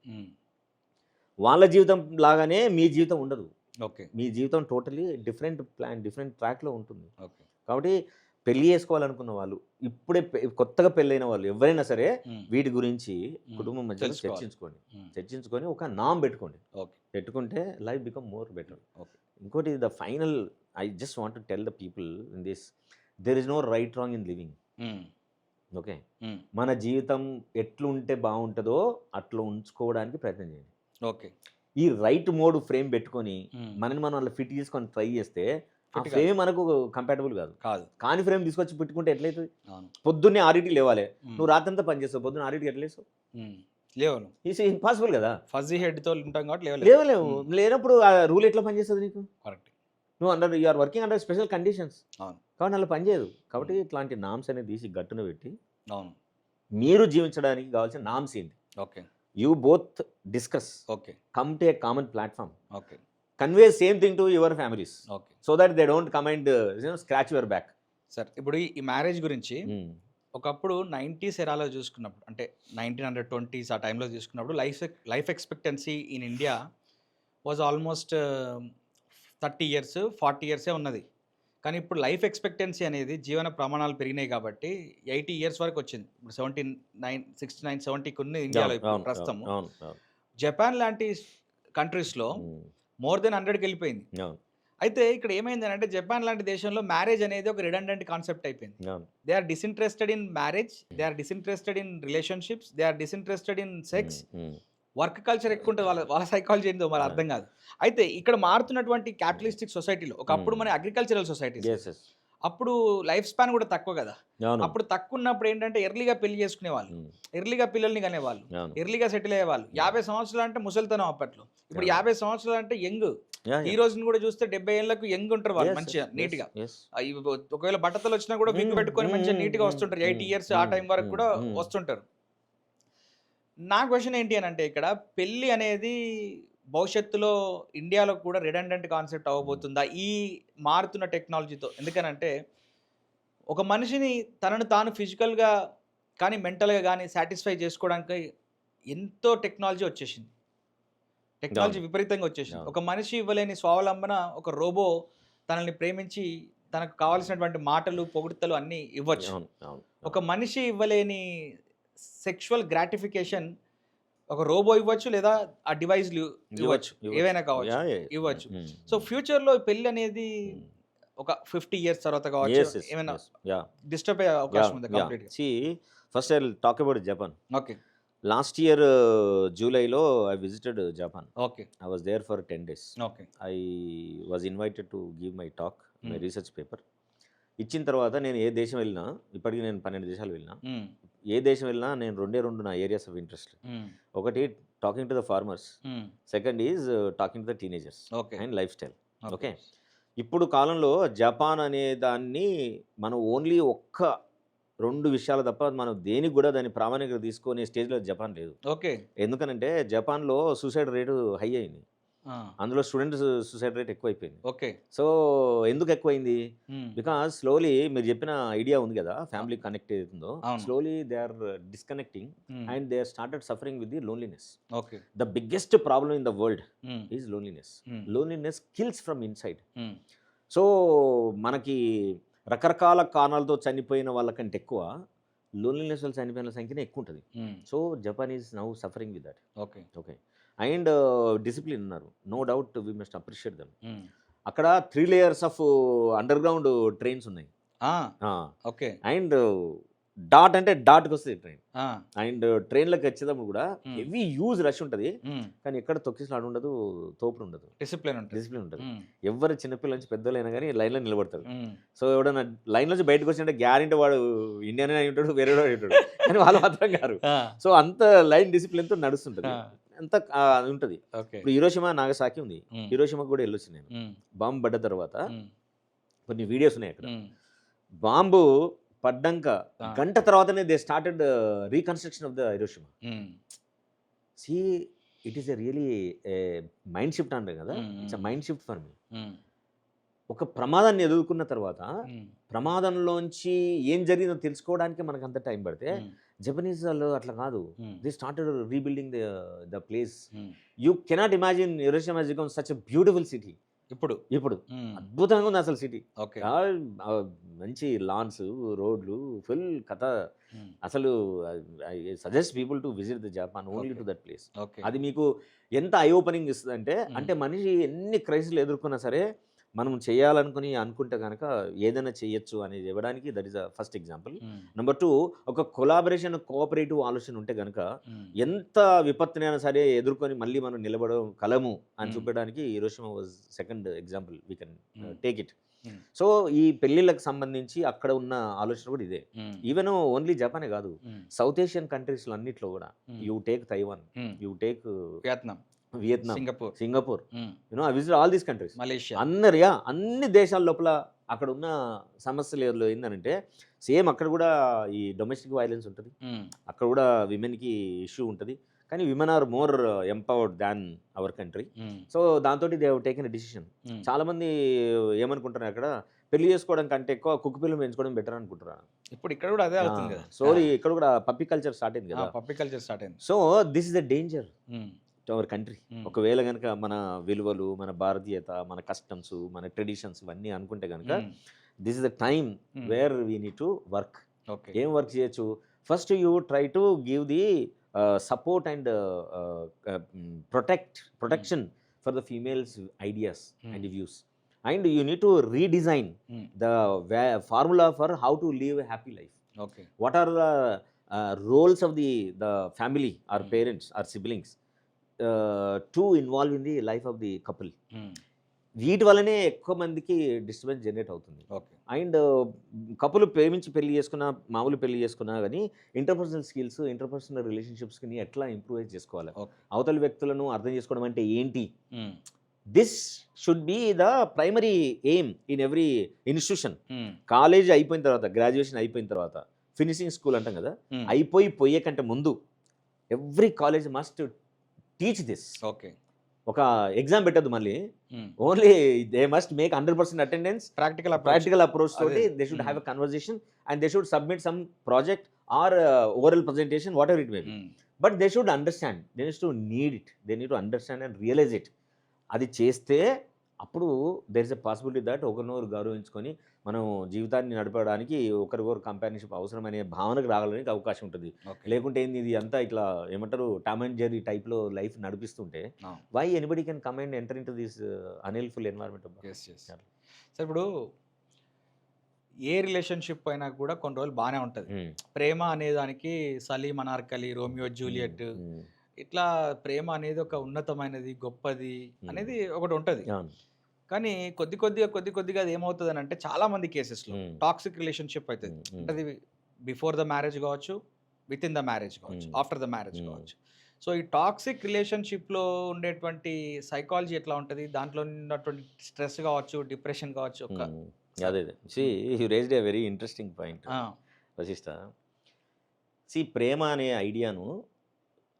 వాళ్ళ జీవితం లాగానే మీ జీవితం ఉండదు. ఓకే. మీ జీవితం టోటలీ డిఫరెంట్ ప్లాన్, డిఫరెంట్ ట్రాక్లో ఉంటుంది. కాబట్టి పెళ్లి చేసుకోవాలనుకున్న వాళ్ళు, ఇప్పుడే కొత్తగా పెళ్ళైన వాళ్ళు ఎవరైనా సరే వీటి గురించి కుటుంబం మధ్యలో చర్చించుకొని ఒక నామ్ పెట్టుకుంటే లైఫ్ బికమ్ మోర్ బెటర్. ఇంకోటి the final, I just want to tell the people in this, there is no right wrong in living. Okay. మన జీవితం ఎట్లుంటే బాగుంటుందో అట్లా ఉంచుకోవడానికి ప్రయత్నం చేయండి. ఓకే. ఈ రైట్ మోడ్ ఫ్రేమ్ పెట్టుకొని మనని మనం అలా ఫిట్ చేసుకొని ట్రై చేస్తే ఆ ఫ్రేమ్ మనకు కంపాటబుల్ కాదు. కాని ఫ్రేమ్ తీసుకొచ్చి పెట్టుకుంటే ఎట్లయితుంది? పొద్దున్నే 6కి లేవాలి, నువ్వు రాత్రంతా పని చేస్తావు, పొద్దున్న 6కి ఎట్లా లేస్తావు? లేవను. ఈస్ ఇంపాసిబుల్ కదా. ఫజీ హెడ్తో ఉంటాం కాబట్టి లేవలేవు. లేనప్పుడు ఆ రూల్ ఎట్లా పనిచేస్తుంది నీకు? కరెక్ట్. నువ్వు you are working under special conditions, కాబట్టి అలా పనిచేయదు. కాబట్టి ఇట్లాంటి నామ్స్ అనేది తీసి గట్టున పెట్టి మీరు జీవించడానికి కావాల్సిన నామ్స్ ఏంటి, okay, you both discuss, okay, come to a common platform, okay, convey same thing to your families, okay, so that they don't come and scratch your back. Sir, ఇప్పుడు ఈ మ్యారేజ్ గురించి ఒకప్పుడు 90s ఎరాలో చూసుకున్నప్పుడు, అంటే 1920s ఆ టైంలో చూసుకున్నప్పుడు life expectancy in India was almost 30 years 40 years ఉన్నది. కానీ ఇప్పుడు లైఫ్ ఎక్స్పెక్టెన్సీ అనేది జీవన ప్రమాణాలు పెరిగినాయి కాబట్టి 80 years వరకు వచ్చింది. ఇప్పుడు 69 70కి ఉంది ఇండియాలో ఇప్పుడు ప్రస్తుతం. జపాన్ లాంటి కంట్రీస్లో మోర్ దెన్ 100కి వెళ్ళిపోయింది. అయితే ఇక్కడ ఏమైంది అంటే జపాన్ లాంటి దేశంలో మ్యారేజ్ అనేది ఒక రిడండెంట్ కాన్సెప్ట్ అయిపోయింది. They are disinterested in marriage, they are disinterested in relationships, they are disinterested in sex. Work culture ఎక్కువ ఉంటుంది, వాళ్ళ సైకాలజీ ఏందో మరి అర్థం కాదు. అయితే ఇక్కడ మారుతున్నటువంటి క్యాపిటలిస్టిక్ సొసైటీలో, ఒకప్పుడు మన అగ్రికల్చరల్ సొసైటీ, అప్పుడు లైఫ్ స్పాన్ కూడా తక్కువ కదా. అవును. అప్పుడు తక్కువ ఉన్నప్పుడు ఏంటంటే ఎర్లీగా పెళ్లి చేసుకునే వాళ్ళు, ఉమ్, ఎర్లీగా పిల్లల్ని కనేవాళ్ళు, అవును. ఎర్లీగా సెటిల్ అయ్యేవాళ్ళు. 50 సంవత్సరాలు అంటే ముసలితనం అప్పట్లో. ఇప్పుడు అవును. 50 సంవత్సరాలు అంటే యంగ్. Yeah, ఈ yeah. రోజుని కూడా చూస్తే 70 ఏళ్ళకు యంగ్ ఉంటారు వాళ్ళు, Yes, మంచిగా yes, నీట్ గా. yes. ఒకవేళ బట్టతలు వచ్చినా కూడా విగ్ పెట్టుకొని మంచిగా నీట్ గా వస్తుంటారు. 80 ఇయర్స్ ఆ టైం వరకు కూడా వస్తుంటారు. నా క్వశ్చన్ ఏంటి అని అంటే, ఇక్కడ పెళ్లి అనేది భవిష్యత్తులో ఇండియాలో కూడా రిడెండెంట్ కాన్సెప్ట్ అవ్వబోతుందా ఈ మారుతున్న టెక్నాలజీతో? ఎందుకనంటే ఒక మనిషిని తనను తాను ఫిజికల్గా కానీ మెంటల్గా కానీ సాటిస్ఫై చేసుకోవడానికి ఎంతో టెక్నాలజీ వచ్చేసింది. టెక్నాలజీ అవును. విపరీతంగా వచ్చేసింది. అవును. ఒక మనిషి ఇవ్వలేని స్వావలంబన ఒక రోబో తనని ప్రేమించి తనకు కావాల్సినటువంటి మాటలు పొగుడుతలు అన్నీ ఇవ్వచ్చు. అవును. అవును. ఒక మనిషి ఇవ్వలేని సెక్షువల్ గ్రాటిఫికేషన్ ఒక రోబో ఇవ్వచ్చు, లేదా ఆ డివైస్లు ఇవ్వచ్చు, ఏవైనా కావచ్చు, Yeah, yeah, yeah. ఇవ్వచ్చు. Mm, so mm. ఫ్యూచర్లో పెళ్ళి అనేది ఒక 50 ఇయర్స్ తర్వాత కావచ్చు, Yes, yes, ఏమైనా yes. Yeah. డిస్టర్బ్ అయ్యే అవకాశం ఉంది Yeah. కంప్లీట్గా. See, first I'll talk about Japan. Okay. Last year, July lo, I visited Japan. Okay. I was there for 10 days. Okay. I was invited to give my talk, my Mm. research paper. ఇచ్చిన తర్వాత నేను ఏ దేశం వెళ్ళినా, ఇప్పటికి నేను 12 దేశాలు వెళ్ళినా, ఏ దేశం వెళ్ళినా నేను రెండు నా ఏరియాస్ ఆఫ్ ఇంట్రెస్ట్. ఒకటి talking to the farmers, second is talking to the teenagers okay. And life style. Okay. ఇప్పుడు కాలంలో జపాన్ అనే దాన్ని మనం ఓన్లీ ఒక్క 2 విషయాలు తప్ప మనం దేనికి కూడా దాని ప్రామాణికత తీసుకునే స్టేజ్లో జపాన్ లేదు. ఓకే. ఎందుకనంటే జపాన్లో సూసైడ్ రేటు హై అయింది, అందులో స్టూడెంట్ సూసైడ్ రేట్ ఎక్కువైపోయింది. ఓకే. సో ఎందుకు ఎక్కువైంది? బికాస్ స్లోలీ మీరు చెప్పిన ఐడియా ఉంది కదా, ఫ్యామిలీ కనెక్ట్ అవుతుందో, అవును. Slowly they are disconnecting and they are started suffering with the loneliness. Okay. The biggest problem in the world is loneliness. Loneliness kills from inside. So మనకి రకరకాల కారణాలతో చనిపోయిన వాళ్ళకంటే ఎక్కువ లోన్లీనెస్ వల్ల చనిపోయిన సంఖ్యనే ఎక్కువ ఉంటుంది. So Japan is now suffering with that. Okay. Okay. And discipline ఉన్నారు, no doubt we must appreciate them. అక్కడ 3 layers of underground trains ఉన్నాయి. ఓకే. అండ్ డాట్ అంటే డాట్కి వస్తుంది ట్రైన్. అండ్ ట్రైన్లోకి వచ్చేటప్పుడు కూడా హెవీ యూజ్ రష్ ఉంటుంది, కానీ ఎక్కడ తొక్కిసలాడు ఉండదు, తోపుడు ఉండదు, డిసిప్లిన్ ఉంటుంది. డిసిప్లిన్ ఉంటుంది. ఎవరు చిన్నపిల్లల నుంచి పెద్దలైనా కానీ లైన్లో నిలబడతారు. సో ఎవడన్నా లైన్ నుంచి బయటకు వచ్చింటే గ్యారెంటీ వాడు ఇండియన్ అయి ఉంటాడు, వేరే వాడు ఉంటాడు, కానీ వాళ్ళు మాత్రం గారు. సో అంత లైన్ డిసిప్లిన్తో నడుస్తుంటుంది, అంత ఉంటుంది. ఇప్పుడు హిరోషిమా నాగసాకి ఉంది, హిరోషిమాకి కూడా వెళ్ళొచ్చు నేను. బాంబు పడ్డ తర్వాత కొన్ని వీడియోస్ ఉన్నాయి అక్కడ. బాంబు పడ్డాక గంట తర్వాతనే they started reconstruction of the Hiroshima. See it is a really mind shift అంటారు కదా, it's a mind shift for me. ఒక ప్రమాదాన్ని ఎదుర్కొన్న తర్వాత ప్రమాదంలోంచి ఏం జరిగిందో తెలుసుకోవడానికి మనకు అంత టైం పడితే, జపనీస్ వాళ్ళు అట్లా కాదు. They started rebuilding the place. You cannot imagine Hiroshima has become such a beautiful city. ఇప్పుడు అద్భుతంగా ఉంది అసలు సిటీ. మంచి లాన్స్, రోడ్లు, ఫుల్ కథ. అసలు I suggest people to visit the Japan only to that place. అది మీకు ఎంత ఐ ఓపెనింగ్ ఇస్తుంది అంటే మనిషి ఎన్ని క్రైసిస్లు ఎదుర్కొన్నా సరే మనం అనుకుంటే కనుక ఏదైనా చేయొచ్చు అనేది ఇవ్వడానికి that is a first example. Number 2, ఒక కొలాబరేషన్, కోఆపరేటివ్ ఆలోచన ఉంటే కనుక ఎంత విపత్తునైనా సరే ఎదుర్కొని మళ్ళీ మనం నిలబడగలము అని చూపడానికి Hiroshima was second example, we can take it. So ఈ పెళ్లిళ్ళకి సంబంధించి అక్కడ ఉన్న ఆలోచన కూడా ఇదే. ఈవెన్ ఓన్లీ జపానే కాదు, సౌత్ ఏషియన్ కంట్రీస్ అన్నిట్లో కూడా, you take Taiwan, you take Vietnam, Singapore, I visit all these countries, Malaysia, అన్ని దేశాల లోపల అక్కడ ఉన్న సమస్యలు ఏంటంటే సేమ్ అక్కడ కూడా ఈ డొమెస్టిక్ వైలెన్స్ ఉంటుంది, అక్కడ కూడా విమెన్కి ఇష్యూ ఉంటుంది, కానీ women are more empowered than our country. So దాంతో they have taken a decision. చాలా మంది ఏమనుకుంటారు, అక్కడ పెళ్లి చేసుకోవడం కంటే ఎక్కువ కుక్క పిల్లలు పెంచుకోవడం బెటర్ అనుకుంటారు. ఇప్పుడు ఇక్కడ కూడా అదే అవుతుంది కదా. సో ఇక్కడ కూడా పప్పీ కల్చర్ స్టార్ట్ అయింది కదా. So this is the danger to our country. ఒకవేళ కనుక మన విలువలు, మన భారతీయత, మన కస్టమ్స్, మన ట్రెడిషన్స్ ఇవన్నీ అనుకుంటే కనుక this is the time where we need to work. ఏం వర్క్ చేయొచ్చు? First you try to give the support and protection for the females' ideas and views, and you need to redesign the formula for how to live a happy life. What are the roles of the family or parents or siblings to involve in the life of the couple? వీటి వల్లనే ఎక్కువ మందికి డిస్టర్బెన్స్ జనరేట్ అవుతుంది. ఓకే. అండ్ కపుల్ ప్రేమించి పెళ్లి చేసుకున్నా, మామూలు పెళ్లి చేసుకున్నా కానీ ఇంటర్పర్సనల్ స్కిల్స్, ఇంటర్పర్సనల్ రిలేషన్షిప్స్ని ఎట్లా ఇంప్రూవైజ్ చేసుకోవాలి, ఓకే. అవతల వ్యక్తులను అర్థం చేసుకోవడం అంటే ఏంటి, this should be the primary aim in every institution. College అయిపోయిన తర్వాత, గ్రాడ్యుయేషన్ అయిపోయిన తర్వాత, ఫినిషింగ్ స్కూల్ అంటాం కదా, పోయే కంటే ముందు every college must teach this. Okay. ఒక ఎగ్జామ్ పెట్టద్దు మళ్ళీ, only they must make 100% attendance, practical approach తోటి they should have a conversation and they should submit some project or oral presentation, whatever it may be. But they should understand, they need to need it, they need to understand and realise it. అది చేస్తే అప్పుడు there is a possibility that ఒకరినొకరు గౌరవించుకొని మనం జీవితాన్ని నడపడానికి ఒకరికొకరు కంపానియన్షిప్ అవసరం అనే భావనకు రాగలడానికి అవకాశం ఉంటుంది. లేకుంటే ఏంది ఇది అంతా ఇట్లా ఏమంటారు టామ్ అండ్ జెర్రీ టైప్లో లైఫ్ నడిపిస్తుంటే why anybody can come and enter in to this unhelpful environment. Sir ఇప్పుడు ఏ రిలేషన్షిప్ అయినా కూడా కొన్ని రోజులు బాగానే ఉంటుంది. ప్రేమ అనే దానికి సలీం అనార్కలి, రోమియో జూలియట్, ఇట్లా ప్రేమ అనేది ఒక ఉన్నతమైనది, గొప్పది అనేది ఒకటి ఉంటుంది. కానీ కొద్ది కొద్దిగా అది ఏమవుతుంది అని అంటే చాలా మంది కేసెస్లో టాక్సిక్ రిలేషన్షిప్ అవుతుంది. అంటే అది బిఫోర్ ద మ్యారేజ్ కావచ్చు, విత్ ఇన్ ద మ్యారేజ్ కావచ్చు, ఆఫ్టర్ ద మ్యారేజ్ కావచ్చు. సో ఈ టాక్సిక్ రిలేషన్షిప్లో ఉండేటువంటి సైకాలజీ ఎట్లా ఉంటుంది, దాంట్లో ఉన్నటువంటి స్ట్రెస్ కావచ్చు, డిప్రెషన్ కావచ్చు. అదే you raised a very interesting point Vashishtha. ప్రేమ అనే ఐడియాను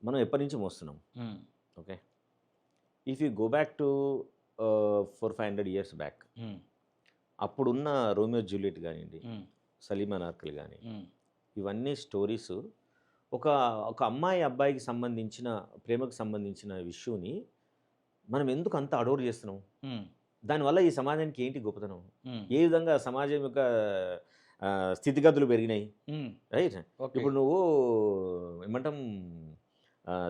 మనం ఎప్పటి నుంచి మోస్తున్నాం. Okay, if you go back to 400-500 years back, అప్పుడున్న రోమియో జూలియట్ కానివ్వండి, సలీం అనార్కలి కానీ, ఇవన్నీ స్టోరీస్ ఒక అమ్మాయి అబ్బాయికి సంబంధించిన ప్రేమకు సంబంధించిన ఇష్యూని మనం ఎందుకు అంత అడోర్ చేస్తున్నాం, దానివల్ల ఈ సమాజానికి ఏంటి గొప్పతనం, ఏ విధంగా సమాజం యొక్క స్థితిగతులు పెరిగినాయి, రైట్. ఇప్పుడు నువ్వు ఏమంటాం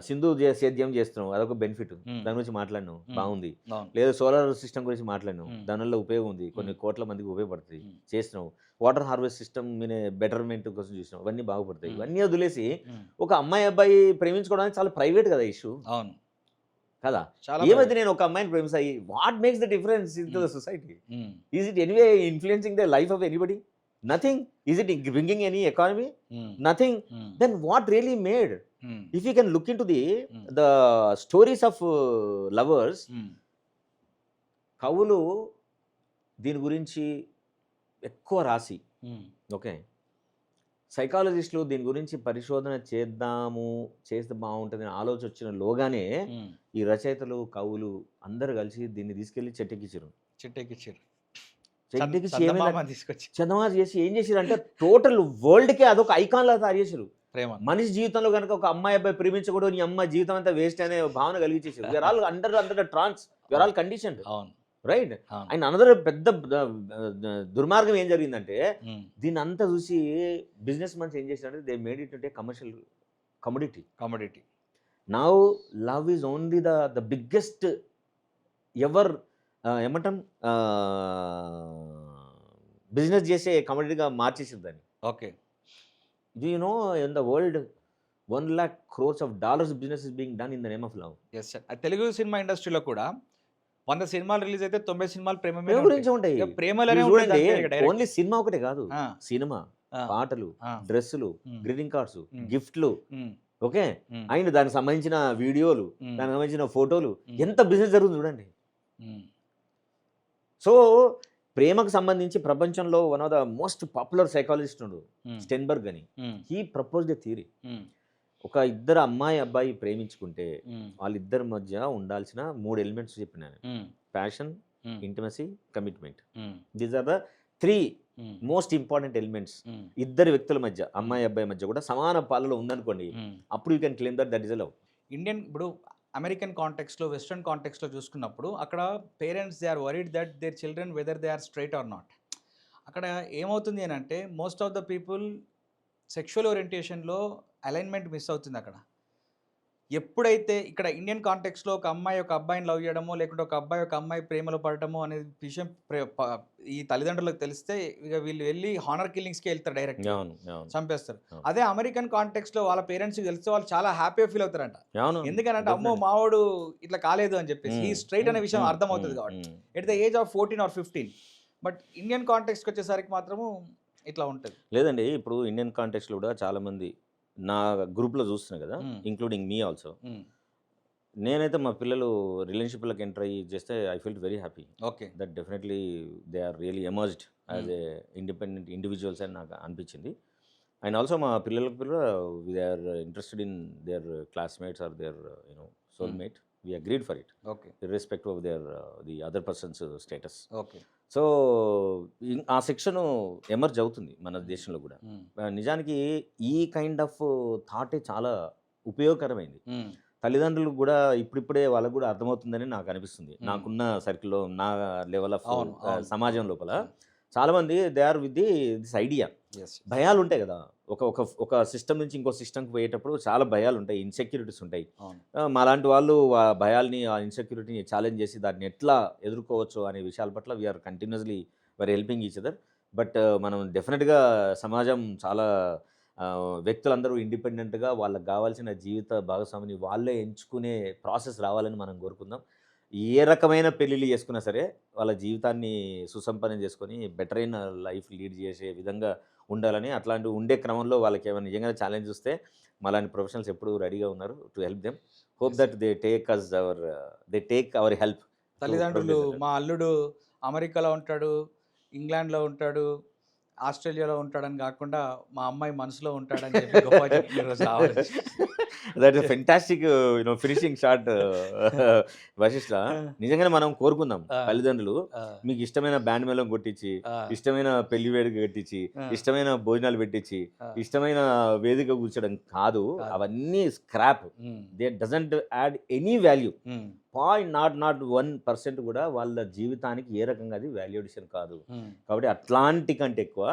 సింధు సేద్యం చేస్తున్నావు, అదొక బెనిఫిట్, దాని గురించి మాట్లాడినావు, బాగుంది. లేదా సోలార్ సిస్టమ్ గురించి మాట్లాడినావు, దానివల్ల ఉపయోగం ఉంది, కొన్ని కోట్ల మందికి ఉపయోగపడుతుంది, చేస్తున్నావు. వాటర్ హార్వెస్ట్ సిస్టమ్ మీద బెటర్మెంట్ కోసం చూసినావు, ఇవన్నీ బాగుపడతాయి. ఇవన్నీ వదిలేసి ఒక అమ్మాయి అబ్బాయి ప్రేమించుకోవడానికి చాలా ప్రైవేట్ కదా ఇష్యూ. అవును కదా. ఏమైతే నేను ఒక అమ్మాయిని ప్రేమిస్తాయి, what makes the difference in to the society? Is it anyway influencing the life of anybody? Nothing. Is it bringing any economy? Nothing. Then what really made? If you can look into the stories of lovers, కవులు దీని గురించి ఎక్కువ రాసి, ఓకే, సైకాలజిస్టులు దీని గురించి పరిశోధన చేస్తే బాగుంటుంది అని ఆలోచన వచ్చిన లోగానే ఈ రచయితలు, కవులు అందరు కలిసి దీన్ని తీసుకెళ్లి చెట్టెక్కించారు. చందమామ చేసి ఏం చేసారు అంటే టోటల్ వరల్డ్కే అదొక ఐకాన్ లా తయారు చేశారు. మనిషి జీవితంలో కనుక ఒక అమ్మాయి అబ్బాయి ప్రేమించకూడదు, నీ అమ్మాయి జీవితం అంతా వేస్ట్ అనే భావన కలిగించేసారు. We are all under trance, we are all conditioned, right. And another పెద్ద దుర్మార్గం ఏం జరిగిందంటే దీన్ని అంతా చూసి బిజినెస్ మన్స్ ఏం చేశారంటే దే మేడ్ ఇట్ అంటే commercial commodity. Now love is only the biggest ever ఏమంటాం బిజినెస్ చేసే కమోడిటీగా మార్చేసింది దాన్ని. Okay, you know in the world 1 lakh crores of dollars business is being done in the name of love. Yes sir. Telugu cinema ఇండస్ట్రీలో కూడా 100 సినిమాలు రిలీజ్ అయితే 90 సినిమాలు ప్రేమ గురించి ఉంటాయి. ప్రేమలోనే ఓన్లీ సినిమా ఒకటే కాదు, సినిమా, పాటలు, డ్రెస్సులు, గ్రీటింగ్ కార్డ్స్, గిఫ్ట్లు, ఓకే, అండ్ దానికి సంబంధించిన వీడియోలు, దానికి సంబంధించిన ఫోటోలు, ఎంత బిజినెస్ జరుగుతుంది చూడండి. సో ప్రేమకు సంబంధించి ప్రపంచంలో one of the most popular psychologist ఉండు స్టెన్బర్గ్ అని, హీ ప్రపోజ్డ్ ఎ థియరీ. ఒక ఇద్దరు అమ్మాయి అబ్బాయి ప్రేమించుకుంటే వాళ్ళిద్దరి మధ్య ఉండాల్సిన 3 ఎలిమెంట్స్ చెప్పినాను: passion, intimacy, commitment. These are the 3 most important elements. ఇద్దరు వ్యక్తుల మధ్య, అమ్మాయి అబ్బాయి మధ్య కూడా సమాన పాలలో ఉందనుకోండి, అప్పుడు you can claim that is a love. Indian ఇప్పుడు అమెరికన్ కాంటెక్స్లో, వెస్ట్రన్ కాంటెక్స్లో చూసుకున్నప్పుడు అక్కడ parents they are worried that their children whether they are straight or not. అక్కడ ఏమవుతుంది అని అంటే most of the people sexual ఓరియంటేషన్లో అలైన్మెంట్ మిస్ అవుతుంది. అక్కడ ఎప్పుడైతే ఇక్కడ ఇండియన్ కాంటెక్స్లో ఒక అమ్మాయి ఒక అబ్బాయిని లవ్ చేయడమో లేకుంటే ఒక అబ్బాయి ఒక అమ్మాయి ప్రేమలో పడటమో అనే విషయం ఈ తల్లిదండ్రులకు తెలిస్తే ఇక వీళ్ళు వెళ్ళి హానర్ కిల్లింగ్స్కి వెళ్తారు డైరెక్ట్, అవును అవును చంపేస్తారు. అవును. అదే అమెరికన్ కాంటెక్స్లో వాళ్ళ పేరెంట్స్కి తెలిస్తే వాళ్ళు చాలా హ్యాపీగా ఫీల్ అవుతారంట. అవును ఎందుకనంటే అమ్మో మావాడు ఇట్లా కాలేదు అని చెప్పేసి ఈ స్ట్రైట్ అనే విషయం అర్థమవుతుంది కాబట్టి at the age of 14 or 15. But Indian కాంటెక్స్కి వచ్చేసరికి మాత్రము ఇట్లా ఉంటుంది. లేదండి. ఇప్పుడు ఇండియన్ కాంటెక్స్‌లో కూడా చాలామంది నా గ్రూప్‌లో చూస్తున్నా కదా! Including me also. నేనైతే మా పిల్లలు రిలేషన్‌షిప్‌లోకి ఎంటర్ అయ్యి చేస్తే I felt very happy. Okay. That definitely they are really emerged as a independent individuals అని నాకు అనిపించింది. అండ్ ఆల్సో మా పిల్లలకు కూడా they are interested in their classmates or their soulmate. We agreed for it. Okay. Irrespective of their the other persons status. Okay. So, ఆ సెక్షను ఎమర్జ్ అవుతుంది మన దేశంలో కూడా. నిజానికి ఈ కైండ్ ఆఫ్ థాటే చాలా ఉపయోగకరమైంది. తల్లిదండ్రులకు కూడా ఇప్పుడిప్పుడే వాళ్ళకు కూడా అర్థమవుతుందని నాకు అనిపిస్తుంది. నాకున్న సర్కిల్‌లో, నా లెవెల్ ఆఫ్ అవును, అవును, సమాజం లోపల చాలామంది they are with this idea. భయాలు ఉంటాయి కదా! ఒక ఒక ఒక సిస్టమ్ నుంచి ఇంకో సిస్టమ్‌కి పోయేటప్పుడు చాలా భయాలు ఉంటాయి, ఇన్‌సెక్యూరిటీస్ ఉంటాయి. మాలాంటి వాళ్ళు ఆ భయాల్ని, ఆ ఇన్‌సెక్యూరిటీని ఛాలెంజ్ చేసి దాన్ని ఎట్లా ఎదుర్కోవచ్చు అనే విషయాల పట్ల we are continuously helping each other. But మనం డెఫినెట్‌గా సమాజం చాలా వ్యక్తులందరూ ఇండిపెండెంట్‌గా వాళ్ళకి కావాల్సిన జీవిత భాగస్వామిని వాళ్ళే ఎంచుకునే ప్రాసెస్ రావాలని మనం కోరుకుందాం. ఏ రకమైన పెళ్ళిళ్ళు చేసుకున్నా సరే వాళ్ళ జీవితాన్ని సుసంపన్నం చేసుకొని బెటర్ అయిన లైఫ్ లీడ్ చేసే విధంగా ఉండాలని, అట్లాంటి ఉండే క్రమంలో వాళ్ళకి ఏమైనా నిజంగా ఛాలెంజ్ వస్తే మాలాంటి ప్రొఫెషనల్స్ ఎప్పుడూ రెడీగా ఉన్నారు to help them. Hope that they take our help. తల్లిదండ్రులు మా అల్లుడు అమెరికాలో ఉంటాడు, ఇంగ్లాండ్లో ఉంటాడు, ఆస్ట్రేలియాలో ఉంటాడని కాకుండా మా అమ్మాయి మనసులో ఉంటాడని చెప్పి గొప్ప చెప్పిన రోజు రావాలి. That is fantastic finishing shot Vashishta. నిజంగానే మనం కోరుకుందాం తల్లిదండ్రులు మీకు ఇష్టమైన బ్యాండ్ మేళం కొట్టించి, ఇష్టమైన పెళ్లి వేడుక కట్టించి, ఇష్టమైన భోజనాలు పెట్టించి, ఇష్టమైన వేదిక కూర్చోడం కాదు. అవన్నీ scrap. They doesn't add any value. Not 1% కూడా వాళ్ళ జీవితానికి ఏ రకంగా అది వాల్యుయేషన్ కాదు. కాబట్టి అట్లాంటి కంటే ఎక్కువ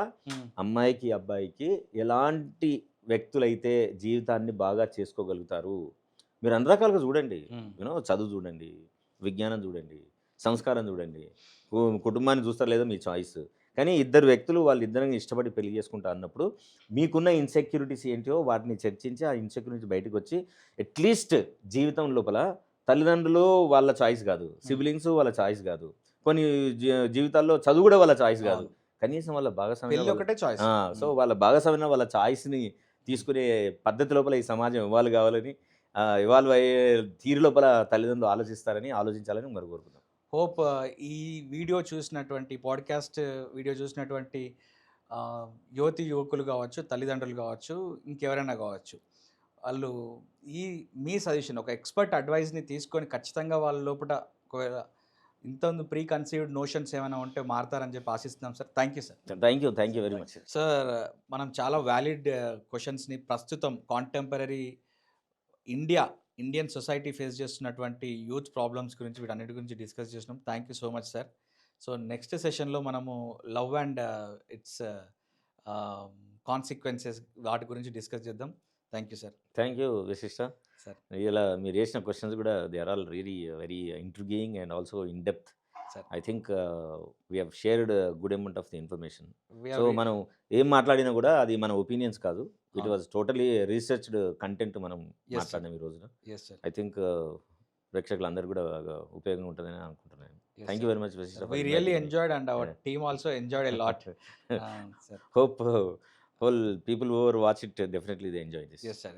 అమ్మాయికి అబ్బాయికి ఎలాంటి వ్యక్తులైతే జీవితాన్ని బాగా చేసుకోగలుగుతారు. మీరు అన్ని రకాలుగా చూడండి. చదువు చూడండి, విజ్ఞానం చూడండి, సంస్కారం చూడండి, కుటుంబాన్ని చూస్తారు లేదా మీ చాయిస్. కానీ ఇద్దరు వ్యక్తులు వాళ్ళిద్దరిని ఇష్టపడి పెళ్లి చేసుకుంటా అన్నప్పుడు మీకున్న ఇన్సెక్యూరిటీస్ ఏంటో వాటిని చర్చించి ఆ ఇన్సెక్యూరిటీ బయటకు వచ్చి అట్లీస్ట్ జీవితం లోపల తల్లిదండ్రులు వాళ్ళ చాయిస్ కాదు, సిబ్లింగ్స్ వాళ్ళ చాయిస్ కాదు, కొన్ని జీవితాల్లో చదువు కూడా వాళ్ళ చాయిస్ కాదు, కనీసం వాళ్ళ భాగస్వామ్యం. సో వాళ్ళ భాగస్వామ్యం వాళ్ళ చాయిస్ని తీసుకునే పద్ధతి లోపల ఈ సమాజం ఇవాల్వ్ కావాలని, ఇవాల్వ్ అయ్యే తీరు లోపల తల్లిదండ్రులు ఆలోచించాలని మరి కోరుకుందాం. హోప్ ఈ వీడియో చూసినటువంటి పాడ్కాస్ట్ వీడియో చూసినటువంటి యువతి యువకులు కావచ్చు, తల్లిదండ్రులు కావచ్చు, ఇంకెవరైనా కావచ్చు, వాళ్ళు మీ సజెషన్ ఒక ఎక్స్పర్ట్ అడ్వైస్ని తీసుకొని ఖచ్చితంగా వాళ్ళ లోపల ఒకవేళ ఇంతకుముందు ప్రీ కన్సీవ్డ్ నోషన్స్ ఏమైనా ఉంటే మారుతారని చెప్పి ఆశిస్తున్నాం sir. Thank you sir. Thank you very much sir. మనం చాలా వ్యాలిడ్ క్వశ్చన్స్ని ప్రస్తుతం కాంటెంపరీ ఇండియన్ సొసైటీ ఫేస్ చేస్తున్నటువంటి యూత్ ప్రాబ్లమ్స్ గురించి వీటన్నిటి గురించి డిస్కస్ చేసినాం. Thank you so much sir. So next సెషన్లో మనము లవ్ అండ్ ఇట్స్ కాన్సిక్వెన్సెస్ వాటి గురించి డిస్కస్ చేద్దాం. Thank you sir. Thank you Vishishta sir. ఇలా మీరు వేసిన క్వశ్చన్స్ కూడా they are all really very intriguing and also in depth. I think we have shared good amount of the information. So మనం ఏం మాట్లాడినా కూడా అది మన ఒపీనియన్స్ కాదు, it was totally researched content మనం మాట్లాడినాం ఈ రోజున. ఐ థింక్ ప్రేక్షకులందరూ కూడా ఉపయోగంగా ఉంటుందని అనుకుంటున్నాను. థ్యాంక్ యూ వెరీ మచ్ విశిష్ట. We really enjoyed and our team also enjoyed a lot. Hope whole people who watch it definitely they enjoy this. Yes sir.